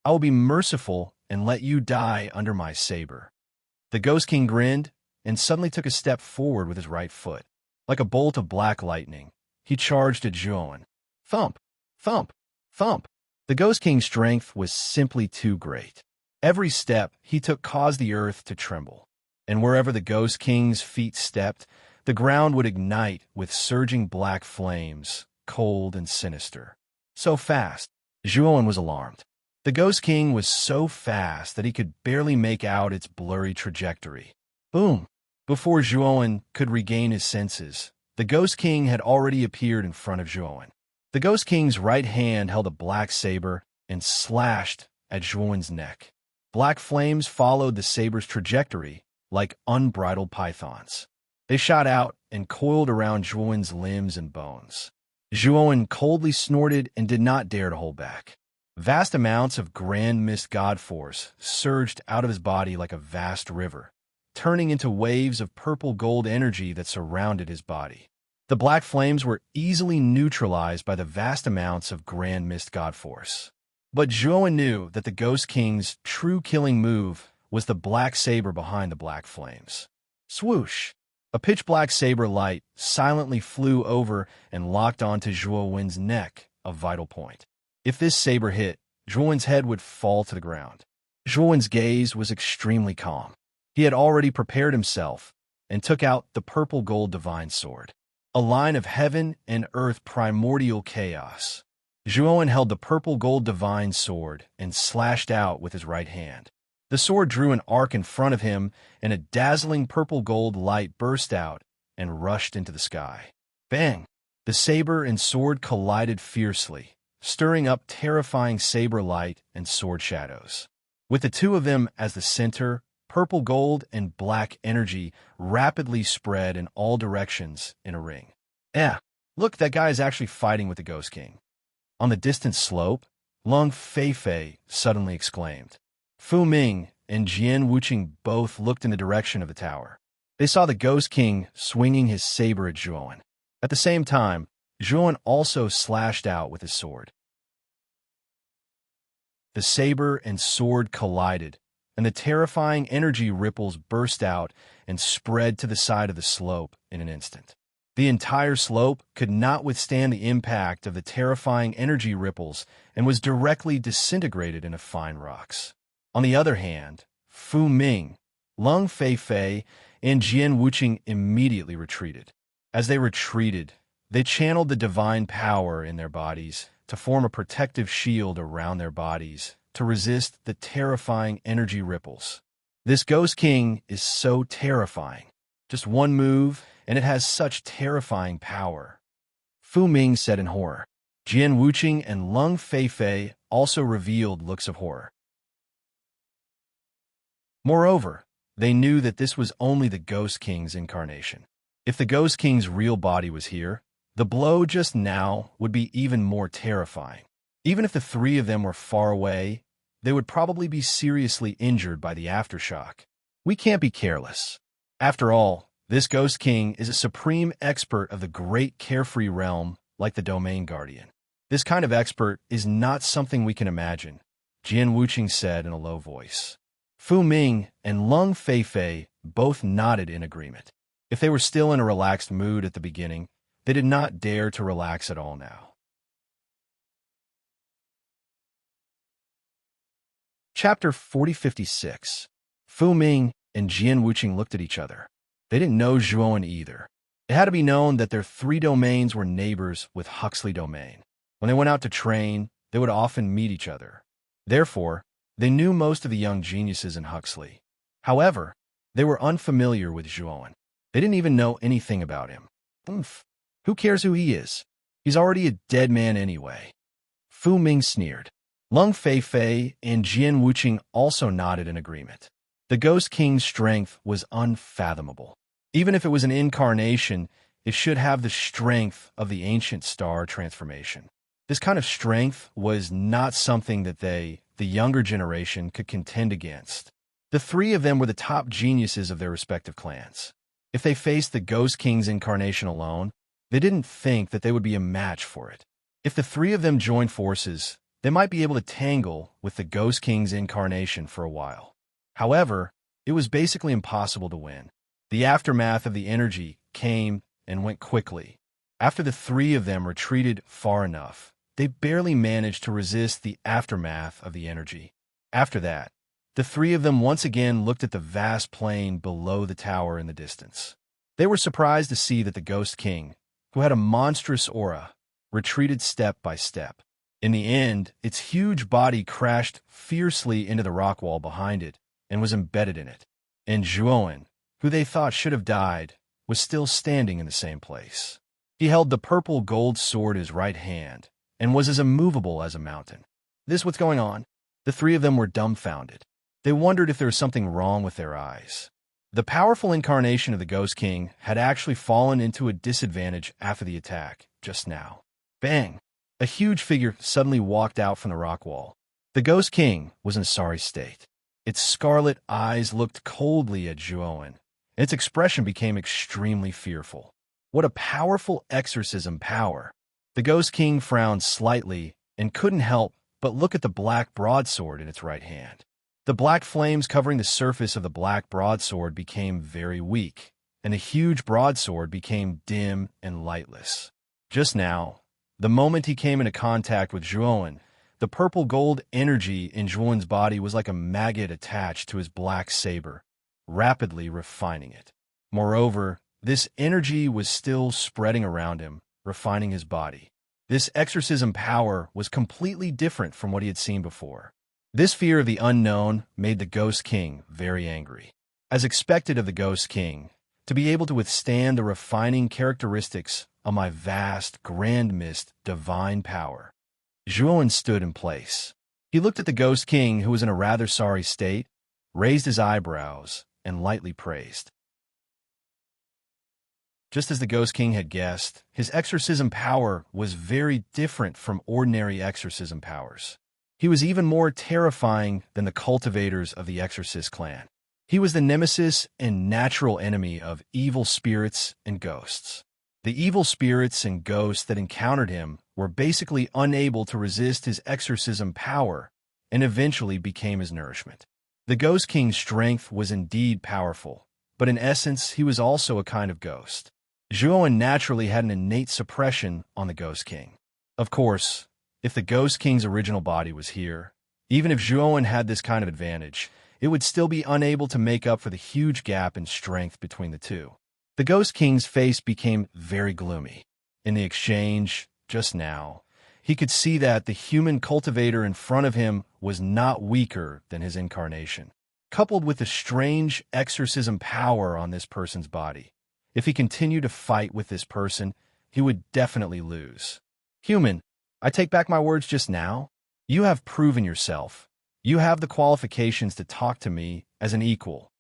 I will be merciful and let you die under my saber. The Ghost King grinned and suddenly took a step forward with his right foot. Like a bolt of black lightning, he charged at Zhuan. Thump, thump, thump. The Ghost King's strength was simply too great. Every step he took caused the earth to tremble, and wherever the Ghost King's feet stepped, the ground would ignite with surging black flames, cold and sinister. So fast, Zhuan was alarmed. The Ghost King was so fast that he could barely make out its blurry trajectory. Boom! Before Zhuan could regain his senses, the Ghost King had already appeared in front of Zhuan. The Ghost King's right hand held a black saber and slashed at Zhuan's neck. Black flames followed the saber's trajectory like unbridled pythons. They shot out and coiled around Zhuan's limbs and bones. Zhuan coldly snorted and did not dare to hold back. Vast amounts of grand mist god force surged out of his body like a vast river, turning into waves of purple gold energy that surrounded his body. The black flames were easily neutralized by the vast amounts of grand mist god force. But Zhuan knew that the Ghost King's true killing move was the black saber behind the black flames. Swoosh! A pitch-black saber light silently flew over and locked onto Zhuan's neck, a vital point. If this saber hit, Zhuan's head would fall to the ground. Zhuan's gaze was extremely calm. He had already prepared himself and took out the purple gold divine sword, a line of heaven and earth primordial chaos. Zhuan held the purple gold divine sword and slashed out with his right hand. The sword drew an arc in front of him, and a dazzling purple gold light burst out and rushed into the sky. Bang! The saber and sword collided fiercely, stirring up terrifying saber light and sword shadows. With the two of them as the center, purple gold and black energy rapidly spread in all directions in a ring. Look, that guy is actually fighting with the Ghost King. On the distant slope, Lung Feifei suddenly exclaimed. Fu Ming and Jian Wuqing both looked in the direction of the tower. They saw the Ghost King swinging his saber at Zhuan. At the same time, Zhuan also slashed out with his sword. The saber and sword collided, and the terrifying energy ripples burst out and spread to the side of the slope in an instant. The entire slope could not withstand the impact of the terrifying energy ripples and was directly disintegrated into fine rocks. On the other hand, Fu Ming, Lung Feifei, and Jian Wuqing immediately retreated. As they retreated, they channeled the divine power in their bodies to form a protective shield around their bodies to resist the terrifying energy ripples. This Ghost King is so terrifying. Just one move, and it has such terrifying power. Fu Ming said in horror. Jian Wuqing and Lung Feifei also revealed looks of horror. Moreover, they knew that this was only the Ghost King's incarnation. If the Ghost King's real body was here, the blow just now would be even more terrifying. Even if the three of them were far away, they would probably be seriously injured by the aftershock. We can't be careless. After all, this Ghost King is a supreme expert of the great carefree realm like the Domain Guardian. This kind of expert is not something we can imagine, Jian Wuqing said in a low voice. Fu Ming and Lung Feifei both nodded in agreement. If they were still in a relaxed mood at the beginning, they did not dare to relax at all now. Chapter 4056. Fu Ming and Jian Wuqing looked at each other. They didn't know Zhuowen either. It had to be known that their 3 domains were neighbors with Huxley domain. When they went out to train, they would often meet each other. Therefore, they knew most of the young geniuses in Huxley. However, they were unfamiliar with Zhuowen. They didn't even know anything about him. Who cares who he is? He's already a dead man anyway. Fu Ming sneered. Lung Fei and Jian Wuqing also nodded in agreement. The Ghost King's strength was unfathomable. Even if it was an incarnation, it should have the strength of the ancient star transformation. This kind of strength was not something that they, the younger generation, could contend against. The 3 of them were the top geniuses of their respective clans. If they faced the Ghost King's incarnation alone, they didn't think that they would be a match for it. If the 3 of them joined forces, they might be able to tangle with the Ghost King's incarnation for a while. However, it was basically impossible to win. The aftermath of the energy came and went quickly. After the 3 of them retreated far enough, they barely managed to resist the aftermath of the energy. After that, the 3 of them once again looked at the vast plain below the tower in the distance. They were surprised to see that the Ghost King, who had a monstrous aura, retreated step by step. In the end, its huge body crashed fiercely into the rock wall behind it and was embedded in it. And Zhuowen, who they thought should have died, was still standing in the same place. He held the purple gold sword in his right hand and was as immovable as a mountain. This what's going on? The 3 of them were dumbfounded. They wondered if there was something wrong with their eyes. The powerful incarnation of the Ghost King had actually fallen into a disadvantage after the attack, just now. Bang! A huge figure suddenly walked out from the rock wall. The Ghost King was in a sorry state. Its scarlet eyes looked coldly at Zhuowen, and its expression became extremely fearful. What a powerful exorcism power! The Ghost King frowned slightly and couldn't help but look at the black broadsword in its right hand. The black flames covering the surface of the black broadsword became very weak, and the huge broadsword became dim and lightless. Just now, the moment he came into contact with Zhuowen, the purple gold energy in Zhuowen's body was like a maggot attached to his black saber, rapidly refining it. Moreover, this energy was still spreading around him, refining his body. This exorcism power was completely different from what he had seen before. This fear of the unknown made the Ghost King very angry. As expected of the Ghost King, to be able to withstand the refining characteristics of my vast, grand mist divine power. Zhuowen stood in place. He looked at the Ghost King, who was in a rather sorry state, raised his eyebrows, and lightly praised. Just as the Ghost King had guessed, his exorcism power was very different from ordinary exorcism powers. He was even more terrifying than the cultivators of the Exorcist clan. He was the nemesis and natural enemy of evil spirits and ghosts. The evil spirits and ghosts that encountered him were basically unable to resist his exorcism power and eventually became his nourishment. The Ghost King's strength was indeed powerful, but in essence he was also a kind of ghost. Zhuowen naturally had an innate suppression on the Ghost King. Of course, if the Ghost King's original body was here, even if Zhuowen had this kind of advantage, it would still be unable to make up for the huge gap in strength between the two. The Ghost King's face became very gloomy. In the exchange, just now, he could see that the human cultivator in front of him was not weaker than his incarnation. Coupled with the strange exorcism power on this person's body, if he continued to fight with this person, he would definitely lose. Human, I take back my words just now. You have proven yourself. You have the qualifications to talk to me as an equal.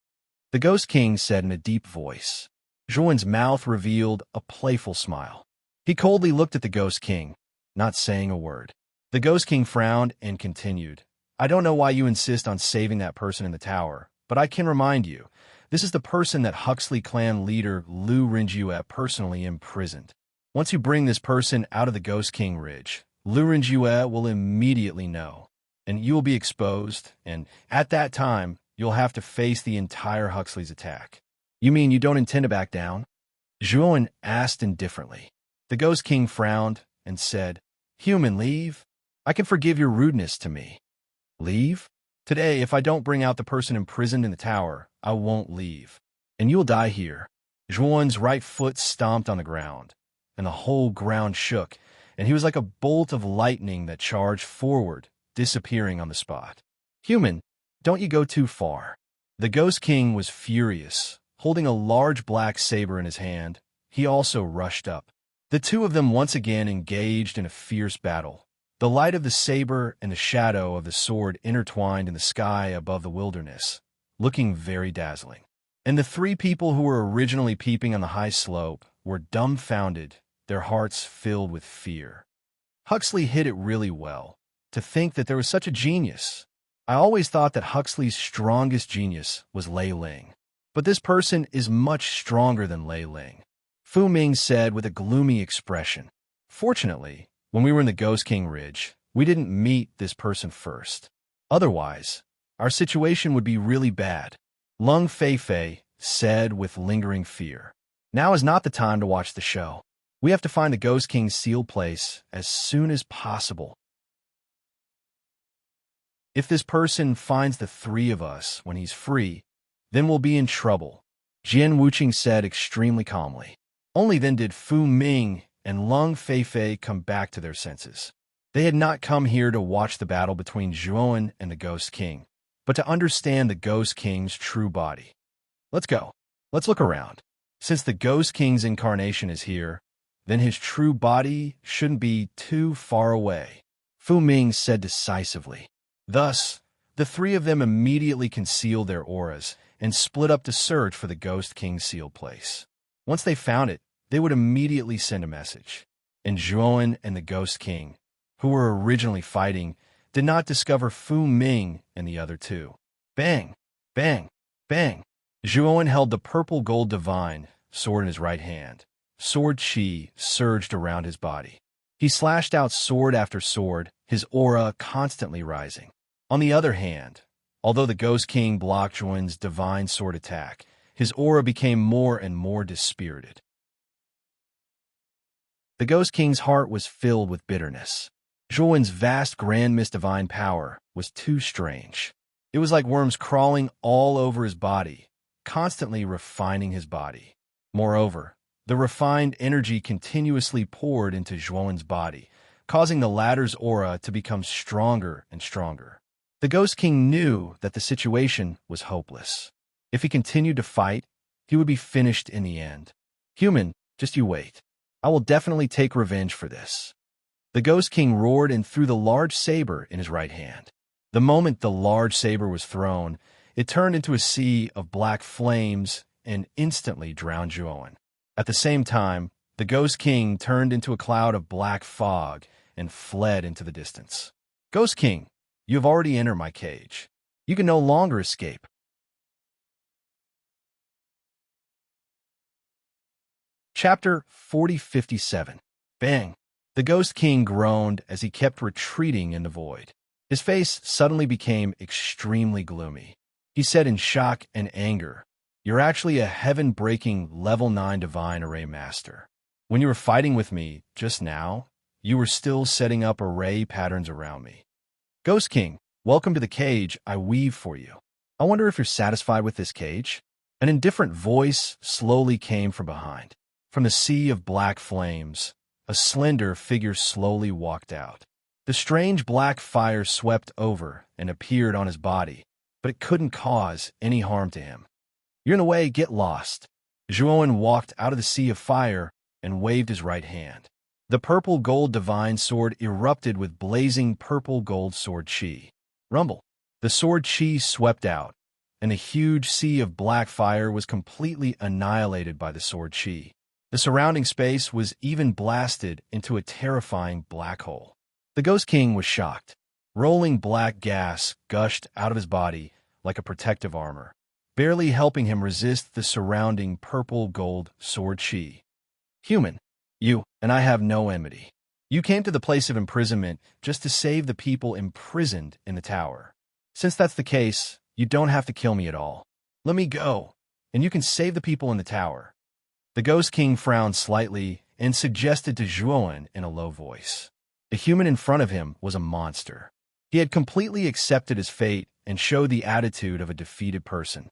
The Ghost King said in a deep voice. Zhuowen's mouth revealed a playful smile. He coldly looked at the Ghost King, not saying a word. The Ghost King frowned and continued. I don't know why you insist on saving that person in the tower, but I can remind you, this is the person that Huxley clan leader Lu Rinjue personally imprisoned. Once you bring this person out of the Ghost King Ridge, Lu Rinjue will immediately know, and you will be exposed, and at that time, you'll have to face the entire Huxley's attack. You mean you don't intend to back down? Zhuowen asked indifferently. The Ghost King frowned and said, Human, leave. I can forgive your rudeness to me. Leave? Today, if I don't bring out the person imprisoned in the tower, I won't leave. And you'll die here. Zhuan's right foot stomped on the ground, and the whole ground shook, and he was like a bolt of lightning that charged forward, disappearing on the spot. Human, don't you go too far. The Ghost King was furious. Holding a large black saber in his hand, he also rushed up. The two of them once again engaged in a fierce battle. The light of the saber and the shadow of the sword intertwined in the sky above the wilderness, looking very dazzling. And the three people who were originally peeping on the high slope were dumbfounded, their hearts filled with fear. Huxley hit it really well. To think that there was such a genius. I always thought that Huxley's strongest genius was Lei Ling. But this person is much stronger than Lei Ling, Fu Ming said with a gloomy expression. Fortunately, when we were in the Ghost King Ridge, we didn't meet this person first. Otherwise, our situation would be really bad. Lung Feifei said with lingering fear. Now is not the time to watch the show. We have to find the Ghost King's sealed place as soon as possible. If this person finds the three of us when he's free, then we'll be in trouble, Jian Wuqing said extremely calmly. Only then did Fu Ming and Lung Feifei come back to their senses. They had not come here to watch the battle between Zhuan and the Ghost King, but to understand the Ghost King's true body. Let's go. Let's look around. Since the Ghost King's incarnation is here, then his true body shouldn't be too far away, Fu Ming said decisively. Thus, the three of them immediately concealed their auras and split up to search for the Ghost King's sealed place. Once they found it, they would immediately send a message. And Zhuan and the Ghost King, who were originally fighting, did not discover Fu Ming and the other two. Bang! Bang! Bang! Zhuan held the purple gold divine sword in his right hand. Sword chi surged around his body. He slashed out sword after sword, his aura constantly rising. On the other hand, although the Ghost King blocked Zhuan's divine sword attack, his aura became more and more dispirited. The Ghost King's heart was filled with bitterness. Zhuan's vast grand mist divine power was too strange. It was like worms crawling all over his body, constantly refining his body. Moreover, the refined energy continuously poured into Zhuan's body, causing the latter's aura to become stronger and stronger. The Ghost King knew that the situation was hopeless. If he continued to fight, he would be finished in the end. Human, just you wait. I will definitely take revenge for this. The Ghost King roared and threw the large saber in his right hand. The moment the large saber was thrown, it turned into a sea of black flames and instantly drowned Zhuan. At the same time, the Ghost King turned into a cloud of black fog and fled into the distance. Ghost King, you have already entered my cage. You can no longer escape. Chapter 4057. Bang! The Ghost King groaned as he kept retreating in the void. His face suddenly became extremely gloomy. He said in shock and anger, "You're actually a heaven-breaking level 9 divine array master. When you were fighting with me just now, you were still setting up array patterns around me. Ghost King, welcome to the cage I weave for you. I wonder if you're satisfied with this cage?" An indifferent voice slowly came from behind. From the sea of black flames, a slender figure slowly walked out. The strange black fire swept over and appeared on his body, but it couldn't cause any harm to him. "You're in the way, get lost." Zhuan walked out of the sea of fire and waved his right hand. The purple gold divine sword erupted with blazing purple gold sword chi. Rumble. The sword chi swept out, and the huge sea of black fire was completely annihilated by the sword chi. The surrounding space was even blasted into a terrifying black hole. The Ghost King was shocked. Rolling black gas gushed out of his body like a protective armor, barely helping him resist the surrounding purple gold sword chi. "Human, you and I have no enmity. You came to the place of imprisonment just to save the people imprisoned in the tower. Since that's the case, you don't have to kill me at all. Let me go, and you can save the people in the tower." The Ghost King frowned slightly and suggested to Zhuan in a low voice. The human in front of him was a monster. He had completely accepted his fate and showed the attitude of a defeated person.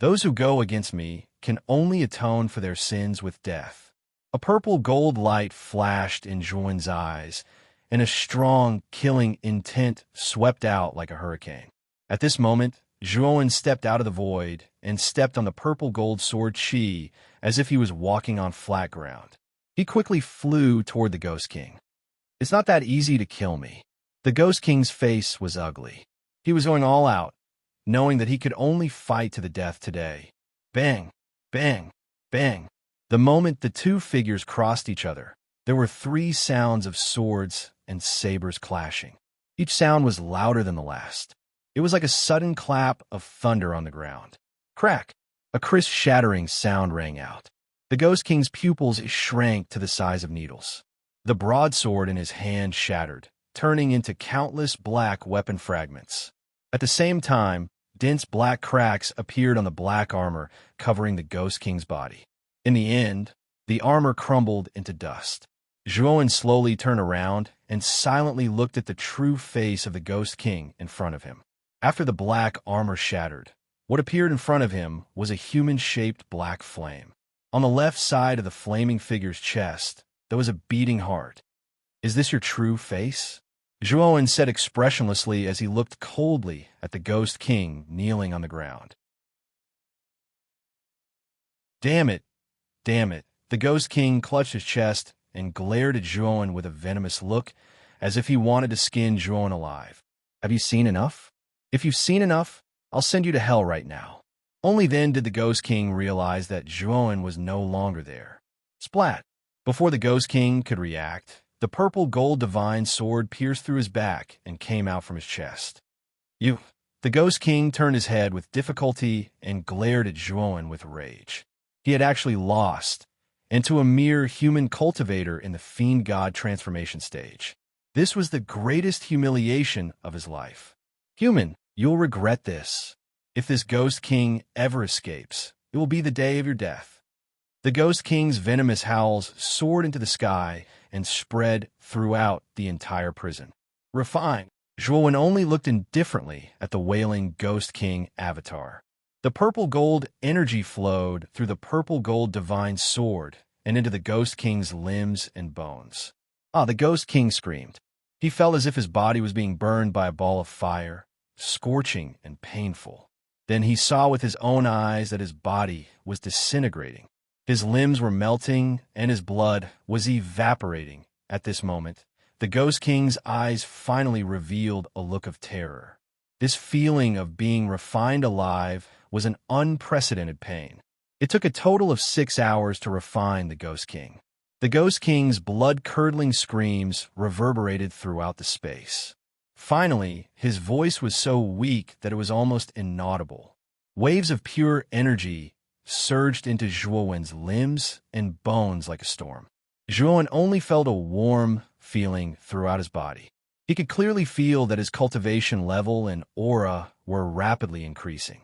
Those who go against me can only atone for their sins with death. A purple gold light flashed in Zhuan's eyes, and a strong, killing intent swept out like a hurricane. At this moment, Zhuan stepped out of the void and stepped on the purple gold sword Qi as if he was walking on flat ground. He quickly flew toward the Ghost King. It's not that easy to kill me. The Ghost King's face was ugly. He was going all out, knowing that he could only fight to the death today. Bang, bang, bang. The moment the two figures crossed each other, there were 3 sounds of swords and sabers clashing. Each sound was louder than the last. It was like a sudden clap of thunder on the ground. Crack! A crisp shattering sound rang out. The Ghost King's pupils shrank to the size of needles. The broadsword in his hand shattered, turning into countless black weapon fragments. At the same time, dense black cracks appeared on the black armor covering the Ghost King's body. In the end, the armor crumbled into dust. Zhuan slowly turned around and silently looked at the true face of the Ghost King in front of him. After the black armor shattered, what appeared in front of him was a human-shaped black flame. On the left side of the flaming figure's chest, there was a beating heart. "Is this your true face?" Zhuan said expressionlessly as he looked coldly at the Ghost King kneeling on the ground. Damn it! Damn it! The Ghost King clutched his chest and glared at Zhuan with a venomous look, as if he wanted to skin Zhuan alive. "Have you seen enough? If you've seen enough, I'll send you to hell right now." Only then did the Ghost King realize that Zhuan was no longer there. Splat! Before the Ghost King could react, the purple gold divine sword pierced through his back and came out from his chest. "You!" The Ghost King turned his head with difficulty and glared at Zhuan with rage. He had actually lost, and to a mere human cultivator in the fiend god transformation stage. This was the greatest humiliation of his life. "Human, you'll regret this. If this Ghost King ever escapes, it will be the day of your death." The Ghost King's venomous howls soared into the sky and spread throughout the entire prison. Refined, Zhuan only looked indifferently at the wailing Ghost King avatar. The purple gold energy flowed through the purple gold divine sword and into the Ghost King's limbs and bones. The Ghost King screamed. He felt as if his body was being burned by a ball of fire, scorching and painful. Then he saw with his own eyes that his body was disintegrating. His limbs were melting, and his blood was evaporating. At this moment, the Ghost King's eyes finally revealed a look of terror. This feeling of being refined alive was an unprecedented pain. It took a total of 6 hours to refine the Ghost King. The Ghost King's blood-curdling screams reverberated throughout the space. Finally, his voice was so weak that it was almost inaudible. Waves of pure energy surged into Zhuan's limbs and bones like a storm. Zhuan only felt a warm feeling throughout his body. He could clearly feel that his cultivation level and aura were rapidly increasing.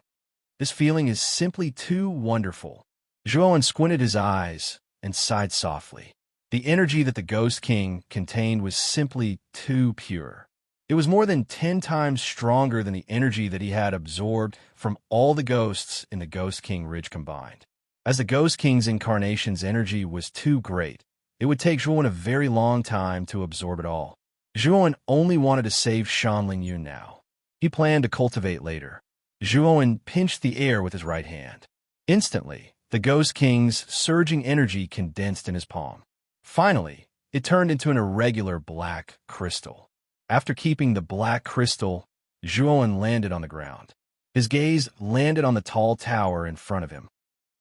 This feeling is simply too wonderful. Zhuan squinted his eyes and sighed softly. The energy that the Ghost King contained was simply too pure. It was more than 10 times stronger than the energy that he had absorbed from all the ghosts in the Ghost King Ridge combined. As the Ghost King's incarnation's energy was too great, it would take Zhuan a very long time to absorb it all. Zhuan only wanted to save Shanling Yun now. He planned to cultivate later. Zhuan pinched the air with his right hand. Instantly, the Ghost King's surging energy condensed in his palm. Finally, it turned into an irregular black crystal. After keeping the black crystal, Zhuan landed on the ground. His gaze landed on the tall tower in front of him.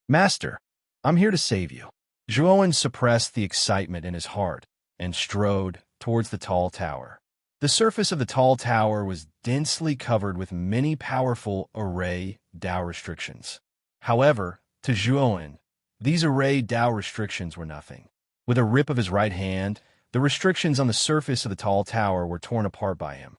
"Master, I'm here to save you." Zhuan suppressed the excitement in his heart and strode towards the tall tower. The surface of the tall tower was densely covered with many powerful array Dao restrictions. However, to Zhuan, these array Dao restrictions were nothing. With a rip of his right hand, the restrictions on the surface of the tall tower were torn apart by him.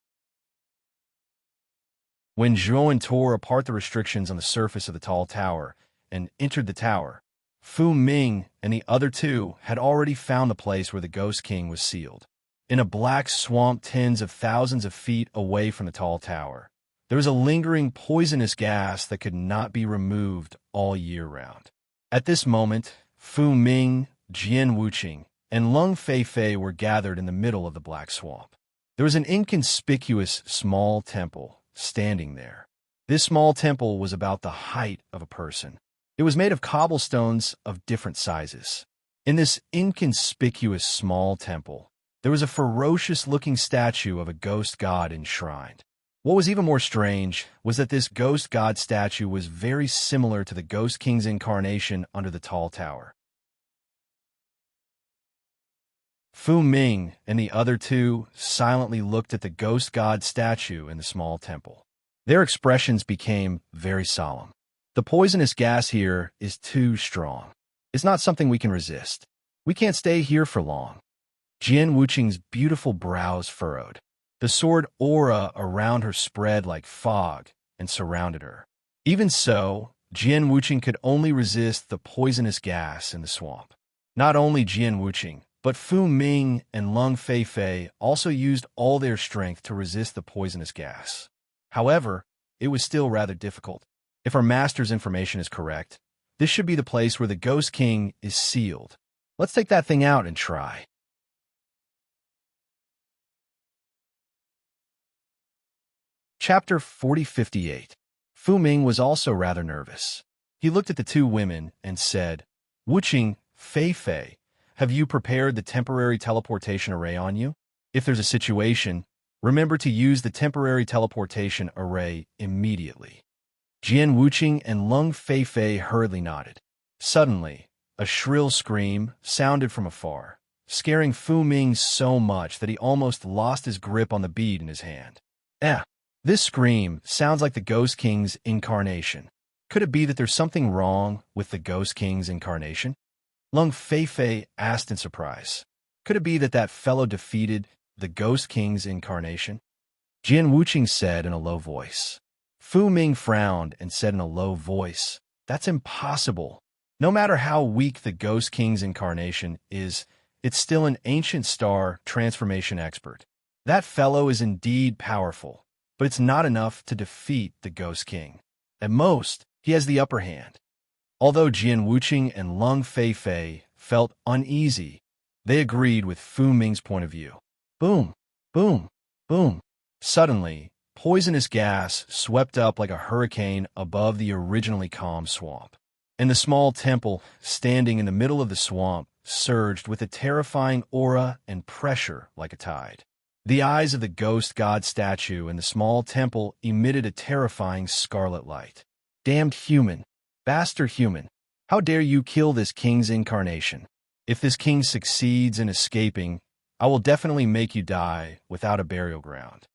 When Zhuan tore apart the restrictions on the surface of the tall tower and entered the tower, Fu Ming and the other two had already found the place where the Ghost King was sealed. In a black swamp tens of thousands of feet away from the tall tower, There was a lingering poisonous gas that could not be removed all year round. At this moment, Fu Ming, Jian Wuqing, and Lung Feifei were gathered in the middle of the black swamp. There was an inconspicuous small temple standing there. This small temple was about the height of a person. It was made of cobblestones of different sizes. In this inconspicuous small temple, there was a ferocious-looking statue of a ghost god enshrined. What was even more strange was that this ghost god statue was very similar to the Ghost King's incarnation under the tall tower. Fu Ming and the other two silently looked at the ghost god statue in the small temple. Their expressions became very solemn. The poisonous gas here is too strong. It's not something we can resist. We can't stay here for long. Jian Wuqing's beautiful brows furrowed. The sword aura around her spread like fog and surrounded her. Even so, Jian Wuqing could only resist the poisonous gas in the swamp. Not only Jian Wuqing, but Fu Ming and Lung Feifei also used all their strength to resist the poisonous gas. However, it was still rather difficult. If our master's information is correct, this should be the place where the Ghost King is sealed. Let's take that thing out and try. Chapter 4058. Fu Ming was also rather nervous. He looked at the two women and said, "Wuqing, Feifei, have you prepared the temporary teleportation array on you? If there's a situation, remember to use the temporary teleportation array immediately." Jian Wuqing and Lung Feifei hurriedly nodded. Suddenly, a shrill scream sounded from afar, scaring Fu Ming so much that he almost lost his grip on the bead in his hand. This scream sounds like the Ghost King's incarnation. Could it be that there's something wrong with the Ghost King's incarnation? Lung Feifei asked in surprise. Could it be that that fellow defeated the Ghost King's incarnation? Jian Wuqing said in a low voice. Fu Ming frowned and said in a low voice, "That's impossible. No matter how weak the Ghost King's incarnation is, it's still an ancient star transformation expert. That fellow is indeed powerful, but it's not enough to defeat the Ghost King. At most, he has the upper hand." Although Jian Wuqing and Lung Feifei felt uneasy, they agreed with Fu Ming's point of view. Boom, boom, boom. Suddenly, poisonous gas swept up like a hurricane above the originally calm swamp. And the small temple, standing in the middle of the swamp, surged with a terrifying aura and pressure like a tide. The eyes of the ghost god statue in the small temple emitted a terrifying scarlet light. "Damned human! Bastard human! How dare you kill this king's incarnation? If this king succeeds in escaping, I will definitely make you die without a burial ground."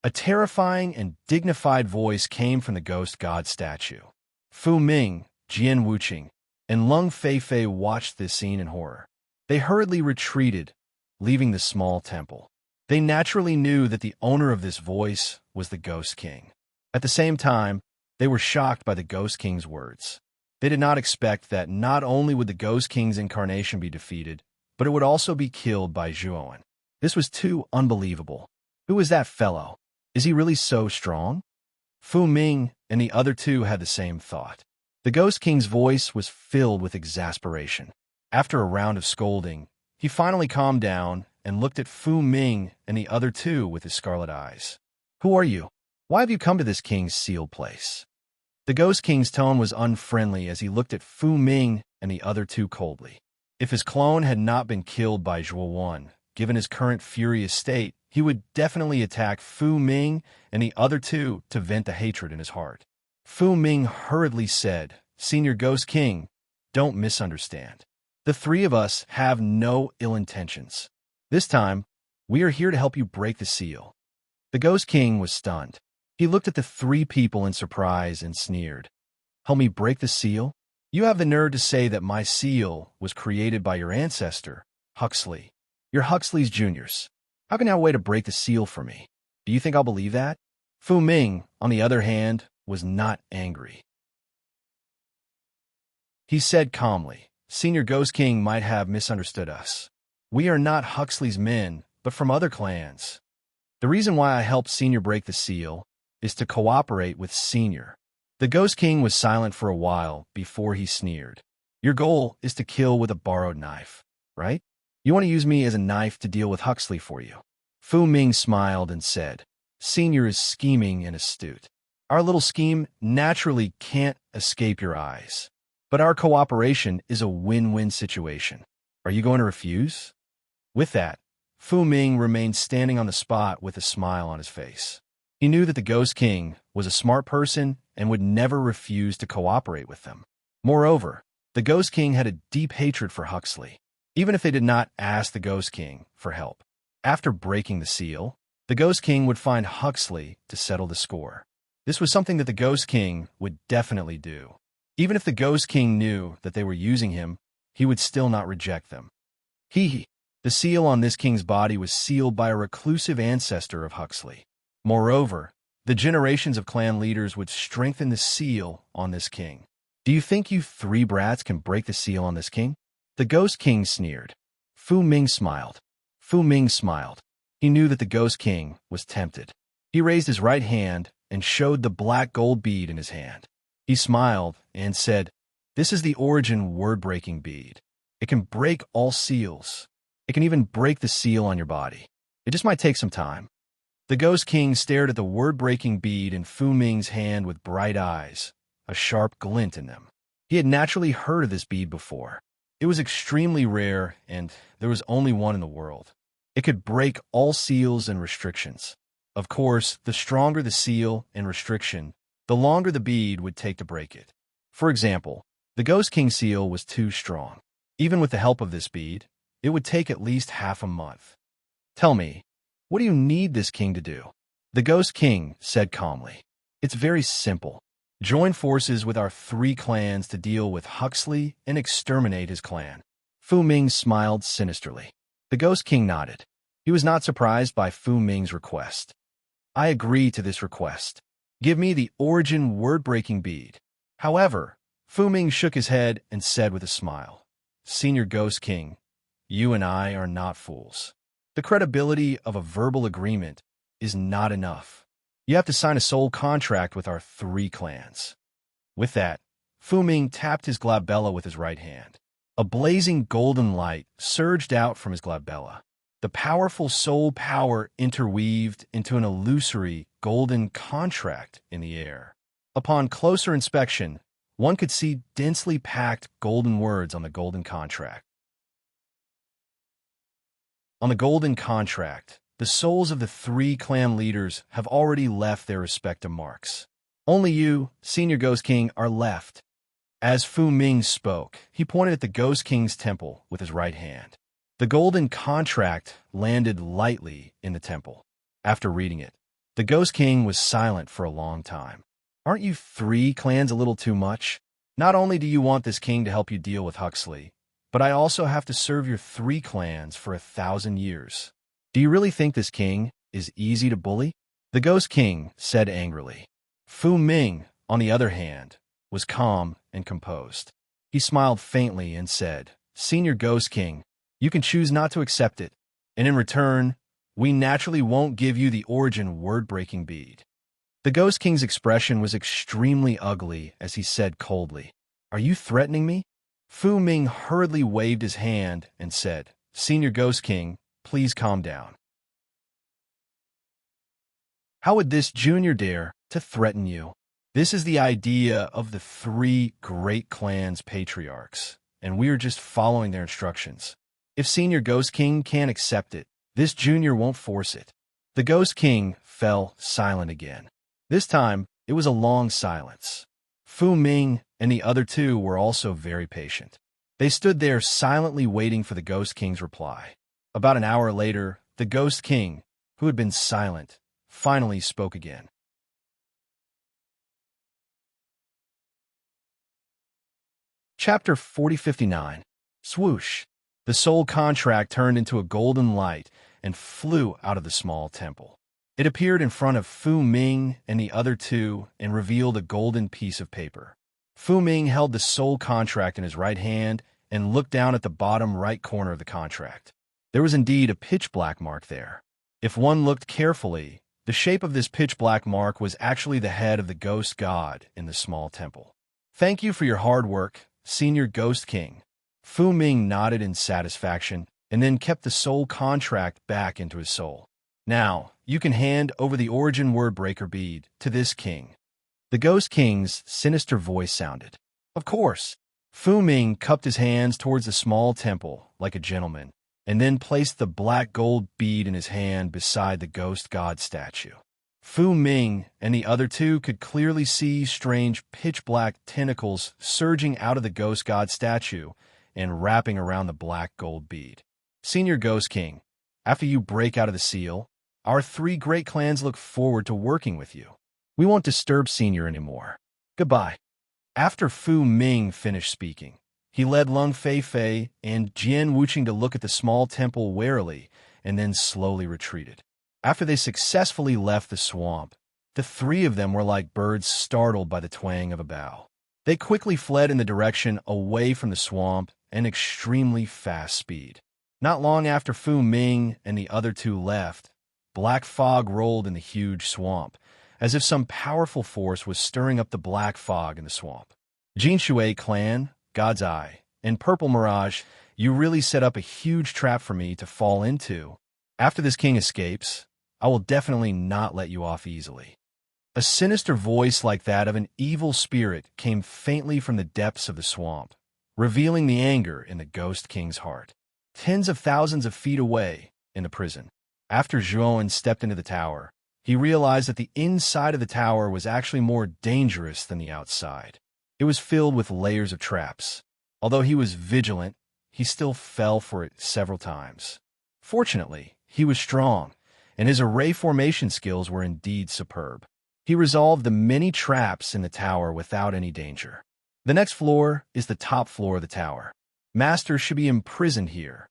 A terrifying and dignified voice came from the ghost god statue. Fu Ming, Jian Wuqing, and Lung Feifei watched this scene in horror. They hurriedly retreated, leaving the small temple. They naturally knew that the owner of this voice was the Ghost King. At the same time, they were shocked by the Ghost King's words. They did not expect that not only would the Ghost King's incarnation be defeated, but it would also be killed by Zhuowen. This was too unbelievable. Who is that fellow? Is he really so strong? Fu Ming and the other two had the same thought. The Ghost King's voice was filled with exasperation. After a round of scolding, he finally calmed down and looked at Fu Ming and the other two with his scarlet eyes. "Who are you? Why have you come to this king's sealed place?" The Ghost King's tone was unfriendly as he looked at Fu Ming and the other two coldly. If his clone had not been killed by Zhuowen, given his current furious state, he would definitely attack Fu Ming and the other two to vent the hatred in his heart. Fu Ming hurriedly said, "Senior Ghost King, don't misunderstand. The three of us have no ill intentions. This time, we are here to help you break the seal." The Ghost King was stunned. He looked at the three people in surprise and sneered. "Help me break the seal? You have the nerve to say that my seal was created by your ancestor, Huxley. You're Huxley's juniors. How can you have a way to break the seal for me? Do you think I'll believe that?" Fu Ming, on the other hand, was not angry. He said calmly, "Senior Ghost King might have misunderstood us. We are not Huxley's men, but from other clans. The reason why I helped Senior break the seal is to cooperate with Senior. The Ghost King was silent for a while before he sneered. Your goal is to kill with a borrowed knife, right? You want to use me as a knife to deal with Huxley for you. Fu Ming smiled and said, Senior is scheming and astute. Our little scheme naturally can't escape your eyes. But our cooperation is a win-win situation. Are you going to refuse? With that, Fu Ming remained standing on the spot with a smile on his face. He knew that the Ghost King was a smart person and would never refuse to cooperate with them. Moreover, the Ghost King had a deep hatred for Huxley, even if they did not ask the Ghost King for help. After breaking the seal, the Ghost King would find Huxley to settle the score. This was something that the Ghost King would definitely do. Even if the Ghost King knew that they were using him, he would still not reject them. The seal on this king's body was sealed by a reclusive ancestor of Huxley. Moreover, the generations of clan leaders would strengthen the seal on this king. Do you think you three brats can break the seal on this king? The Ghost King sneered. Fu Ming smiled. He knew that the Ghost King was tempted. He raised his right hand and showed the black gold bead in his hand. He smiled and said, This is the origin word-breaking bead. It can break all seals. It can even break the seal on your body. It just might take some time. The Ghost King stared at the word-breaking bead in Fu Ming's hand with bright eyes, a sharp glint in them. He had naturally heard of this bead before. It was extremely rare, and there was only one in the world. It could break all seals and restrictions. Of course, the stronger the seal and restriction, the longer the bead would take to break it. For example, the Ghost King seal was too strong. Even with the help of this bead, it would take at least half a month. Tell me, what do you need this king to do? The Ghost King said calmly. It's very simple. Join forces with our three clans to deal with Huxley and exterminate his clan. Fu Ming smiled sinisterly. The Ghost King nodded. He was not surprised by Fu Ming's request. I agree to this request. Give me the origin word-breaking bead. However, Fu Ming shook his head and said with a smile, Senior Ghost King, you and I are not fools. The credibility of a verbal agreement is not enough. You have to sign a soul contract with our three clans. With that, Fu Ming tapped his glabella with his right hand. A blazing golden light surged out from his glabella. The powerful soul power interweaved into an illusory golden contract in the air. Upon closer inspection, one could see densely packed golden words on the golden contract. On the golden contract, the souls of the three clan leaders have already left their respective marks. Only you, Senior Ghost King, are left. As Fu Ming spoke, he pointed at the Ghost King's temple with his right hand. The golden contract landed lightly in the temple. After reading it, the Ghost King was silent for a long time. Aren't you three clans a little too much? Not only do you want this king to help you deal with Huxley, but I also have to serve your three clans for 1,000 years. Do you really think this king is easy to bully? The Ghost King said angrily. Fu Ming, on the other hand, was calm and composed. He smiled faintly and said, Senior Ghost King, you can choose not to accept it, and in return, we naturally won't give you the origin word-breaking bead. The Ghost King's expression was extremely ugly as he said coldly, Are you threatening me? Fu Ming hurriedly waved his hand and said, Senior Ghost King, please calm down. How would this junior dare to threaten you? This is the idea of the three great clans' patriarchs, and we are just following their instructions. If Senior Ghost King can't accept it, this junior won't force it. The Ghost King fell silent again. This time, it was a long silence. Fu Ming and the other two were also very patient. They stood there silently waiting for the Ghost King's reply. About an hour later, the Ghost King, who had been silent, finally spoke again. Chapter 4059. Swoosh. The soul contract turned into a golden light and flew out of the small temple. It appeared in front of Fu Ming and the other two and revealed a golden piece of paper. Fu Ming held the soul contract in his right hand and looked down at the bottom right corner of the contract. There was indeed a pitch-black mark there. If one looked carefully, The shape of this pitch-black mark was actually the head of the ghost god in the small temple. "Thank you for your hard work, Senior Ghost King." Fu Ming nodded in satisfaction and then kept the soul contract back into his soul. "Now, you can hand over the origin word breaker bead to this king." The Ghost King's sinister voice sounded. "Of course." Fu Ming cupped his hands towards the small temple like a gentleman, and then placed the black gold bead in his hand beside the ghost god statue. Fu Ming and the other two could clearly see strange pitch-black tentacles surging out of the ghost god statue and wrapping around the black gold bead. "Senior Ghost King, after you break out of the seal, our three great clans look forward to working with you. We won't disturb Senior anymore. Goodbye." After Fu Ming finished speaking, he led Lung Fei and Jian Wuqing to look at the small temple warily and then slowly retreated. After they successfully left the swamp, the three of them were like birds startled by the twang of a bow. They quickly fled in the direction away from the swamp at extremely fast speed. Not long after Fu Ming and the other two left, black fog rolled in the huge swamp, as if some powerful force was stirring up the black fog in the swamp. "Jinshui clan, God's Eye, and Purple Mirage, you really set up a huge trap for me to fall into. After this king escapes, I will definitely not let you off easily." A sinister voice like that of an evil spirit came faintly from the depths of the swamp, revealing the anger in the Ghost King's heart. Tens of thousands of feet away, in the prison, after Zhuowen stepped into the tower, he realized that the inside of the tower was actually more dangerous than the outside. It was filled with layers of traps. Although he was vigilant, he still fell for it several times. Fortunately, he was strong, and his array formation skills were indeed superb. He resolved the many traps in the tower without any danger. "The next floor is the top floor of the tower. Master should be imprisoned here."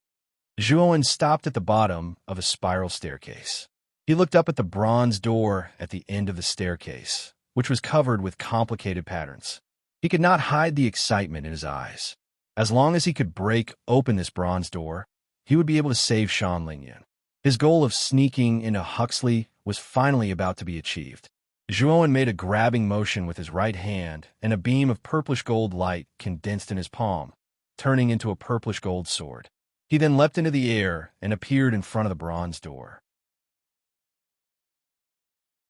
Zhuowen stopped at the bottom of a spiral staircase. He looked up at the bronze door at the end of the staircase, which was covered with complicated patterns. He could not hide the excitement in his eyes. As long as he could break open this bronze door, he would be able to save Shan Lingyan. His goal of sneaking into Huxley was finally about to be achieved. Zhuowen made a grabbing motion with his right hand, and a beam of purplish-gold light condensed in his palm, turning into a purplish-gold sword. He then leapt into the air and appeared in front of the bronze door.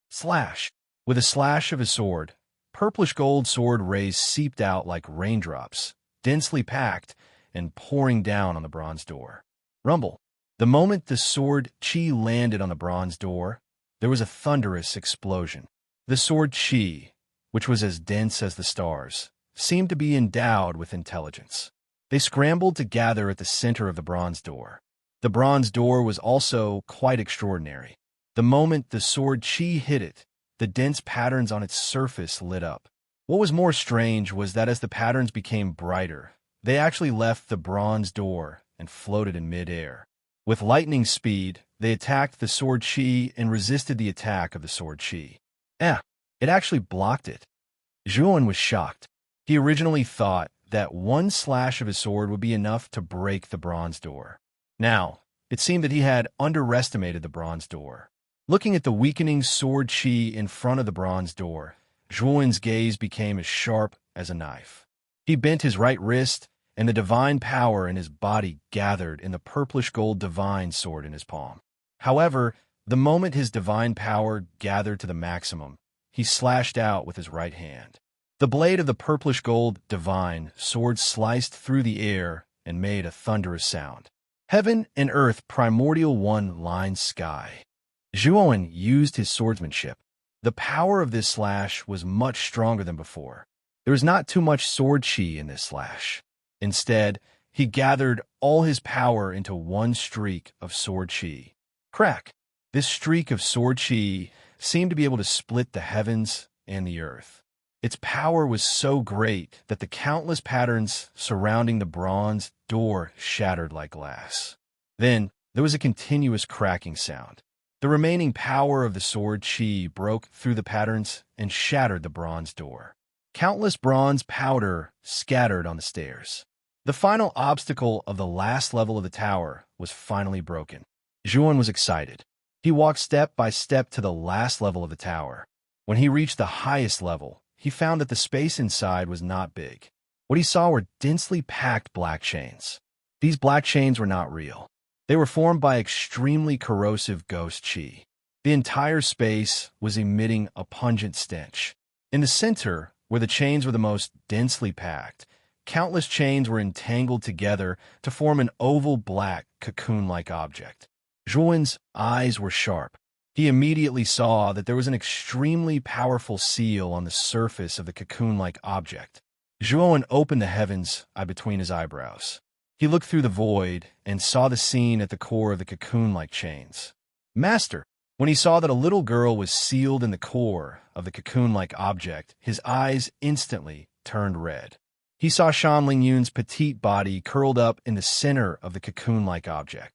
Slash! With a slash of his sword, purplish-gold sword rays seeped out like raindrops, densely packed and pouring down on the bronze door. Rumble! The moment the sword chi landed on the bronze door, there was a thunderous explosion. The sword chi, which was as dense as the stars, seemed to be endowed with intelligence. They scrambled to gather at the center of the bronze door. The bronze door was also quite extraordinary. The moment the sword chi hit it, the dense patterns on its surface lit up. What was more strange was that as the patterns became brighter, they actually left the bronze door and floated in mid-air. With lightning speed, they attacked the sword chi and resisted the attack of the sword chi. It actually blocked it. Zhuowen was shocked. He originally thought that one slash of his sword would be enough to break the bronze door. Now, it seemed that he had underestimated the bronze door. Looking at the weakening sword chi in front of the bronze door, Zhuowen's gaze became as sharp as a knife. He bent his right wrist, and the divine power in his body gathered in the purplish-gold divine sword in his palm. However, the moment his divine power gathered to the maximum, he slashed out with his right hand. The blade of the purplish-gold divine sword sliced through the air and made a thunderous sound. Heaven and earth primordial one-line sky. Zhuowen used his swordsmanship. The power of this slash was much stronger than before. There was not too much sword chi in this slash. Instead, he gathered all his power into one streak of sword chi. Crack! This streak of sword chi seemed to be able to split the heavens and the earth. Its power was so great that the countless patterns surrounding the bronze door shattered like glass. Then, there was a continuous cracking sound. The remaining power of the sword chi broke through the patterns and shattered the bronze door. Countless bronze powder scattered on the stairs. The final obstacle of the last level of the tower was finally broken. Zhuowen was excited. He walked step by step to the last level of the tower. When he reached the highest level, he found that the space inside was not big. What he saw were densely packed black chains. These black chains were not real. They were formed by extremely corrosive ghost chi. The entire space was emitting a pungent stench. In the center, where the chains were the most densely packed, countless chains were entangled together to form an oval black cocoon-like object. Zhuowen's eyes were sharp. He immediately saw that there was an extremely powerful seal on the surface of the cocoon-like object. Zhuowen opened the heavens between his eyebrows. He looked through the void and saw the scene at the core of the cocoon-like chains. Master! When he saw that a little girl was sealed in the core of the cocoon-like object, his eyes instantly turned red. He saw Shan Lingyun's petite body curled up in the center of the cocoon-like object.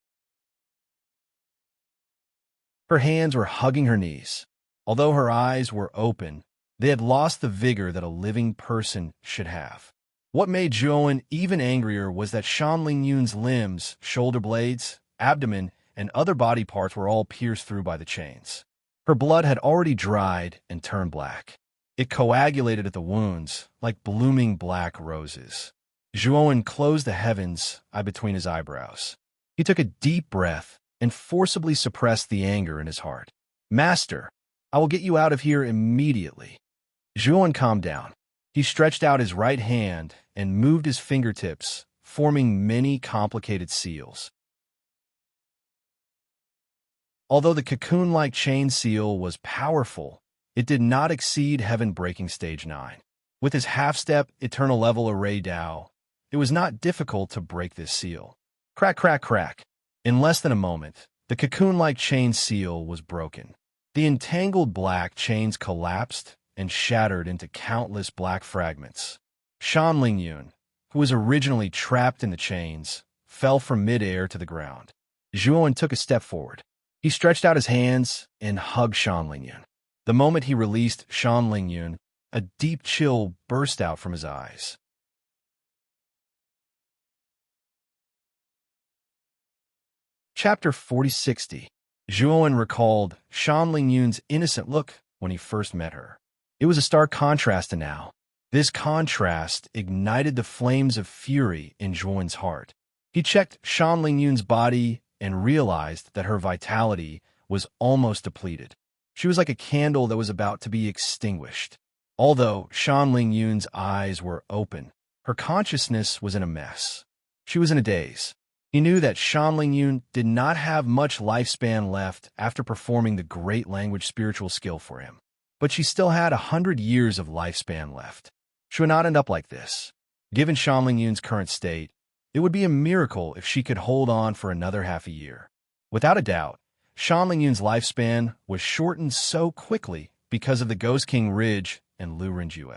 Her hands were hugging her knees. Although her eyes were open, they had lost the vigor that a living person should have. What made Zhuowen even angrier was that Shan Lingyun's limbs, shoulder blades, abdomen, and other body parts were all pierced through by the chains. Her blood had already dried and turned black. It coagulated at the wounds like blooming black roses. Zhuowen closed the heavens between his eyebrows. He took a deep breath and forcibly suppressed the anger in his heart. Master, I will get you out of here immediately. Zhuowen calmed down. He stretched out his right hand and moved his fingertips, forming many complicated seals. Although the cocoon-like chain seal was powerful, it did not exceed heaven-breaking stage 9. With his half-step, eternal level array Dao, it was not difficult to break this seal. Crack, crack, crack. In less than a moment, the cocoon-like chain seal was broken. The entangled black chains collapsed and shattered into countless black fragments. Shan Lingyun, who was originally trapped in the chains, fell from midair to the ground. Zhuowen took a step forward. He stretched out his hands and hugged Shan Lingyun. The moment he released Shan Lingyun, a deep chill burst out from his eyes. Chapter 4060. Zhuowen recalled Shan Lingyun's innocent look when he first met her. It was a stark contrast to now. This contrast ignited the flames of fury in Zhuowen's heart. He checked Shan Lingyun's body and realized that her vitality was almost depleted. She was like a candle that was about to be extinguished. Although Shan Lingyun's eyes were open, her consciousness was in a mess. She was in a daze. He knew that Shan Lingyun did not have much lifespan left after performing the great language spiritual skill for him. But she still had 100 years of lifespan left. She would not end up like this. Given Shan Lingyun's current state, it would be a miracle if she could hold on for another half a year. Without a doubt, Shan Lingyun's lifespan was shortened so quickly because of the Ghost King Ridge and Lu Renjue.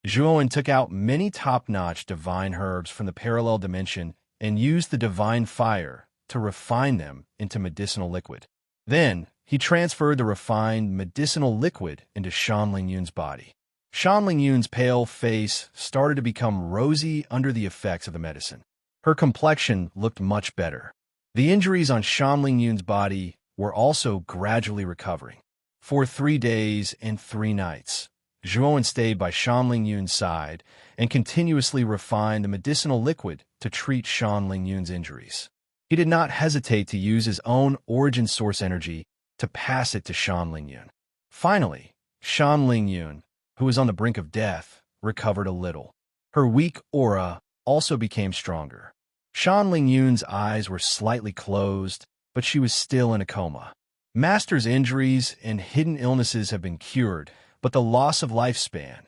Zhuowen took out many top-notch divine herbs from the parallel dimension and used the divine fire to refine them into medicinal liquid. Then, he transferred the refined medicinal liquid into Shan Lingyun's body. Shan Lingyun's pale face started to become rosy under the effects of the medicine. Her complexion looked much better. The injuries on Shan Lingyun's body were also gradually recovering. For 3 days and 3 nights, Zhuowen stayed by Shan Lingyun's side and continuously refined the medicinal liquid to treat Shan Lingyun's injuries. He did not hesitate to use his own origin source energy to pass it to Shan Lingyun. Finally, Shan Lingyun, who was on the brink of death, recovered a little. Her weak aura also became stronger. Shan Lingyun's eyes were slightly closed, but she was still in a coma. Master's injuries and hidden illnesses have been cured, but the loss of lifespan.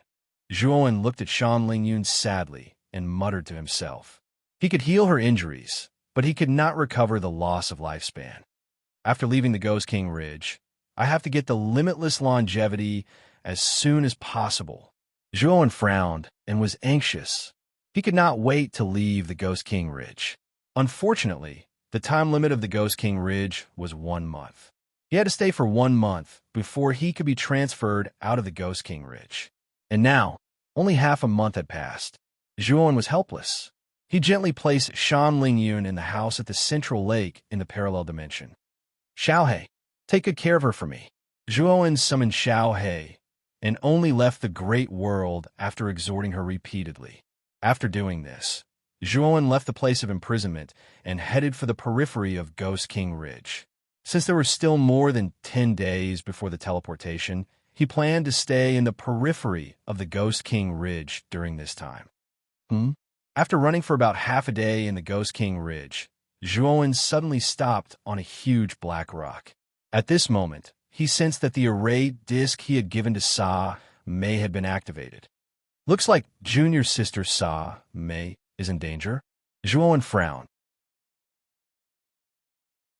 Zhuowen looked at Shan Lingyun sadly and muttered to himself. He could heal her injuries, but he could not recover the loss of lifespan. After leaving the Ghost King Ridge, I have to get the limitless longevity as soon as possible. Zhuowen frowned and was anxious. He could not wait to leave the Ghost King Ridge. Unfortunately, the time limit of the Ghost King Ridge was 1 month. He had to stay for 1 month before he could be transferred out of the Ghost King Ridge. And now, only half a month had passed. Zhuowen was helpless. He gently placed Shan Lingyun in the house at the central lake in the parallel dimension. Xiaohei, Take good care of her for me. Zhuowen summoned Xiao He and only left the great world after exhorting her repeatedly. After doing this, Zhuowen left the place of imprisonment and headed for the periphery of Ghost King Ridge. Since there were still more than 10 days before the teleportation, he planned to stay in the periphery of the Ghost King Ridge during this time. After running for about half a day in the Ghost King Ridge, Zhuowen suddenly stopped on a huge black rock. At this moment, he sensed that the array disc he had given to Sa Mei had been activated. Looks like junior sister Sa Mei is in danger. Zhuowen frowned.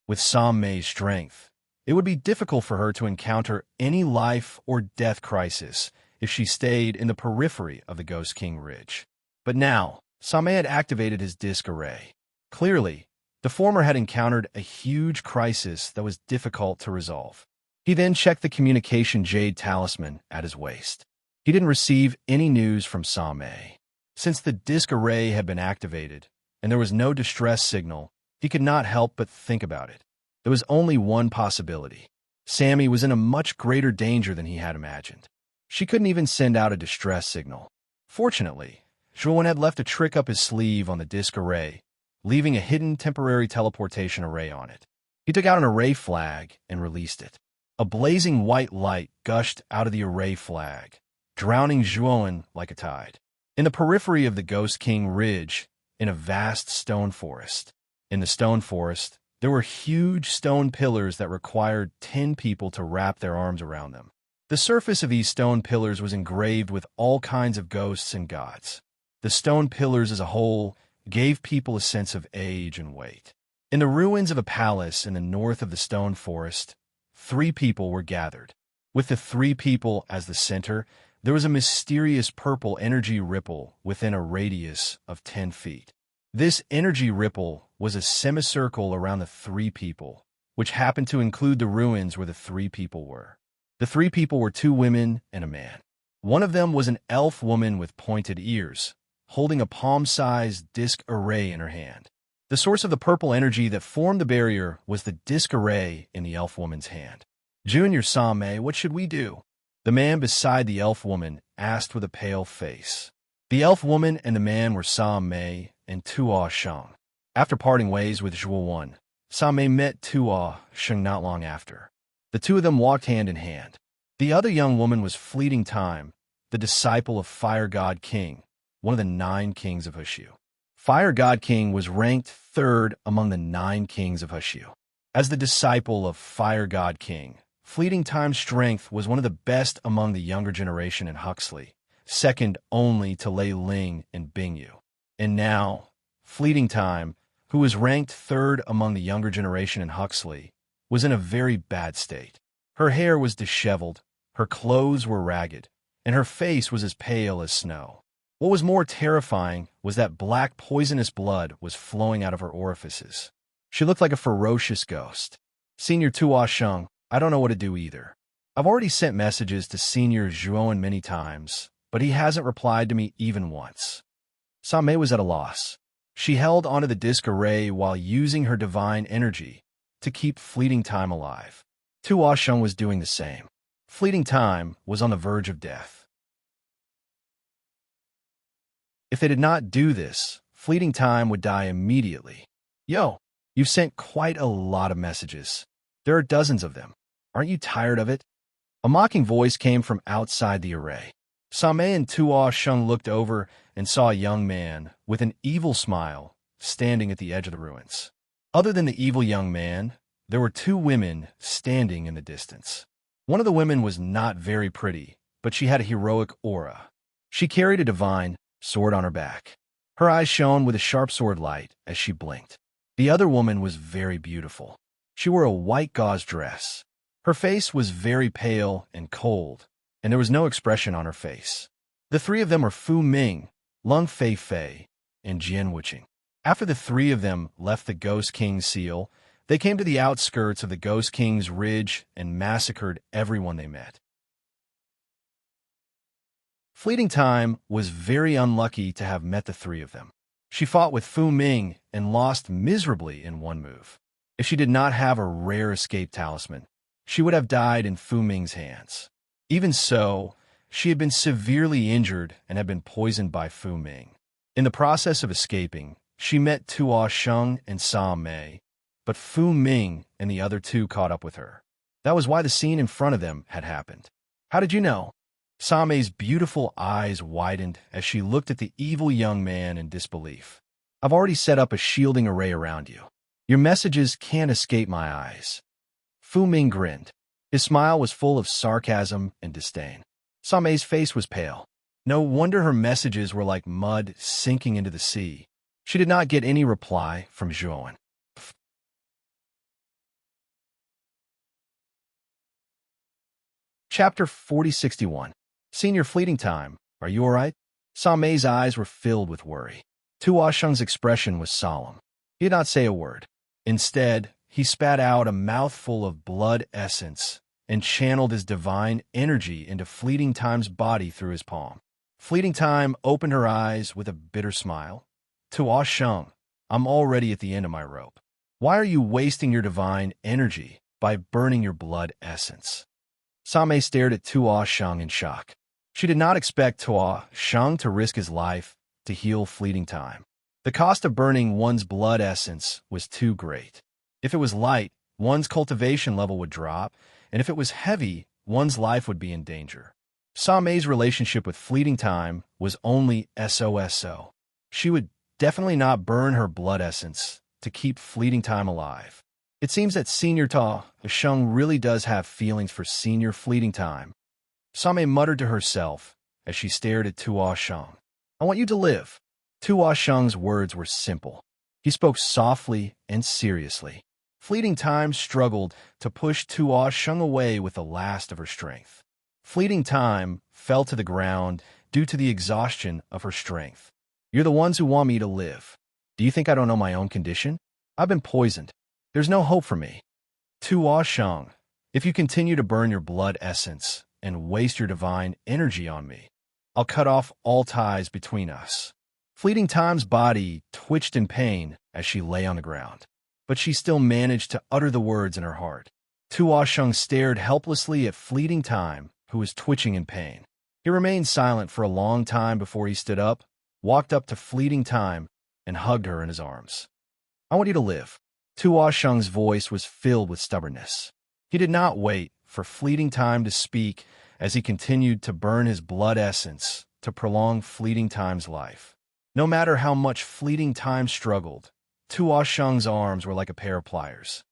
With Sa Mei's strength, it would be difficult for her to encounter any life or death crisis if she stayed in the periphery of the Ghost King Ridge. But now, Sa Mei had activated his disc array. Clearly, the former had encountered a huge crisis that was difficult to resolve. He then checked the communication jade talisman at his waist. He didn't receive any news from Sa Mei. Since the disc array had been activated and there was no distress signal, he could not help but think about it. There was only one possibility. Sammy was in a much greater danger than he had imagined. She couldn't even send out a distress signal. Fortunately, Zhuowen had left a trick up his sleeve on the disc array, leaving a hidden temporary teleportation array on it. He took out an array flag and released it. A blazing white light gushed out of the array flag, drowning Zhuowen like a tide. In the periphery of the Ghost King Ridge, in a vast stone forest. In the stone forest, there were huge stone pillars that required 10 people to wrap their arms around them. The surface of these stone pillars was engraved with all kinds of ghosts and gods. The stone pillars as a whole gave people a sense of age and weight. In the ruins of a palace in the north of the stone forest, 3 people were gathered. With the 3 people as the center, there was a mysterious purple energy ripple within a radius of 10 feet. This energy ripple was a semicircle around the 3 people, which happened to include the ruins where the 3 people were. The 3 people were 2 women and a man. One of them was an elf woman with pointed ears, holding a palm-sized disc array in her hand. The source of the purple energy that formed the barrier was the disc array in the elf woman's hand. Junior Sa Mei, what should we do? The man beside the elf woman asked with a pale face. The elf woman and the man were Sa Mei and Tuo Sheng. After parting ways with Zhuowen, Sa Mei met Tuo Sheng not long after. The 2 of them walked hand in hand. The other young woman was Fleeting Time, the disciple of Fire God King, one of the 9 kings of Hushu. Fire God King was ranked 3rd among the 9 kings of Hushu. As the disciple of Fire God King, Fleeting Time's strength was one of the best among the younger generation in Huxley, second only to Lei Ling and Bingyu. And now, Fleeting Time, who was ranked 3rd among the younger generation in Huxley, was in a very bad state. Her hair was disheveled, her clothes were ragged, and her face was as pale as snow. What was more terrifying was that black poisonous blood was flowing out of her orifices. She looked like a ferocious ghost. Senior Tuo Sheng, I don't know what to do either. I've already sent messages to Senior Zhuowen many times, but he hasn't replied to me even once. Sa Mei was at a loss. She held onto the disc array while using her divine energy to keep Fleeting Time alive. Tuo Sheng was doing the same. Fleeting Time was on the verge of death. If they did not do this, Fleeting Time would die immediately. Yo, you've sent quite a lot of messages. There are dozens of them. Aren't you tired of it? A mocking voice came from outside the array. Sa Mei and Tuo Sheng looked over and saw a young man with an evil smile standing at the edge of the ruins. Other than the evil young man, there were 2 women standing in the distance. One of the women was not very pretty, but she had a heroic aura. She carried a divine sword on her back. Her eyes shone with a sharp sword light as she blinked. The other woman was very beautiful. She wore a white gauze dress. Her face was very pale and cold, and there was no expression on her face. The 3 of them were Fu Ming, Lung Fei Fei, and Jian Wuqing. After the 3 of them left the Ghost King's seal, they came to the outskirts of the Ghost King's Ridge and massacred everyone they met. Fleeting Time was very unlucky to have met the 3 of them. She fought with Fu Ming and lost miserably in one move. If she did not have a rare escape talisman, she would have died in Fu Ming's hands. Even so, she had been severely injured and had been poisoned by Fu Ming. In the process of escaping, she met Tuo Sheng and Sa Mei, but Fu Ming and the other two caught up with her. That was why the scene in front of them had happened. How did you know? Sa Mei's beautiful eyes widened as she looked at the evil young man in disbelief. I've already set up a shielding array around you. Your messages can't escape my eyes. Fu Ming grinned. His smile was full of sarcasm and disdain. Sa Mei's face was pale. No wonder her messages were like mud sinking into the sea. She did not get any reply from Zhuowen. Chapter 4061. Senior Fleeting Time, are you all right? Sa Mei's eyes were filled with worry. Tuo Sheng's expression was solemn. He did not say a word. Instead, he spat out a mouthful of blood essence and channeled his divine energy into Fleeting Time's body through his palm. Fleeting Time opened her eyes with a bitter smile. Tuo Sheng, I'm already at the end of my rope. Why are you wasting your divine energy by burning your blood essence? Sa Mei stared at Tuo Sheng in shock. She did not expect Tuo Sheng to risk his life to heal Fleeting Time. The cost of burning one's blood essence was too great. If it was light, one's cultivation level would drop, and if it was heavy, one's life would be in danger. Sa Mei's relationship with Fleeting Time was only SOSO. She would definitely not burn her blood essence to keep Fleeting Time alive. It seems that Senior Tuo Sheng really does have feelings for Senior Fleeting Time. Sa Mei muttered to herself as she stared at Tuo Sheng. I want you to live. Tuo Sheng's words were simple. He spoke softly and seriously. Fleeting Time struggled to push Tuo Sheng away with the last of her strength. Fleeting Time fell to the ground due to the exhaustion of her strength. You're the ones who want me to live. Do you think I don't know my own condition? I've been poisoned. There's no hope for me. Tuo Sheng, if you continue to burn your blood essence and waste your divine energy on me, I'll cut off all ties between us. Fleeting Time's body twitched in pain as she lay on the ground, but she still managed to utter the words in her heart. Tuo Sheng stared helplessly at Fleeting Time, who was twitching in pain. He remained silent for a long time before he stood up, walked up to Fleeting Time, and hugged her in his arms. I want you to live. Tuo Sheng's voice was filled with stubbornness. He did not wait for Fleeting Time to speak as he continued to burn his blood essence to prolong Fleeting Time's life. No matter how much Fleeting Time struggled, Tuo Sheng's arms were like a pair of pliers.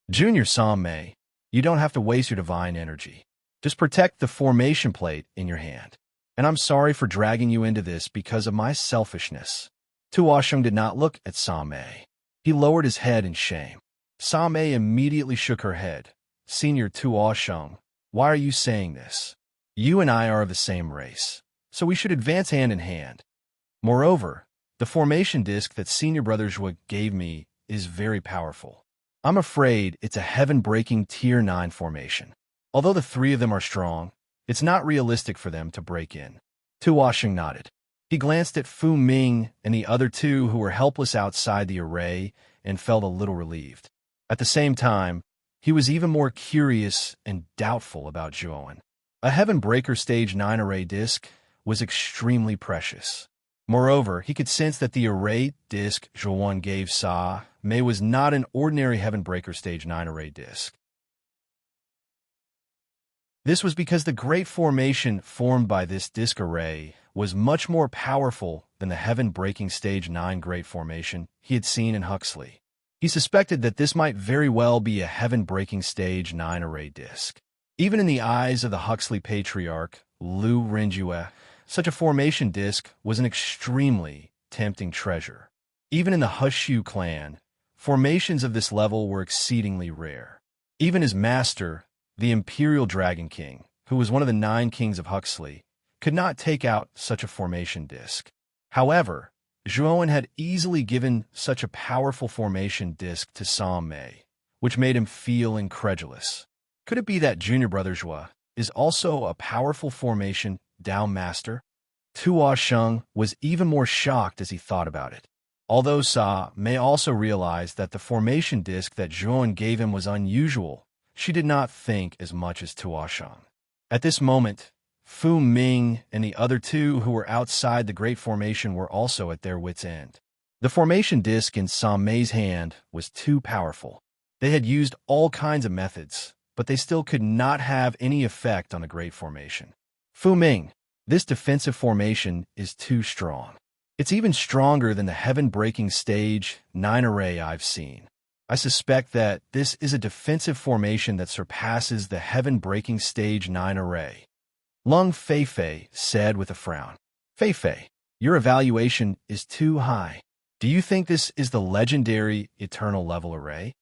Junior Sa Mei, you don't have to waste your divine energy. Just protect the formation plate in your hand. And I'm sorry for dragging you into this because of my selfishness. Tuo Sheng did not look at Sa Mei. He lowered his head in shame. Sa Mei immediately shook her head. Senior Tuo Sheng, why are you saying this? You and I are of the same race, so we should advance hand in hand. Moreover, the formation disc that Senior Brother Zhua gave me is very powerful. I'm afraid it's a heaven-breaking Tier 9 formation. Although the three of them are strong, it's not realistic for them to break in. Tuo Sheng nodded. He glanced at Fu Ming and the other two who were helpless outside the array and felt a little relieved. At the same time, he was even more curious and doubtful about Zhuowen. A Heaven Breaker Stage 9 array disc was extremely precious. Moreover, he could sense that the array disc Zhuowen gave Sa Mei was not an ordinary Heaven Breaker Stage 9 array disc. This was because the great formation formed by this disc array was much more powerful than the Heaven-Breaking Stage 9 Great Formation he had seen in Huxley. He suspected that this might very well be a Heaven-Breaking Stage 9 array disc. Even in the eyes of the Huxley Patriarch, Lu Renjue, such a formation disc was an extremely tempting treasure. Even in the Hushu clan, formations of this level were exceedingly rare. Even his master, the Imperial Dragon King, who was one of the 9 kings of Huxley, could not take out such a formation disc. However, Zhuowen had easily given such a powerful formation disc to Sa Mei, which made him feel incredulous. Could it be that Junior Brother Zhua is also a powerful formation Dao master? Tuo Sheng was even more shocked as he thought about it. Although Sa Mei also realized that the formation disc that Zhuowen gave him was unusual, she did not think as much as Tuoshang. At this moment, Fu Ming and the other two who were outside the Great Formation were also at their wits' end. The formation disc in Sam Mei's hand was too powerful. They had used all kinds of methods, but they still could not have any effect on the Great Formation. Fu Ming, this defensive formation is too strong. It's even stronger than the heaven-breaking stage 9 array I've seen. I suspect that this is a defensive formation that surpasses the heaven-breaking stage 9 array. Lung Feifei said with a frown. Feifei, your evaluation is too high. Do you think this is the legendary eternal level array?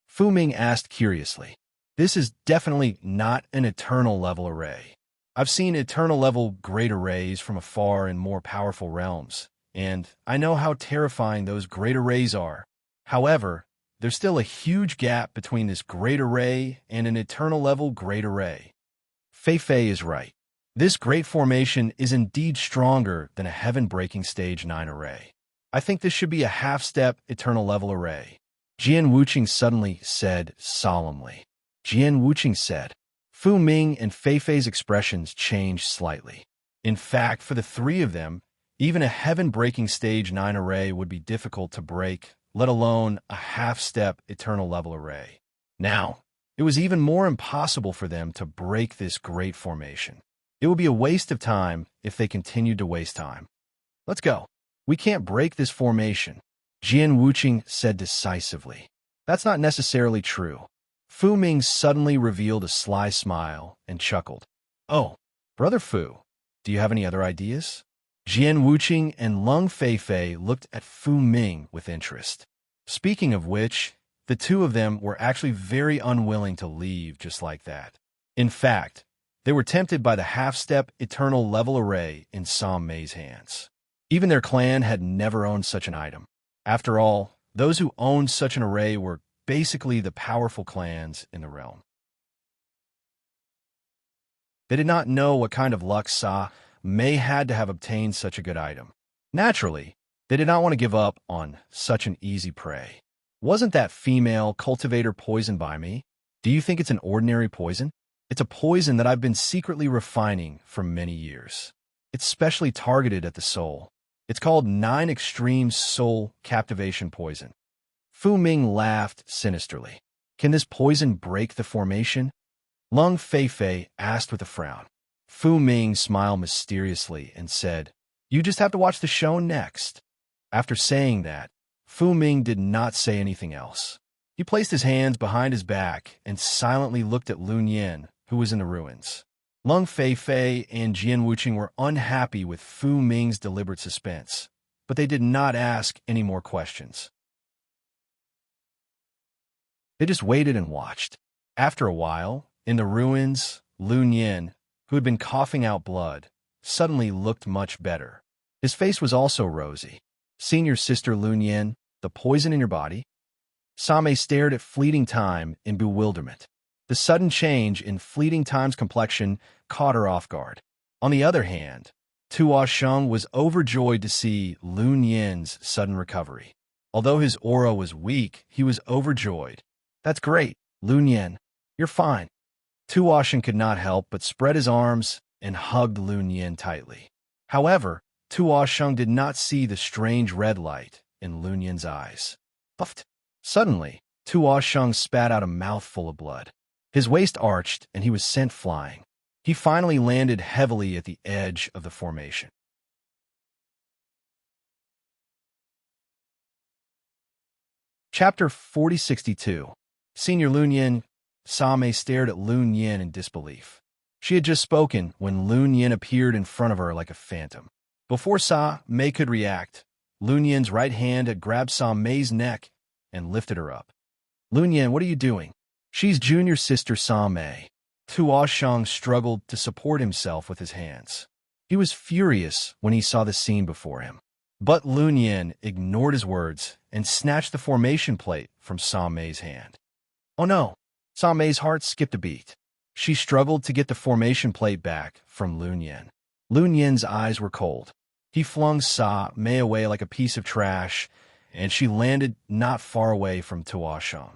Fu Ming asked curiously. This is definitely not an eternal level array. I've seen eternal level great arrays from afar in more powerful realms, and I know how terrifying those great arrays are. However, there's still a huge gap between this great array and an eternal level great array. Feifei is right. This great formation is indeed stronger than a heaven-breaking stage 9 array. I think this should be a half-step eternal level array. Jian Wuqing suddenly said solemnly. Jian Wuqing said. Fu Ming and Feifei's expressions changed slightly. In fact, for the three of them, even a heaven-breaking stage 9 array would be difficult to break, let alone a half-step eternal level array. Now, it was even more impossible for them to break this great formation. It would be a waste of time if they continued to waste time. Let's go. We can't break this formation, Jian Wuqing said decisively. That's not necessarily true. Fu Ming suddenly revealed a sly smile and chuckled. Oh, Brother Fu, do you have any other ideas? Jian Wuqing and Lung Feifei looked at Fu Ming with interest. Speaking of which, the two of them were actually very unwilling to leave just like that. In fact, they were tempted by the half-step eternal level array in Sam Mei's hands. Even their clan had never owned such an item. After all, those who owned such an array were basically the powerful clans in the realm. They did not know what kind of luck Sa Mei had to have obtained such a good item. Naturally, they did not want to give up on such an easy prey. Wasn't that female cultivator poisoned by me? Do you think it's an ordinary poison? It's a poison that I've been secretly refining for many years. It's specially targeted at the soul. It's called 9 Extreme Soul Captivation Poison. Fu Ming laughed sinisterly. Can this poison break the formation? Lung Feifei asked with a frown. Fu Ming smiled mysteriously and said, You just have to watch the show next. After saying that, Fu Ming did not say anything else. He placed his hands behind his back and silently looked at Lun Yin, who was in the ruins. Lung Feifei and Jian Wuqing were unhappy with Fu Ming's deliberate suspense, but they did not ask any more questions. They just waited and watched. After a while, in the ruins, Lun Yin, who had been coughing out blood, suddenly looked much better. His face was also rosy. Senior sister Lun Yin, the poison in your body? Same stared at Fleeting Time in bewilderment. The sudden change in Fleeting Time's complexion caught her off guard. On the other hand, Tuoshang was overjoyed to see Lun Yin's sudden recovery. Although his aura was weak, he was overjoyed. That's great, Lun Yin. You're fine. Tuoshang could not help but spread his arms and hugged Lun Yin tightly. However, Tuoshang did not see the strange red light in Lun Yin's eyes. Puffed. Suddenly, Tuoshang spat out a mouthful of blood. His waist arched and he was sent flying. He finally landed heavily at the edge of the formation. Chapter 4062. Senior Lun Yin. Same stared at Lun Yin in disbelief. She had just spoken when Lun Yin appeared in front of her like a phantom. Before Sa Mei could react, Lun Yin's right hand had grabbed Sa Mei's neck and lifted her up. Lun Yin, what are you doing? She's junior sister Sa Mei. Tuoshang struggled to support himself with his hands. He was furious when he saw the scene before him. But Lun Yin ignored his words and snatched the formation plate from Sa Mei's hand. Oh no! Sa Mei's heart skipped a beat. She struggled to get the formation plate back from Lun Yin. Lun Yin's eyes were cold. He flung Sa Mei away like a piece of trash, and she landed not far away from Tuoshang.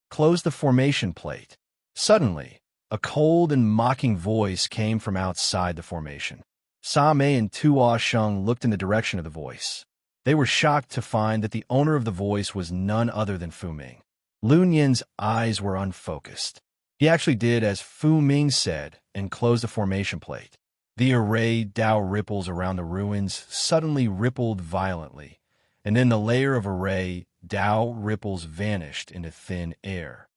Close the formation plate. Suddenly, a cold and mocking voice came from outside the formation. Sa Mei and Tuo Sheng looked in the direction of the voice. They were shocked to find that the owner of the voice was none other than Fu Ming. Lun Yin's eyes were unfocused. He actually did as Fu Ming said and closed the formation plate. The array Dao ripples around the ruins suddenly rippled violently, and then the layer of array Dao ripples vanished into thin air.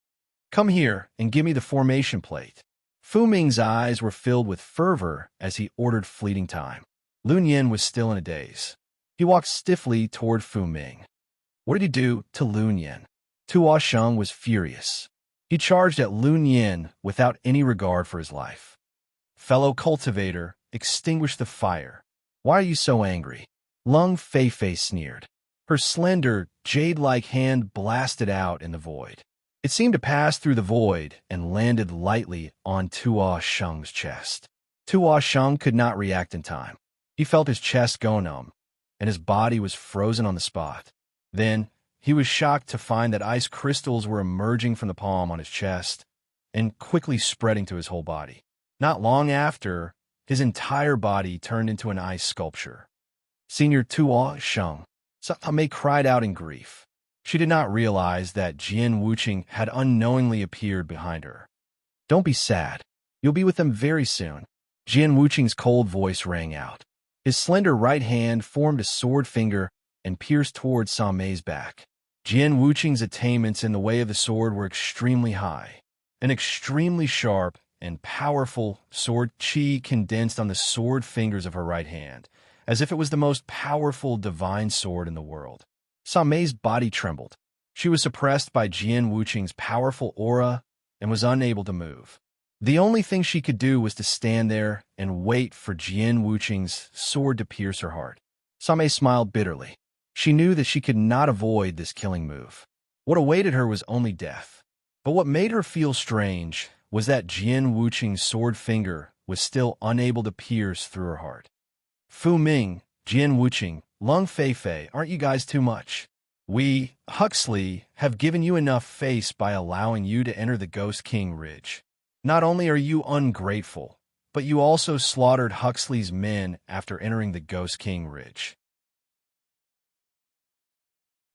Come here and give me the formation plate. Fu Ming's eyes were filled with fervor as he ordered fleeting time. Lun Yin was still in a daze. He walked stiffly toward Fu Ming. What did he do to Lun Yin? Tuo Sheng was furious. He charged at Lun Yin without any regard for his life. Fellow cultivator, extinguish the fire. Why are you so angry? Lung Feifei sneered. Her slender, jade-like hand blasted out in the void. It seemed to pass through the void and landed lightly on Tuo Sheng's chest. Tuo Sheng could not react in time. He felt his chest go numb, and his body was frozen on the spot. Then, he was shocked to find that ice crystals were emerging from the palm on his chest and quickly spreading to his whole body. Not long after, his entire body turned into an ice sculpture. Senior Tuo Sheng. Sa Mei cried out in grief. She did not realize that Jian Wuqing had unknowingly appeared behind her. Don't be sad. You'll be with them very soon. Jian Wuqing's cold voice rang out. His slender right hand formed a sword finger and pierced toward Sa Mei's back. Jian Wuqing's attainments in the way of the sword were extremely high. An extremely sharp and powerful sword qi condensed on the sword fingers of her right hand, as if it was the most powerful divine sword in the world. Sa Mei's body trembled. She was suppressed by Jian Wuqing's powerful aura and was unable to move. The only thing she could do was to stand there and wait for Jian Wuqing's sword to pierce her heart. Sa Mei smiled bitterly. She knew that she could not avoid this killing move. What awaited her was only death. But what made her feel strange was that Jian Wuqing's sword finger was still unable to pierce through her heart. Fu Ming, Jian Wuqing, Lung Feifei, aren't you guys too much? We, Huxley, have given you enough face by allowing you to enter the Ghost King Ridge. Not only are you ungrateful, but you also slaughtered Huxley's men after entering the Ghost King Ridge.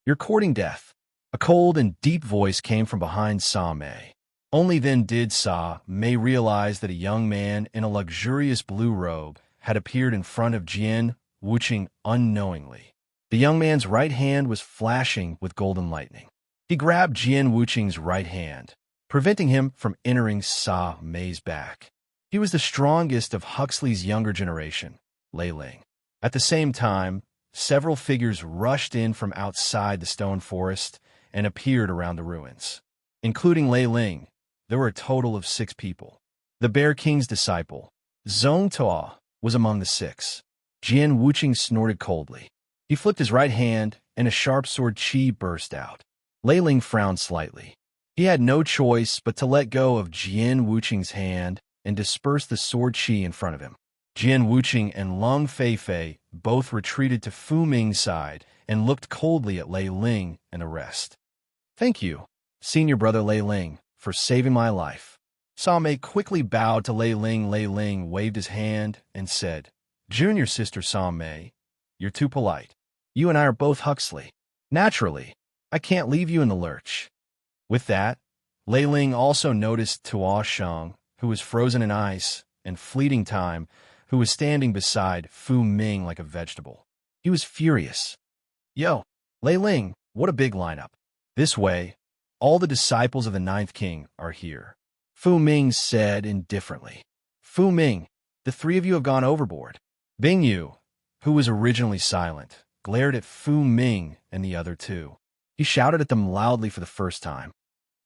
You're courting death. A cold and deep voice came from behind Sa Mei. Only then did Sa Mei realize that a young man in a luxurious blue robe had appeared in front of Jian Wuqing unknowingly. The young man's right hand was flashing with golden lightning. He grabbed Jian Wuqing's right hand, preventing him from entering Sa Mei's back. He was the strongest of Huxley's younger generation, Lei Ling. At the same time, several figures rushed in from outside the stone forest and appeared around the ruins. Including Lei Ling, there were a total of 6 people. The Bear King's disciple, Zhong Tuo, was among the 6. Jian Wuqing snorted coldly. He flipped his right hand, and a sharp sword qi burst out. Lei Ling frowned slightly. He had no choice but to let go of Jian Wuqing's hand and disperse the sword qi in front of him. Jian Wuqing and Lung Feifei both retreated to Fu Ming's side and looked coldly at Lei Ling and the rest. Thank you, senior brother Lei Ling, for saving my life. Sa Mei quickly bowed to Lei Ling. Lei Ling waved his hand and said, Junior sister Sa Mei, you're too polite. You and I are both Huxley. Naturally, I can't leave you in the lurch. With that, Lei Ling also noticed Tuo Sheng, who was frozen in ice, and fleeting time, who was standing beside Fu Ming like a vegetable. He was furious. Yo, Lei Ling, what a big lineup. This way, all the disciples of the 9th King are here. Fu Ming said indifferently. Fu Ming, the 3 of you have gone overboard. Bing Yu, who was originally silent, glared at Fu Ming and the other 2. He shouted at them loudly for the first time.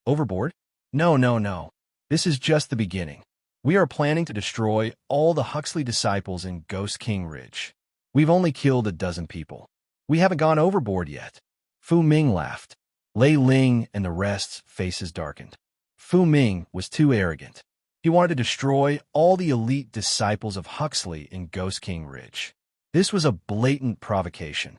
Overboard? No, no, no. This is just the beginning. We are planning to destroy all the Huxley disciples in Ghost King Ridge. We've only killed a dozen people. We haven't gone overboard yet. Fu Ming laughed. Lei Ling and the rest's faces darkened. Fu Ming was too arrogant. He wanted to destroy all the elite disciples of Huxley in Ghost King Ridge. This was a blatant provocation.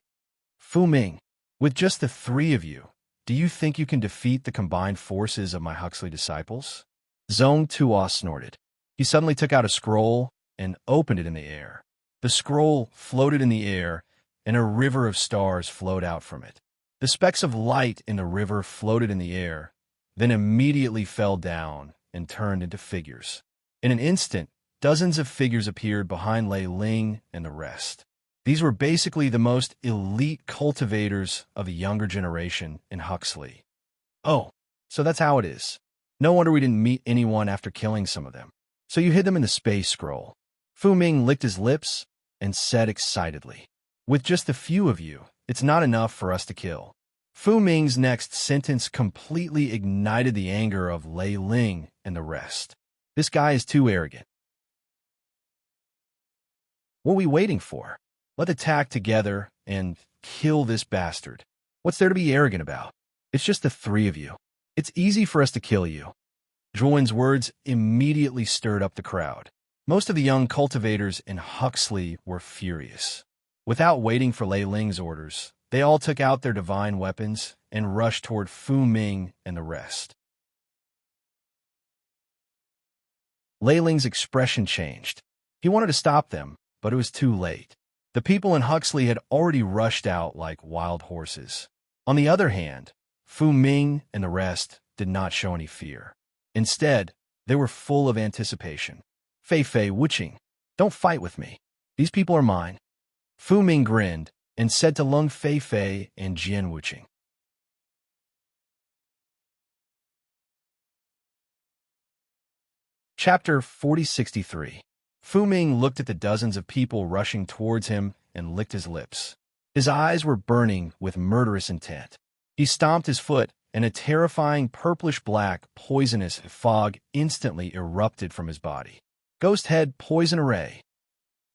Fu Ming, with just the 3 of you, do you think you can defeat the combined forces of my Huxley disciples? Zhong Tuo snorted. He suddenly took out a scroll and opened it in the air. The scroll floated in the air, and a river of stars flowed out from it. The specks of light in the river floated in the air, then immediately fell down and turned into figures. In an instant, dozens of figures appeared behind Lei Ling and the rest. These were basically the most elite cultivators of the younger generation in Huxley. Oh, so that's how it is. No wonder we didn't meet anyone after killing some of them. So you hid them in the space scroll. Fu Ming licked his lips and said excitedly, "With just a few of you, it's not enough for us to kill." Fu Ming's next sentence completely ignited the anger of Lei Ling and the rest. This guy is too arrogant. What are we waiting for? Let's attack together and kill this bastard. What's there to be arrogant about? It's just the three of you. It's easy for us to kill you. Zhuan's words immediately stirred up the crowd. Most of the young cultivators in Huxley were furious. Without waiting for Lei Ling's orders, they all took out their divine weapons and rushed toward Fu Ming and the rest. Lei Ling's expression changed. He wanted to stop them, but it was too late. The people in Huxley had already rushed out like wild horses. On the other hand, Fu Ming and the rest did not show any fear. Instead, they were full of anticipation. Fei Fei Wuqing, don't fight with me. These people are mine. Fu Ming grinned and said to Lung Fei Fei and Jian Wuqing. Chapter 4063. Fu Ming looked at the dozens of people rushing towards him and licked his lips. His eyes were burning with murderous intent. He stomped his foot, and a terrifying purplish-black, poisonous fog instantly erupted from his body. Ghost Head Poison Array.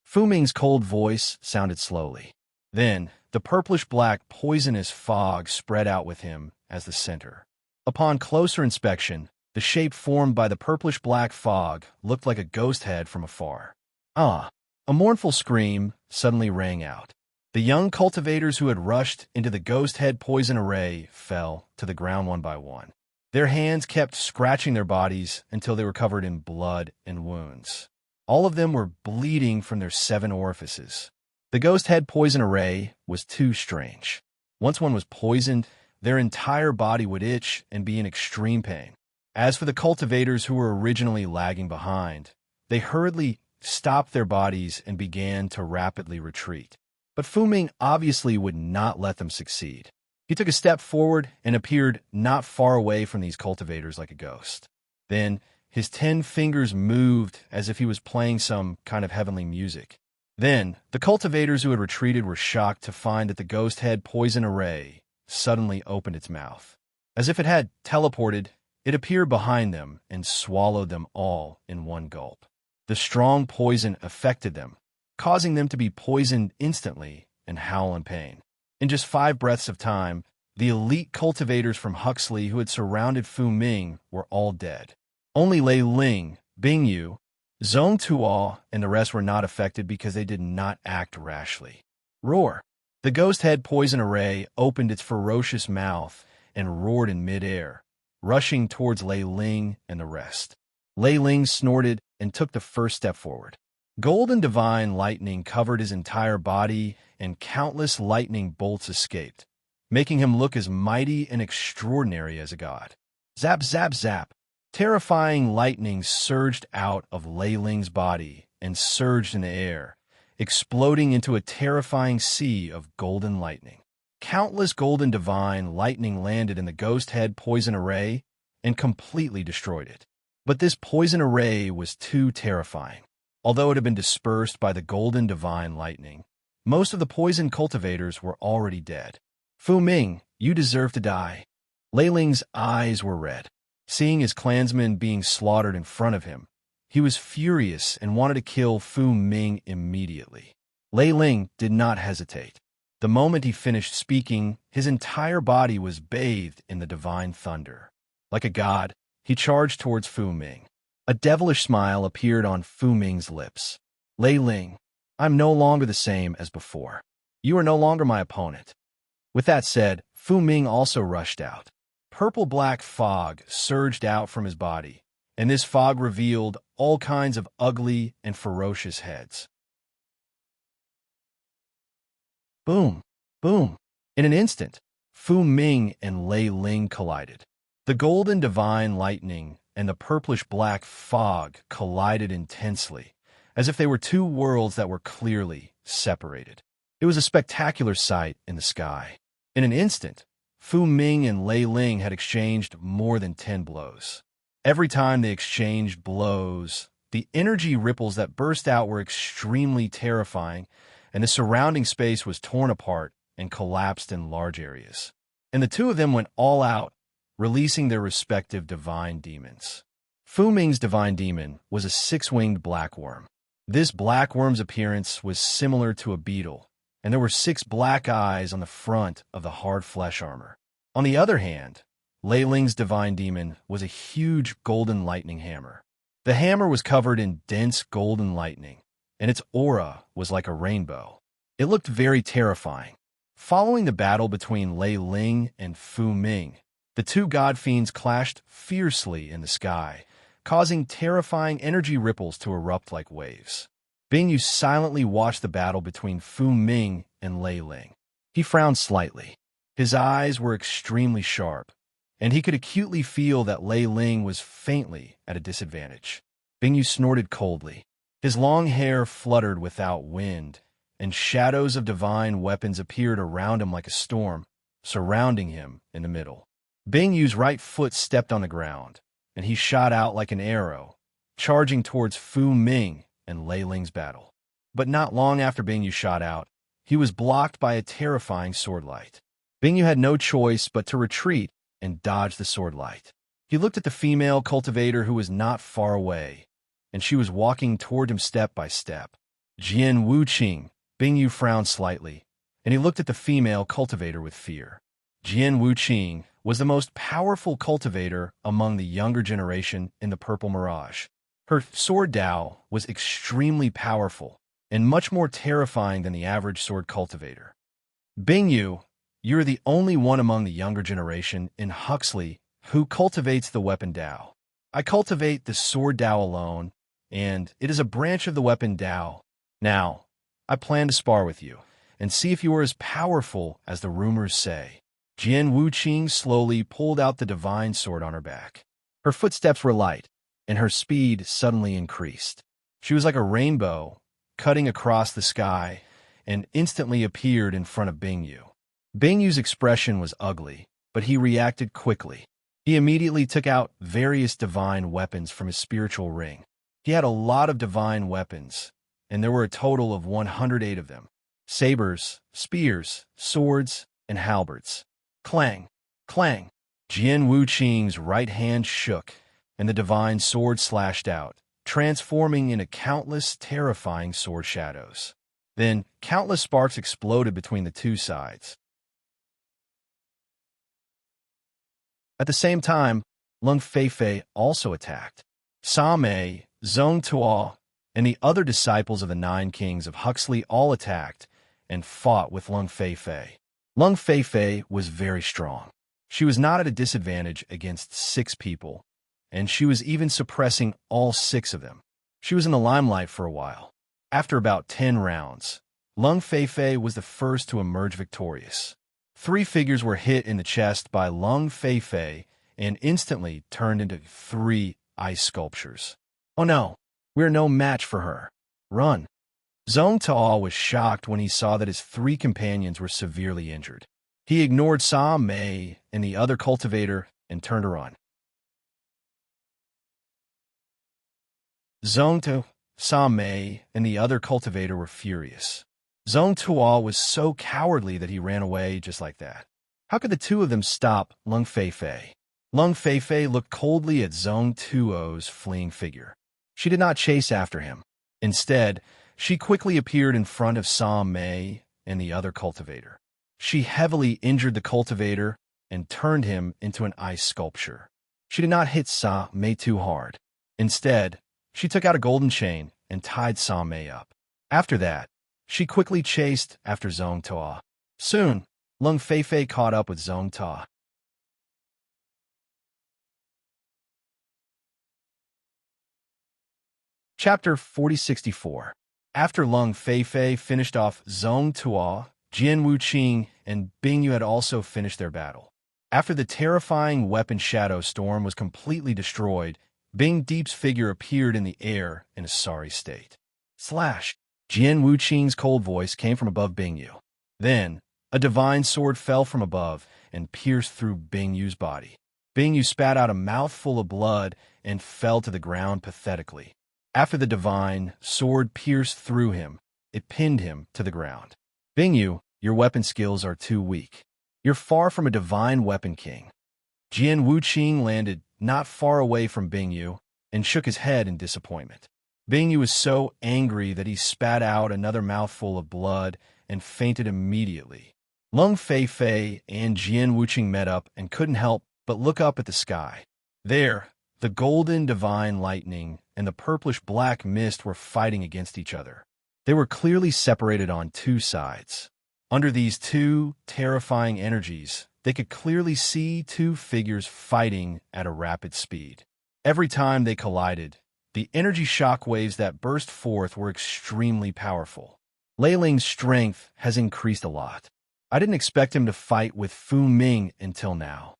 Fu Ming's cold voice sounded slowly. Then, the purplish-black, poisonous fog spread out with him as the center. Upon closer inspection, the shape formed by the purplish-black fog looked like a ghost head from afar. Ah! A mournful scream suddenly rang out. The young cultivators who had rushed into the ghost head poison array fell to the ground one by one. Their hands kept scratching their bodies until they were covered in blood and wounds. All of them were bleeding from their 7 orifices. The ghost head poison array was too strange. Once one was poisoned, their entire body would itch and be in extreme pain. As for the cultivators who were originally lagging behind, they hurriedly stopped their bodies and began to rapidly retreat. But Fu Ming obviously would not let them succeed. He took a step forward and appeared not far away from these cultivators like a ghost. Then, his 10 fingers moved as if he was playing some kind of heavenly music. Then, the cultivators who had retreated were shocked to find that the ghost head poison array suddenly opened its mouth. As if it had teleported, it appeared behind them and swallowed them all in one gulp. The strong poison affected them, causing them to be poisoned instantly and howl in pain. In just 5 breaths of time, the elite cultivators from Huxley who had surrounded Fu Ming were all dead. Only Lei Ling, Bing Yu, Zhong Tuo, and the rest were not affected because they did not act rashly. Roar! The ghost head poison array opened its ferocious mouth and roared in midair, rushing towards Lei Ling and the rest. Lei Ling snorted and took the first step forward. Golden divine lightning covered his entire body, and countless lightning bolts escaped, making him look as mighty and extraordinary as a god. Zap, zap, zap! Terrifying lightning surged out of Lei Ling's body and surged in the air, exploding into a terrifying sea of golden lightning. Countless golden divine lightning landed in the ghost head poison array and completely destroyed it. But this poison array was too terrifying. Although it had been dispersed by the golden divine lightning, most of the poison cultivators were already dead. Fu Ming, you deserve to die. Lei Ling's eyes were red. Seeing his clansmen being slaughtered in front of him, he was furious and wanted to kill Fu Ming immediately. Lei Ling did not hesitate. The moment he finished speaking, his entire body was bathed in the divine thunder. Like a god, he charged towards Fu Ming. A devilish smile appeared on Fu Ming's lips. Lei Ling, I'm no longer the same as before. You are no longer my opponent. With that said, Fu Ming also rushed out. Purple-black fog surged out from his body, and this fog revealed all kinds of ugly and ferocious heads. Boom! Boom! In an instant, Fu Ming and Lei Ling collided. The golden divine lightning and the purplish-black fog collided intensely, as if they were two worlds that were clearly separated. It was a spectacular sight in the sky. In an instant, Fu Ming and Lei Ling had exchanged more than 10 blows. Every time they exchanged blows, the energy ripples that burst out were extremely terrifying, and the surrounding space was torn apart and collapsed in large areas. And the two of them went all out, releasing their respective divine demons. Fu Ming's divine demon was a 6-winged black worm. This black worm's appearance was similar to a beetle, and there were 6 black eyes on the front of the hard flesh armor. On the other hand, Lei Ling's divine demon was a huge golden lightning hammer. The hammer was covered in dense golden lightning, and its aura was like a rainbow. It looked very terrifying. Following the battle between Lei Ling and Fu Ming, the two god fiends clashed fiercely in the sky, causing terrifying energy ripples to erupt like waves. Bingyu silently watched the battle between Fu Ming and Lei Ling. He frowned slightly. His eyes were extremely sharp, and he could acutely feel that Lei Ling was faintly at a disadvantage. Bingyu snorted coldly. His long hair fluttered without wind, and shadows of divine weapons appeared around him like a storm, surrounding him in the middle. Bingyu's right foot stepped on the ground, and he shot out like an arrow, charging towards Fu Ming and Lei Ling's battle. But not long after Bingyu shot out, he was blocked by a terrifying swordlight. Bingyu had no choice but to retreat and dodge the swordlight. He looked at the female cultivator who was not far away, and she was walking toward him step by step. Jian Wuqing. Bingyu frowned slightly, and he looked at the female cultivator with fear. Jian Wuqing was the most powerful cultivator among the younger generation in the Purple Mirage. Her sword Dao was extremely powerful and much more terrifying than the average sword cultivator. Bingyu, you're the only one among the younger generation in Huxley who cultivates the weapon Dao. I cultivate the sword Dao alone, and it is a branch of the weapon Dao. Now, I plan to spar with you and see if you are as powerful as the rumors say. Jian Wuqing slowly pulled out the divine sword on her back. Her footsteps were light, and her speed suddenly increased. She was like a rainbow, cutting across the sky, and instantly appeared in front of Bingyu. Bingyu's expression was ugly, but he reacted quickly. He immediately took out various divine weapons from his spiritual ring. He had a lot of divine weapons, and there were a total of 108 of them. Sabers, spears, swords, and halberds. Clang! Clang! Jian Wuqing's right hand shook, and the divine sword slashed out, transforming into countless terrifying sword shadows. Then, countless sparks exploded between the two sides. At the same time, Lung Feifei also attacked. Sa Mei, Zhong Tuo, and the other disciples of the 9 kings of Huxley all attacked and fought with Lung Feifei. Lung Feifei was very strong. She was not at a disadvantage against 6 people, and she was even suppressing all 6 of them. She was in the limelight for a while. After about 10 rounds, Lung Feifei was the first to emerge victorious. 3 figures were hit in the chest by Lung Feifei and instantly turned into 3 ice sculptures. Oh no! We are no match for her. Run! Zhong Tuo was shocked when he saw that his 3 companions were severely injured. He ignored Sa Mei and the other cultivator and turned to run. Zhong Tuo, Sa Mei, and the other cultivator were furious. Zhong Tuo was so cowardly that he ran away just like that. How could the two of them stop Lung Feifei? Lung Feifei looked coldly at Zhong Tuo's fleeing figure. She did not chase after him. Instead, she quickly appeared in front of Sa Mei and the other cultivator. She heavily injured the cultivator and turned him into an ice sculpture. She did not hit Sa Mei too hard. Instead, she took out a golden chain and tied Sa Mei up. After that, she quickly chased after Zhong Tuo. Soon, Lung Feifei caught up with Zhong Tuo. Chapter 4064. After Lung Feifei finished off Zhong Tuo, Jian Wuqing and Bing Yu had also finished their battle. After the terrifying weapon Shadow Storm was completely destroyed, Bing Deep's figure appeared in the air in a sorry state. Slash! Jian Wuqing's cold voice came from above Bing Yu. Then, a divine sword fell from above and pierced through Bing Yu's body. Bing Yu spat out a mouthful of blood and fell to the ground pathetically. After the divine sword pierced through him, it pinned him to the ground. Bing Yu, your weapon skills are too weak. You're far from a divine weapon king. Jian Wuqing landed not far away from Bing Yu and shook his head in disappointment. Bing Yu was so angry that he spat out another mouthful of blood and fainted immediately. Lung Feifei and Jian Wuqing met up and couldn't help but look up at the sky. There, the golden divine lightning and the purplish-black mist were fighting against each other. They were clearly separated on two sides. Under these two terrifying energies, they could clearly see two figures fighting at a rapid speed. Every time they collided, the energy shock waves that burst forth were extremely powerful. Lei Ling's strength has increased a lot. I didn't expect him to fight with Fu Ming until now.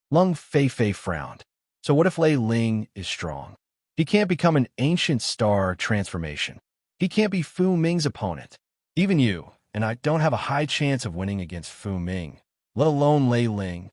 Lung Feifei frowned. So what if Lei Ling is strong? He can't become an ancient star transformation. He can't be Fu Ming's opponent. Even you and I don't have a high chance of winning against Fu Ming, let alone Lei Ling.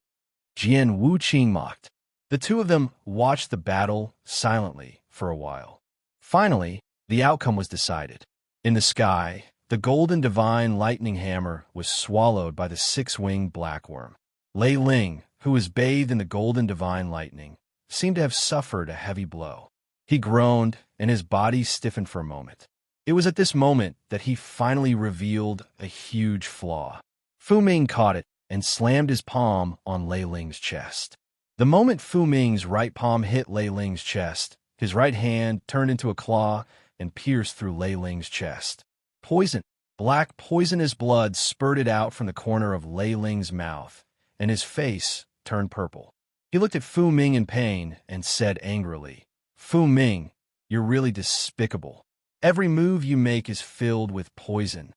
Jian Wuqing mocked. The two of them watched the battle silently for a while. Finally, the outcome was decided. In the sky, the golden divine lightning hammer was swallowed by the six-winged black worm. Lei Ling, who was bathed in the golden divine lightning, seemed to have suffered a heavy blow. He groaned, and his body stiffened for a moment. It was at this moment that he finally revealed a huge flaw. Fu Ming caught it and slammed his palm on Lei Ling's chest. The moment Fu Ming's right palm hit Lei Ling's chest, his right hand turned into a claw and pierced through Lei Ling's chest. Poison, black poisonous blood spurted out from the corner of Lei Ling's mouth, and his face turned purple. He looked at Fu Ming in pain and said angrily, "Fu Ming, you're really despicable. Every move you make is filled with poison."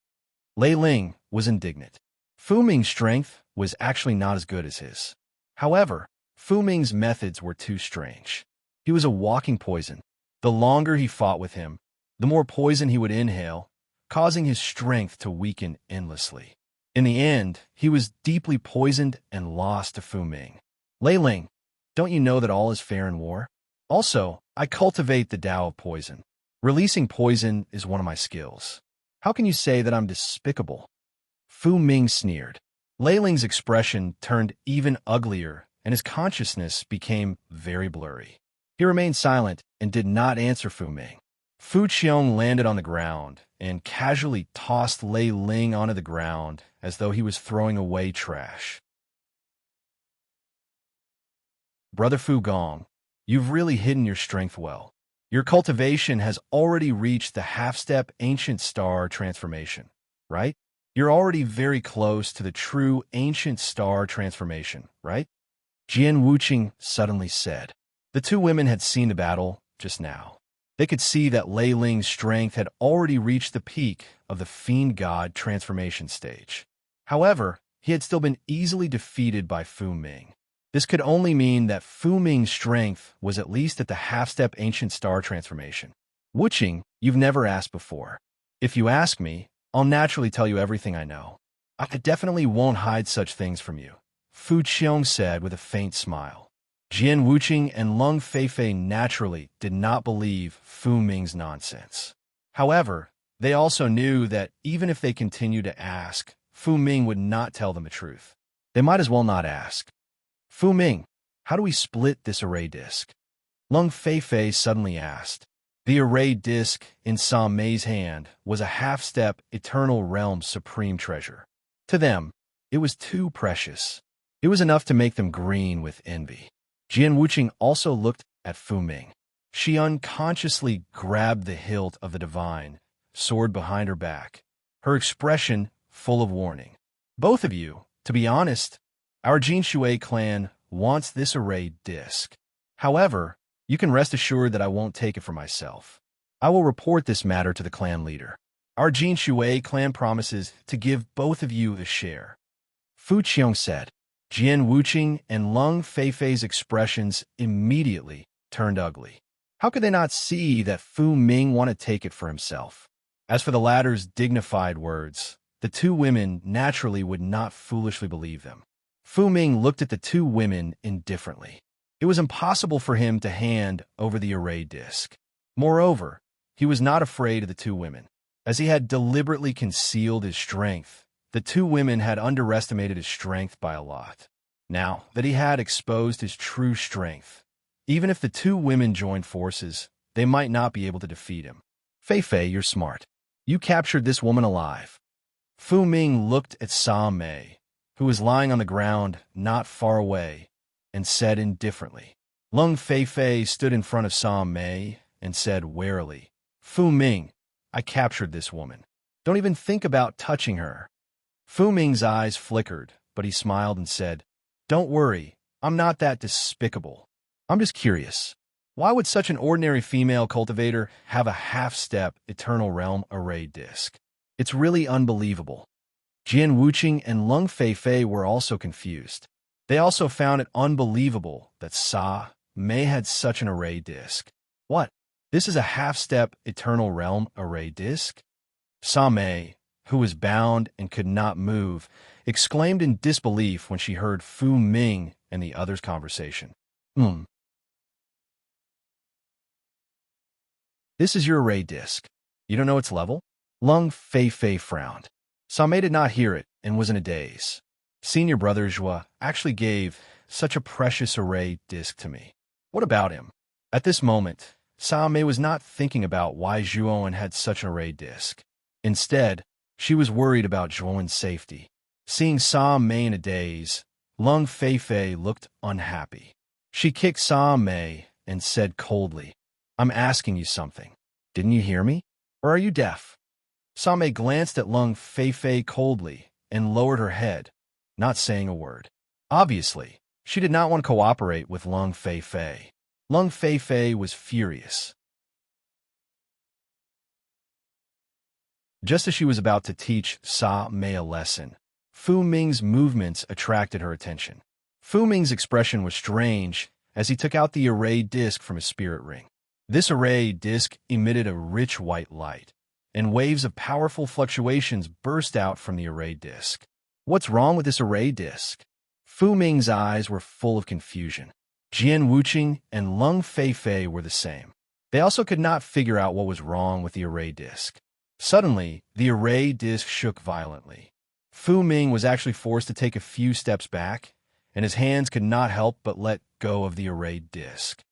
Lei Ling was indignant. Fu Ming's strength was actually not as good as his. However, Fu Ming's methods were too strange. He was a walking poison. The longer he fought with him, the more poison he would inhale, causing his strength to weaken endlessly. In the end, he was deeply poisoned and lost to Fu Ming. Lei Ling, don't you know that all is fair in war? Also, I cultivate the Tao of poison. Releasing poison is one of my skills. How can you say that I'm despicable? Fu Ming sneered. Lei Ling's expression turned even uglier, and his consciousness became very blurry. He remained silent and did not answer Fu Ming. Fu Qiong landed on the ground and casually tossed Lei Ling onto the ground as though he was throwing away trash. Brother Fu Gong, you've really hidden your strength well. Your cultivation has already reached the half-step ancient star transformation, right? You're already very close to the true ancient star transformation, right? Jian Wuqing suddenly said. The two women had seen the battle just now. They could see that Lei Ling's strength had already reached the peak of the Fiend God transformation stage. However, he had still been easily defeated by Fu Ming. This could only mean that Fu Ming's strength was at least at the half-step ancient star transformation. Wuqing, you've never asked before. If you ask me, I'll naturally tell you everything I know. I definitely won't hide such things from you, Fu Qiong said with a faint smile. Jian Wuqing and Lung Feifei naturally did not believe Fu Ming's nonsense. However, they also knew that even if they continued to ask, Fu Ming would not tell them the truth. They might as well not ask. Fu Ming, how do we split this array disk? Lung Feifei suddenly asked. The array disk in Sa Mei's hand was a half-step Eternal Realm's supreme treasure. To them, it was too precious. It was enough to make them green with envy. Jian Wuqing also looked at Fu Ming. She unconsciously grabbed the hilt of the divine sword behind her back, her expression full of warning. Both of you, to be honest, our Jin Shui clan wants this array disk. However, you can rest assured that I won't take it for myself. I will report this matter to the clan leader. Our Jin Shui clan promises to give both of you a share. Fu Qiong said. Jian Wuqing and Lung Feifei's expressions immediately turned ugly. How could they not see that Fu Ming wanted to take it for himself? As for the latter's dignified words, the two women naturally would not foolishly believe them. Fu Ming looked at the two women indifferently. It was impossible for him to hand over the array disc. Moreover, he was not afraid of the two women. As he had deliberately concealed his strength, the two women had underestimated his strength by a lot. Now that he had exposed his true strength, even if the two women joined forces, they might not be able to defeat him. Feifei, you're smart. You captured this woman alive. Fu Ming looked at Sa Mei, who was lying on the ground not far away, and said indifferently. Lung Feifei stood in front of Sa Mei and said warily, Fu Ming, I captured this woman. Don't even think about touching her. Fu Ming's eyes flickered, but he smiled and said, Don't worry, I'm not that despicable. I'm just curious. Why would such an ordinary female cultivator have a half-step Eternal Realm array disc? It's really unbelievable. Jian Wuqing and Lung Feifei were also confused. They also found it unbelievable that Sa Mei had such an array disc. What? This is a half-step Eternal Realm array disc? Sa Mei, who was bound and could not move, exclaimed in disbelief when she heard Fu Ming and the others' conversation. This is your array disc. You don't know its level? Lung Feifei frowned. Sa Mei did not hear it and was in a daze. Senior brother Zhua actually gave such a precious array disc to me. What about him? At this moment, Sa Mei was not thinking about why Zhuowen had such an array disc. Instead, she was worried about Zhuowen's safety. Seeing Sa Mei in a daze, Lung Feifei looked unhappy. She kicked Sa Mei and said coldly, I'm asking you something. Didn't you hear me? Or are you deaf? Sa Mei glanced at Lung Feifei coldly and lowered her head, not saying a word. Obviously, she did not want to cooperate with Lung Feifei. Lung Feifei was furious. Just as she was about to teach Sa Mei a lesson, Fu Ming's movements attracted her attention. Fu Ming's expression was strange as he took out the array disc from his spirit ring. This array disc emitted a rich white light, and waves of powerful fluctuations burst out from the array disc. What's wrong with this array disc? Fu Ming's eyes were full of confusion. Jian Wuqing and Lung Feifei were the same. They also could not figure out what was wrong with the array disc. Suddenly, the array disc shook violently. Fu Ming was actually forced to take a few steps back, and his hands could not help but let go of the array disc.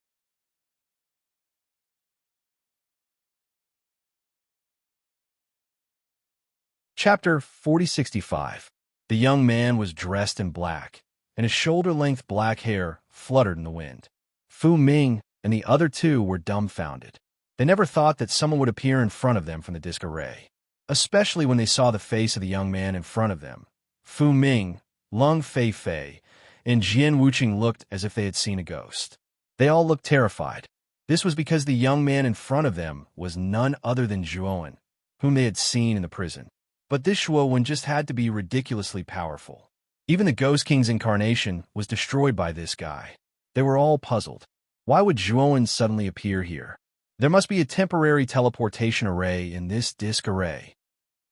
Chapter 4065. The young man was dressed in black, and his shoulder-length black hair fluttered in the wind. Fu Ming and the other two were dumbfounded. They never thought that someone would appear in front of them from the disc array, especially when they saw the face of the young man in front of them. Fu Ming, Lung Feifei, and Jian Wuqing looked as if they had seen a ghost. They all looked terrified. This was because the young man in front of them was none other than Zhuowen, whom they had seen in the prison. But this Zhuowen just had to be ridiculously powerful. Even the Ghost King's incarnation was destroyed by this guy. They were all puzzled. Why would Zhuowen suddenly appear here? There must be a temporary teleportation array in this disc array.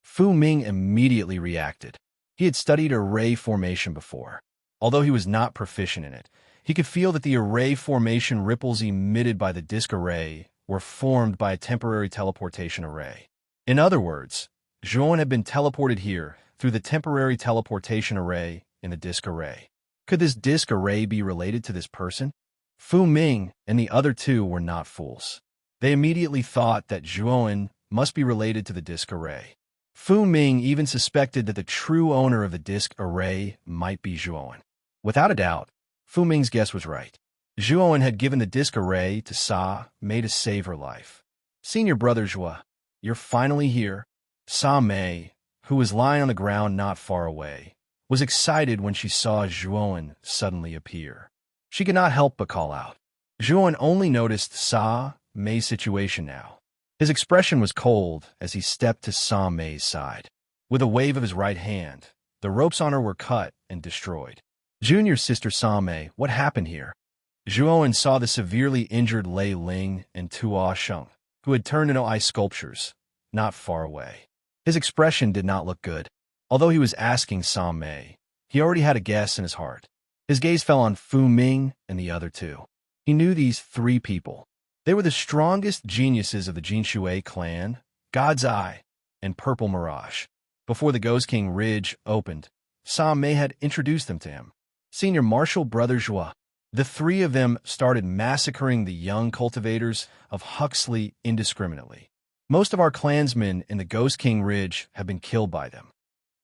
Fu Ming immediately reacted. He had studied array formation before. Although he was not proficient in it, he could feel that the array formation ripples emitted by the disc array were formed by a temporary teleportation array. In other words, Zhuowen had been teleported here through the temporary teleportation array in the disc array. Could this disc array be related to this person? Fu Ming and the other two were not fools. They immediately thought that Zhuowen must be related to the disc array. Fu Ming even suspected that the true owner of the disc array might be Zhuowen. Without a doubt, Fu Ming's guess was right. Zhuowen had given the disc array to Sa Mei to save her life. Senior brother Zhua, you're finally here. Sa Mei, who was lying on the ground not far away, was excited when she saw Zhuowen suddenly appear. She could not help but call out. Zhuowen only noticed Sa Mei's situation now. His expression was cold as he stepped to Sa Mei's side. With a wave of his right hand, the ropes on her were cut and destroyed. Junior sister Sa Mei, what happened here? Zhuowen saw the severely injured Lei Ling and Tuo Sheng, who had turned into ice sculptures, not far away. His expression did not look good. Although he was asking Sa Mei, he already had a guess in his heart. His gaze fell on Fu Ming and the other two. He knew these three people. They were the strongest geniuses of the Jinshui clan, God's Eye, and Purple Mirage. Before the Ghost King Ridge opened, Sa Mei had introduced them to him. Senior Marshal Brother Zhua. The three of them started massacring the young cultivators of Huxley indiscriminately. Most of our clansmen in the Ghost King Ridge have been killed by them,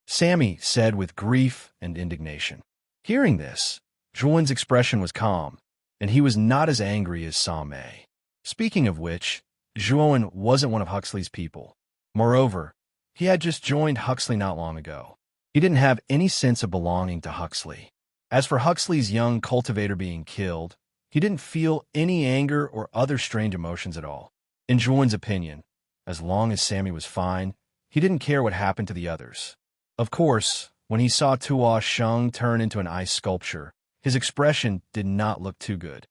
Sammy said with grief and indignation. Hearing this, Zhuowen's expression was calm, and he was not as angry as Sa Mei. Speaking of which, Zhuowen wasn't one of Huxley's people. Moreover, he had just joined Huxley not long ago. He didn't have any sense of belonging to Huxley. As for Huxley's young cultivator being killed, he didn't feel any anger or other strange emotions at all. In Zhuowen's opinion, as long as Sammy was fine, he didn't care what happened to the others. Of course, when he saw Tuo Sheng turn into an ice sculpture, his expression did not look too good.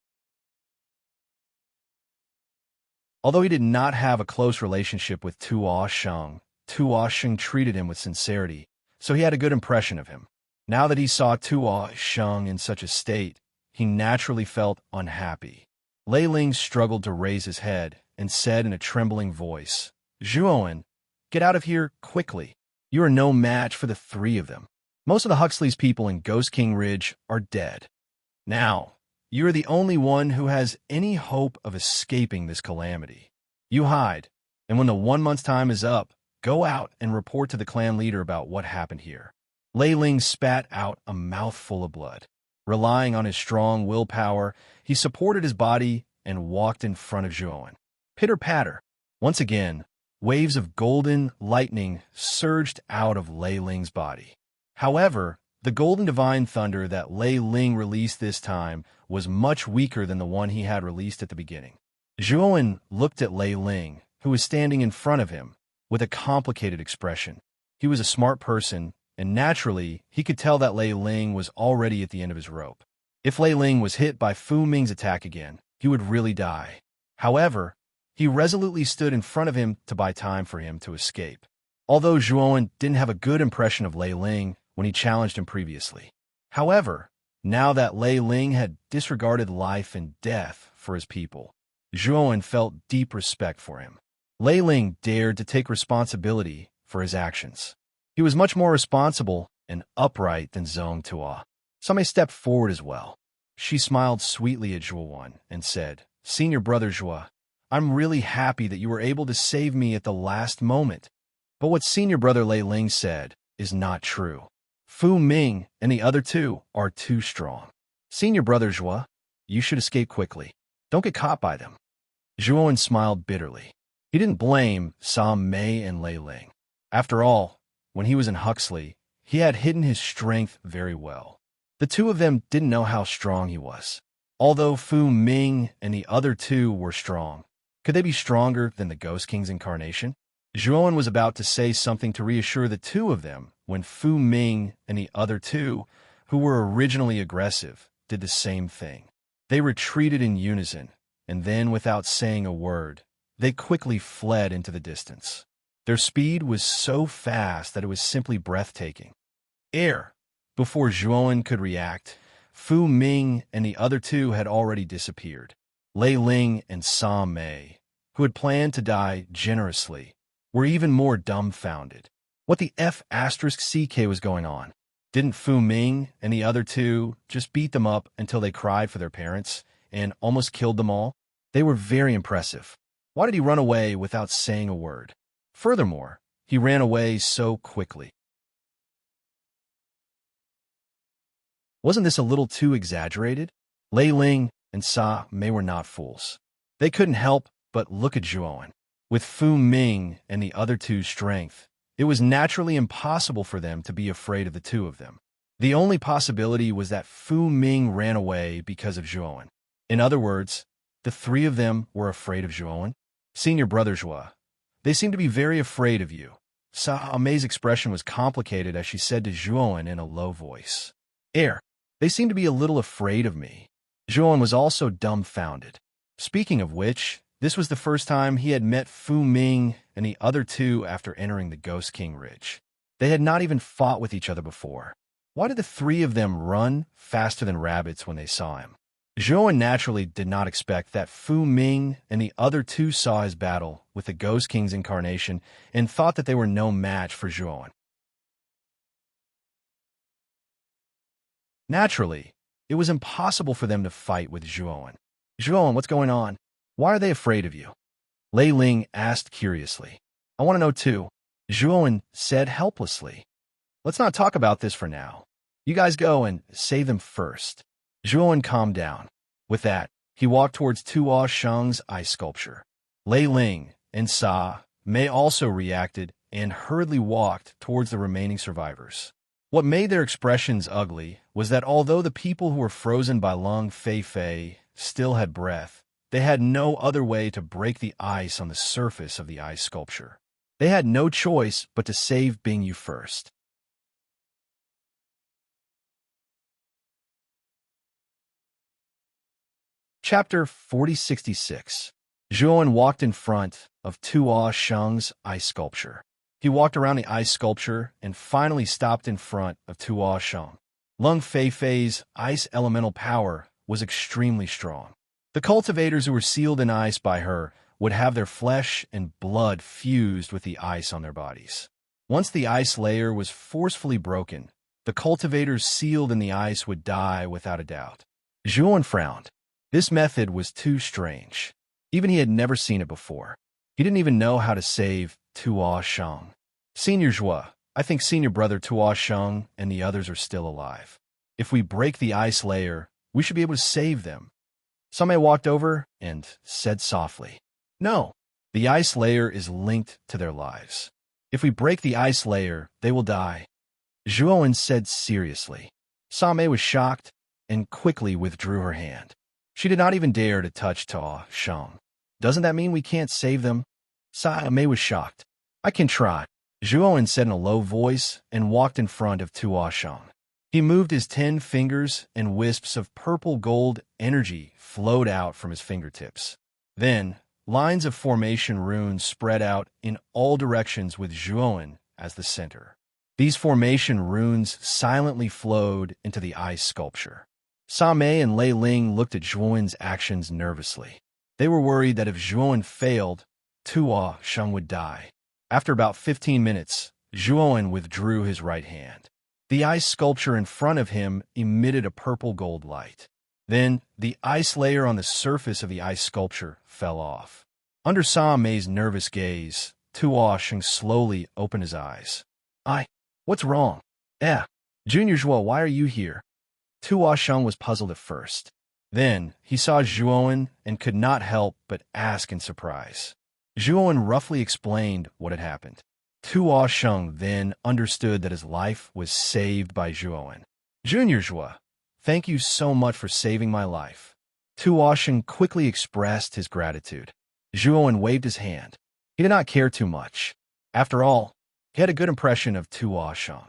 Although he did not have a close relationship with Tuo Sheng treated him with sincerity, so he had a good impression of him. Now that he saw Tuo Sheng in such a state, he naturally felt unhappy. Lei Ling struggled to raise his head and said in a trembling voice, Zhuowen, get out of here quickly. You are no match for the three of them. Most of the Huxley's people in Ghost King Ridge are dead. Now, you are the only one who has any hope of escaping this calamity. You hide, and when the 1 month's time is up, go out and report to the clan leader about what happened here. Lei Ling spat out a mouthful of blood. Relying on his strong willpower, he supported his body and walked in front of Zhuowen. Pitter-patter. Once again, waves of golden lightning surged out of Lei Ling's body. However, the golden divine thunder that Lei Ling released this time was much weaker than the one he had released at the beginning. Zhuowen looked at Lei Ling, who was standing in front of him, with a complicated expression. He was a smart person, and naturally, he could tell that Lei Ling was already at the end of his rope. If Lei Ling was hit by Fu Ming's attack again, he would really die. However, he resolutely stood in front of him to buy time for him to escape. Although Zhuowen didn't have a good impression of Lei Ling when he challenged him previously. However, now that Lei Ling had disregarded life and death for his people, Zhuowen felt deep respect for him. Lei Ling dared to take responsibility for his actions. He was much more responsible and upright than Zhong Tuo. Sa Mei stepped forward as well. She smiled sweetly at Zhuowen and said, Senior Brother Zhua, I'm really happy that you were able to save me at the last moment. But what Senior Brother Lei Ling said is not true. Fu Ming and the other two are too strong. Senior Brother Zhua, you should escape quickly. Don't get caught by them. Zhuowen smiled bitterly. He didn't blame Sa Mei and Lei Ling. After all, when he was in Huxley, he had hidden his strength very well. The two of them didn't know how strong he was. Although Fu Ming and the other two were strong, could they be stronger than the Ghost King's incarnation? Zhuowen was about to say something to reassure the two of them when Fu Ming and the other two, who were originally aggressive, did the same thing. They retreated in unison, and then, without saying a word, they quickly fled into the distance. Their speed was so fast that it was simply breathtaking. Before Zhuowen could react, Fu Ming and the other two had already disappeared. Lei Ling and Sa Mei, who had planned to die generously, were even more dumbfounded. What the F***CK was going on? Didn't Fu Ming and the other two just beat them up until they cried for their parents and almost killed them all? They were very impressive. Why did he run away without saying a word? Furthermore, he ran away so quickly. Wasn't this a little too exaggerated? Lei Ling and Sa Mei were not fools. They couldn't help but look at Zhuowen. With Fu Ming and the other two's strength, it was naturally impossible for them to be afraid of the two of them. The only possibility was that Fu Ming ran away because of Zhuowen. In other words, the three of them were afraid of Zhuowen. Senior brother Joie. They seem to be very afraid of you. Sa Mei's expression was complicated as she said to Juan in a low voice. They seem to be a little afraid of me. Juan was also dumbfounded. Speaking of which, this was the first time he had met Fu Ming and the other two after entering the Ghost King Ridge. They had not even fought with each other before. Why did the three of them run faster than rabbits when they saw him? Zhuan naturally did not expect that Fu Ming and the other two saw his battle with the Ghost King's incarnation and thought that they were no match for Zhuan. Naturally, it was impossible for them to fight with Zhuan. Zhuan, what's going on? Why are they afraid of you? Lei Ling asked curiously. I want to know too, Zhuan said helplessly. Let's not talk about this for now. You guys go and save them first. Zhuan calmed down. With that, he walked towards Tuo Sheng's ice sculpture. Lei Ling and Sa Mei also reacted and hurriedly walked towards the remaining survivors. What made their expressions ugly was that although the people who were frozen by Lung Fei still had breath, they had no other way to break the ice on the surface of the ice sculpture. They had no choice but to save Bingyu first. Chapter 4066. Zhuan walked in front of Tuo Sheng's ice sculpture. He walked around the ice sculpture and finally stopped in front of Tuo Sheng. Lung Fei's ice elemental power was extremely strong. The cultivators who were sealed in ice by her would have their flesh and blood fused with the ice on their bodies. Once the ice layer was forcefully broken, the cultivators sealed in the ice would die without a doubt. Zhuan frowned. This method was too strange. Even he had never seen it before. He didn't even know how to save Tuo Sheng. Senior Joie, I think senior brother Tuo Sheng and the others are still alive. If we break the ice layer, we should be able to save them. Samei walked over and said softly, No, the ice layer is linked to their lives. If we break the ice layer, they will die. Zhuan said seriously. Samei was shocked and quickly withdrew her hand. She did not even dare to touch Tuo Sheng. Doesn't that mean we can't save them? Samei was shocked. I can try, Zhuan said in a low voice and walked in front of Tuo Sheng. He moved his 10 fingers and wisps of purple gold energy flowed out from his fingertips. Then, lines of formation runes spread out in all directions with Zhuan as the center. These formation runes silently flowed into the ice sculpture. Samei and Lei Ling looked at Zhuan's actions nervously. They were worried that if Zhuan failed, Tuo Sheng would die. After about 15 minutes, Zhuan withdrew his right hand. The ice sculpture in front of him emitted a purple gold light. Then, the ice layer on the surface of the ice sculpture fell off. Under Samei's nervous gaze, Tuo Sheng slowly opened his eyes. What's wrong? Junior Zhuo, why are you here? Tuo Sheng was puzzled at first. Then, he saw Zhuan and could not help but ask in surprise. Zhuan roughly explained what had happened. Tuo Sheng then understood that his life was saved by Zhuan. Junior Zhuo, thank you so much for saving my life. Tuo Sheng quickly expressed his gratitude. Zhuan waved his hand. He did not care too much. After all, he had a good impression of Tuo Sheng.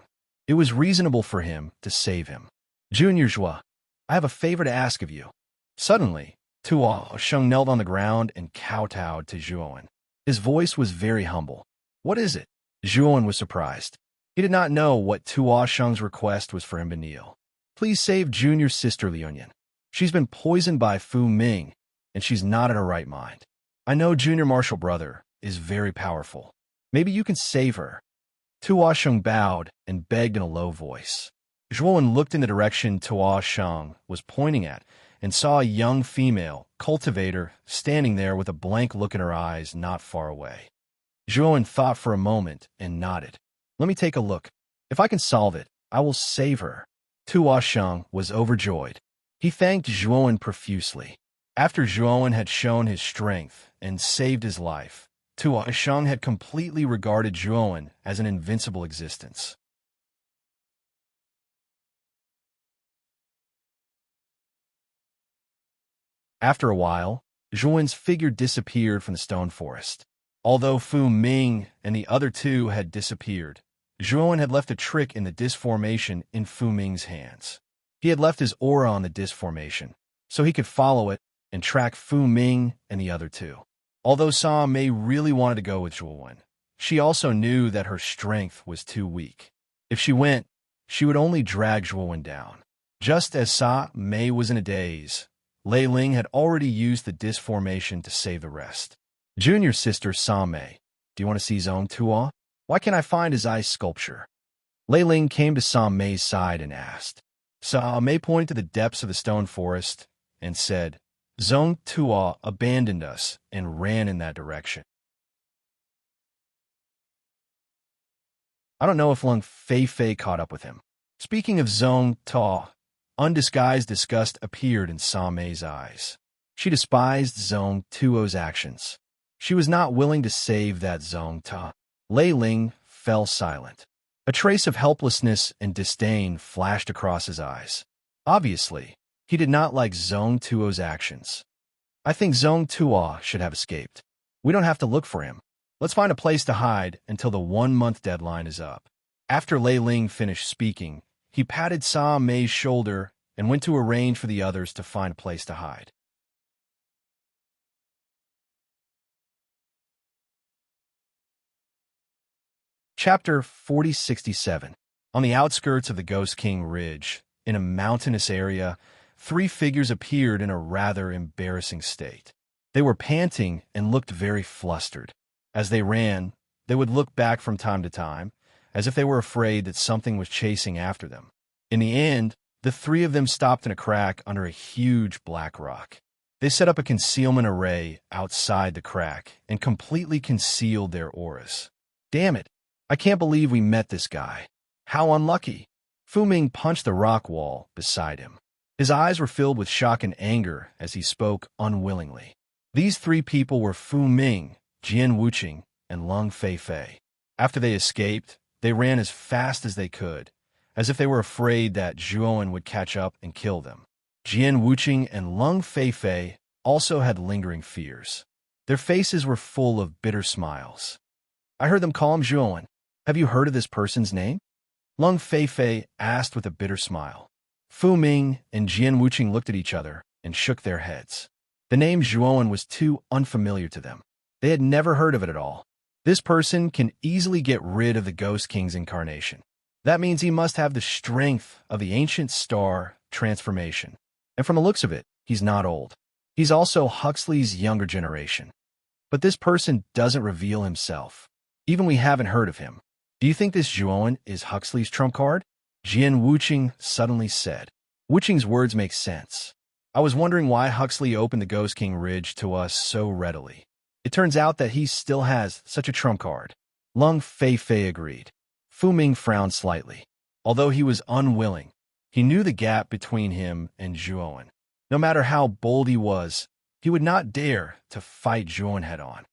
It was reasonable for him to save him. Junior Zhuo, I have a favor to ask of you. Suddenly, Tuo Sheng knelt on the ground and kowtowed to Zhuan. His voice was very humble. What is it? Zhuan was surprised. He did not know what Tuo Sheng's request was for him to kneel. Please save Junior sister Liunian. She's been poisoned by Fu Ming, and she's not in her right mind. I know Junior Martial Brother is very powerful. Maybe you can save her. Tuo Sheng bowed and begged in a low voice. Zhuan looked in the direction Tuo Sheng was pointing at and saw a young female cultivator standing there with a blank look in her eyes not far away. Zhuan thought for a moment and nodded. Let me take a look. If I can solve it, I will save her. Tuo Sheng was overjoyed. He thanked Zhuan profusely. After Zhuan had shown his strength and saved his life, Tuo Sheng had completely regarded Zhuan as an invincible existence. After a while, Zhuan's figure disappeared from the stone forest. Although Fu Ming and the other two had disappeared, Zhuan had left a trick in the disc formation in Fu Ming's hands. He had left his aura on the disc formation, so he could follow it and track Fu Ming and the other two. Although Sa Mei really wanted to go with Zhuan, she also knew that her strength was too weak. If she went, she would only drag Zhuan down. Just as Sa Mei was in a daze, Lei Ling had already used the disc formation to save the rest. Junior sister Sa Mei, do you want to see Zong Tuo? Why can't I find his ice sculpture? Lei Ling came to Sa Mei's side and asked. Sa Mei pointed to the depths of the stone forest and said, Zong Tuo abandoned us and ran in that direction. I don't know if Lung Fei caught up with him. Speaking of Zong Tuo, undisguised disgust appeared in Sa Mei's eyes. She despised Zong Tuo's actions. She was not willing to save that Zong Tuo. Lei Ling fell silent. A trace of helplessness and disdain flashed across his eyes. Obviously, he did not like Zong Tuo's actions. I think Zong Tuo should have escaped. We don't have to look for him. Let's find a place to hide until the 1-month deadline is up. After Lei Ling finished speaking, he patted Sa Mei's shoulder and went to arrange for the others to find a place to hide. Chapter 4067. On the outskirts of the Ghost King Ridge, in a mountainous area, 3 figures appeared in a rather embarrassing state. They were panting and looked very flustered. As they ran, they would look back from time to time, as if they were afraid that something was chasing after them. In the end, the 3 of them stopped in a crack under a huge black rock. They set up a concealment array outside the crack and completely concealed their auras. Damn it! I can't believe we met this guy. How unlucky. Fu Ming punched the rock wall beside him. His eyes were filled with shock and anger as he spoke unwillingly. These 3 people were Fu Ming, Jian Wuqing, and Lung Fei. After they escaped, they ran as fast as they could, as if they were afraid that Zhuan would catch up and kill them. Jian Wuqing and Lung Fei also had lingering fears. Their faces were full of bitter smiles. I heard them call him Zhuan. Have you heard of this person's name? Lung Fei asked with a bitter smile. Fu Ming and Jian Wuqing looked at each other and shook their heads. The name Zhuan was too unfamiliar to them. They had never heard of it at all. This person can easily get rid of the Ghost King's incarnation. That means he must have the strength of the ancient star transformation. And from the looks of it, he's not old. He's also Huxley's younger generation. But this person doesn't reveal himself. Even we haven't heard of him. Do you think this Zhuan is Huxley's trump card? Jian Wuqing suddenly said. Wuqing's words make sense. I was wondering why Huxley opened the Ghost King Ridge to us so readily. It turns out that he still has such a trump card. Lung Fei agreed. Fu Ming frowned slightly. Although he was unwilling, he knew the gap between him and Zhuan. No matter how bold he was, he would not dare to fight Zhuan head-on.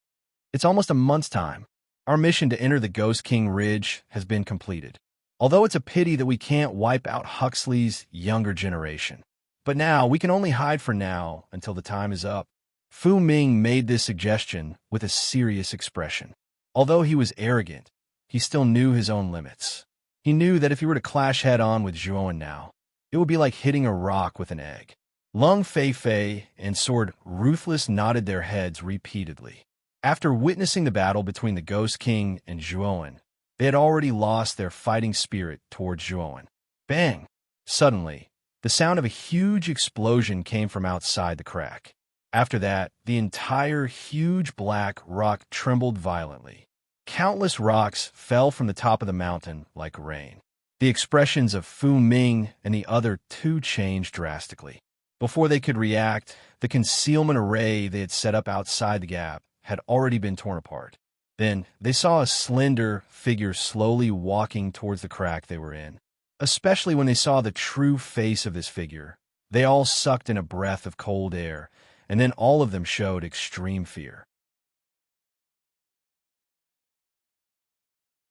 It's almost a month's time. Our mission to enter the Ghost King Ridge has been completed. Although it's a pity that we can't wipe out Huxley's younger generation. But now, we can only hide for now until the time is up. Fu Ming made this suggestion with a serious expression. Although he was arrogant, he still knew his own limits. He knew that if he were to clash head-on with Zhuan now, it would be like hitting a rock with an egg. Lung Fei and Sword Ruthless nodded their heads repeatedly. After witnessing the battle between the Ghost King and Zhuan, they had already lost their fighting spirit towards Zhuan. Bang! Suddenly, the sound of a huge explosion came from outside the crack. After that, the entire huge black rock trembled violently. Countless rocks fell from the top of the mountain like rain. The expressions of Fu Ming and the other 2 changed drastically. Before they could react, the concealment array they had set up outside the gap had already been torn apart. Then, they saw a slender figure slowly walking towards the crack they were in. Especially when they saw the true face of this figure, they all sucked in a breath of cold air, and then all of them showed extreme fear.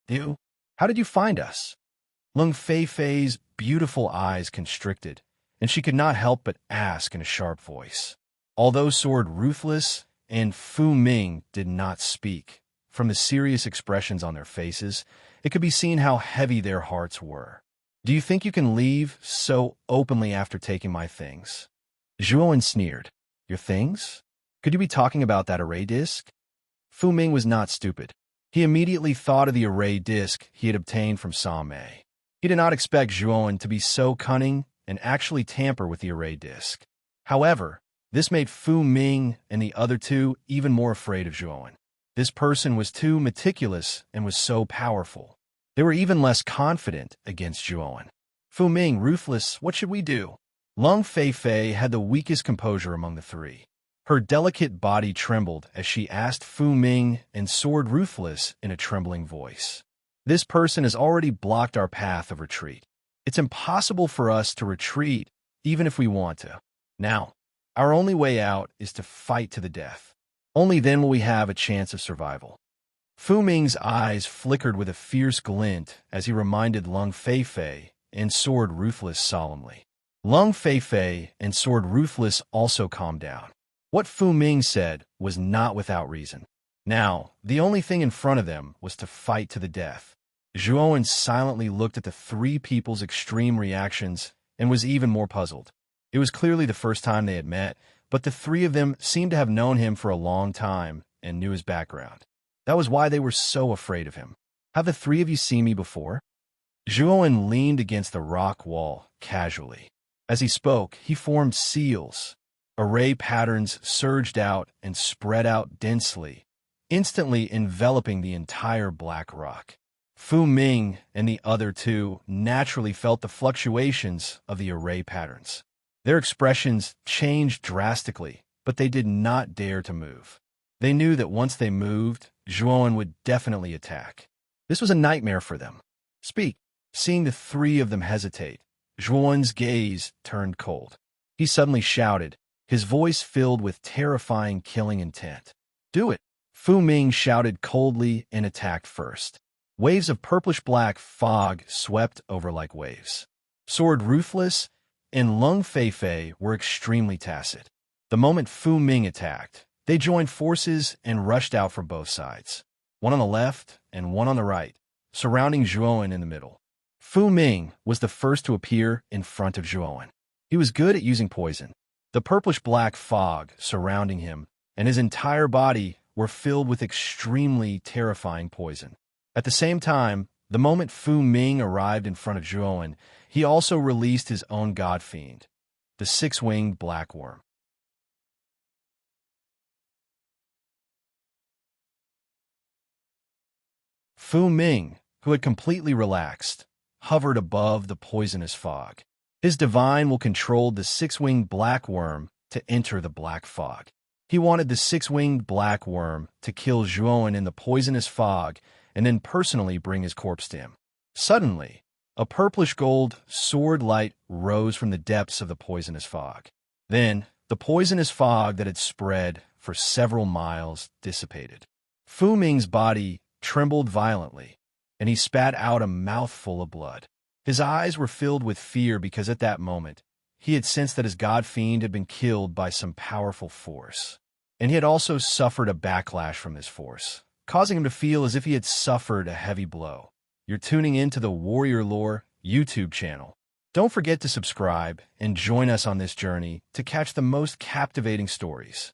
You? How did you find us? Lung Fei's beautiful eyes constricted, and she could not help but ask in a sharp voice. Although Sword Ruthless and Fu Ming did not speak, from the serious expressions on their faces, it could be seen how heavy their hearts were. Do you think you can leave so openly after taking my things? Zhuowen sneered. Your things? Could you be talking about that array disc? Fu Ming was not stupid. He immediately thought of the array disc he had obtained from Sa Mei. He did not expect Zhuowen to be so cunning and actually tamper with the array disc. However, this made Fu Ming and the other two even more afraid of Zhuowen. This person was too meticulous and was so powerful. They were even less confident against Zhuowen. Fu Ming, ruthless, what should we do? Lung Feifei had the weakest composure among the three. Her delicate body trembled as she asked Fu Ming and Sword Ruthless in a trembling voice. This person has already blocked our path of retreat. It's impossible for us to retreat, even if we want to. Now, our only way out is to fight to the death. Only then will we have a chance of survival. Fu Ming's eyes flickered with a fierce glint as he reminded Lung Feifei and Sword Ruthless solemnly. Lung Feifei and Sword Ruthless also calmed down. What Fu Ming said was not without reason. Now, the only thing in front of them was to fight to the death. Zhuowen silently looked at the three people's extreme reactions and was even more puzzled. It was clearly the first time they had met, but the three of them seemed to have known him for a long time and knew his background. That was why they were so afraid of him. Have the three of you seen me before? Zhuowen leaned against the rock wall casually. As he spoke, he formed seals. Array patterns surged out and spread out densely, instantly enveloping the entire black rock. Fu Ming and the other two naturally felt the fluctuations of the array patterns. Their expressions changed drastically, but they did not dare to move. They knew that once they moved, Zhuowen would definitely attack. This was a nightmare for them. Speak. Seeing the three of them hesitate, Zhuowen's gaze turned cold. He suddenly shouted, his voice filled with terrifying killing intent. Do it! Fu Ming shouted coldly and attacked first. Waves of purplish-black fog swept over like waves. Sword Ruthless and Lung Feifei were extremely tacit. The moment Fu Ming attacked, they joined forces and rushed out from both sides, one on the left and one on the right, surrounding Zhuowen in the middle. Fu Ming was the first to appear in front of Zhuowen. He was good at using poison. The purplish-black fog surrounding him and his entire body were filled with extremely terrifying poison. At the same time, the moment Fu Ming arrived in front of Zhuowen, he also released his own god fiend, the six-winged black worm. Fu Ming, who had completely relaxed, hovered above the poisonous fog. His divine will controlled the six-winged black worm to enter the black fog. He wanted the six-winged black worm to kill Zhuowen in the poisonous fog and then personally bring his corpse to him. Suddenly, a purplish-gold sword light rose from the depths of the poisonous fog. Then, the poisonous fog that had spread for several miles dissipated. Fu Ming's body trembled violently, and he spat out a mouthful of blood. His eyes were filled with fear because at that moment, he had sensed that his god fiend had been killed by some powerful force. And he had also suffered a backlash from this force, causing him to feel as if he had suffered a heavy blow. You're tuning into the Warrior Lore YouTube channel. Don't forget to subscribe and join us on this journey to catch the most captivating stories.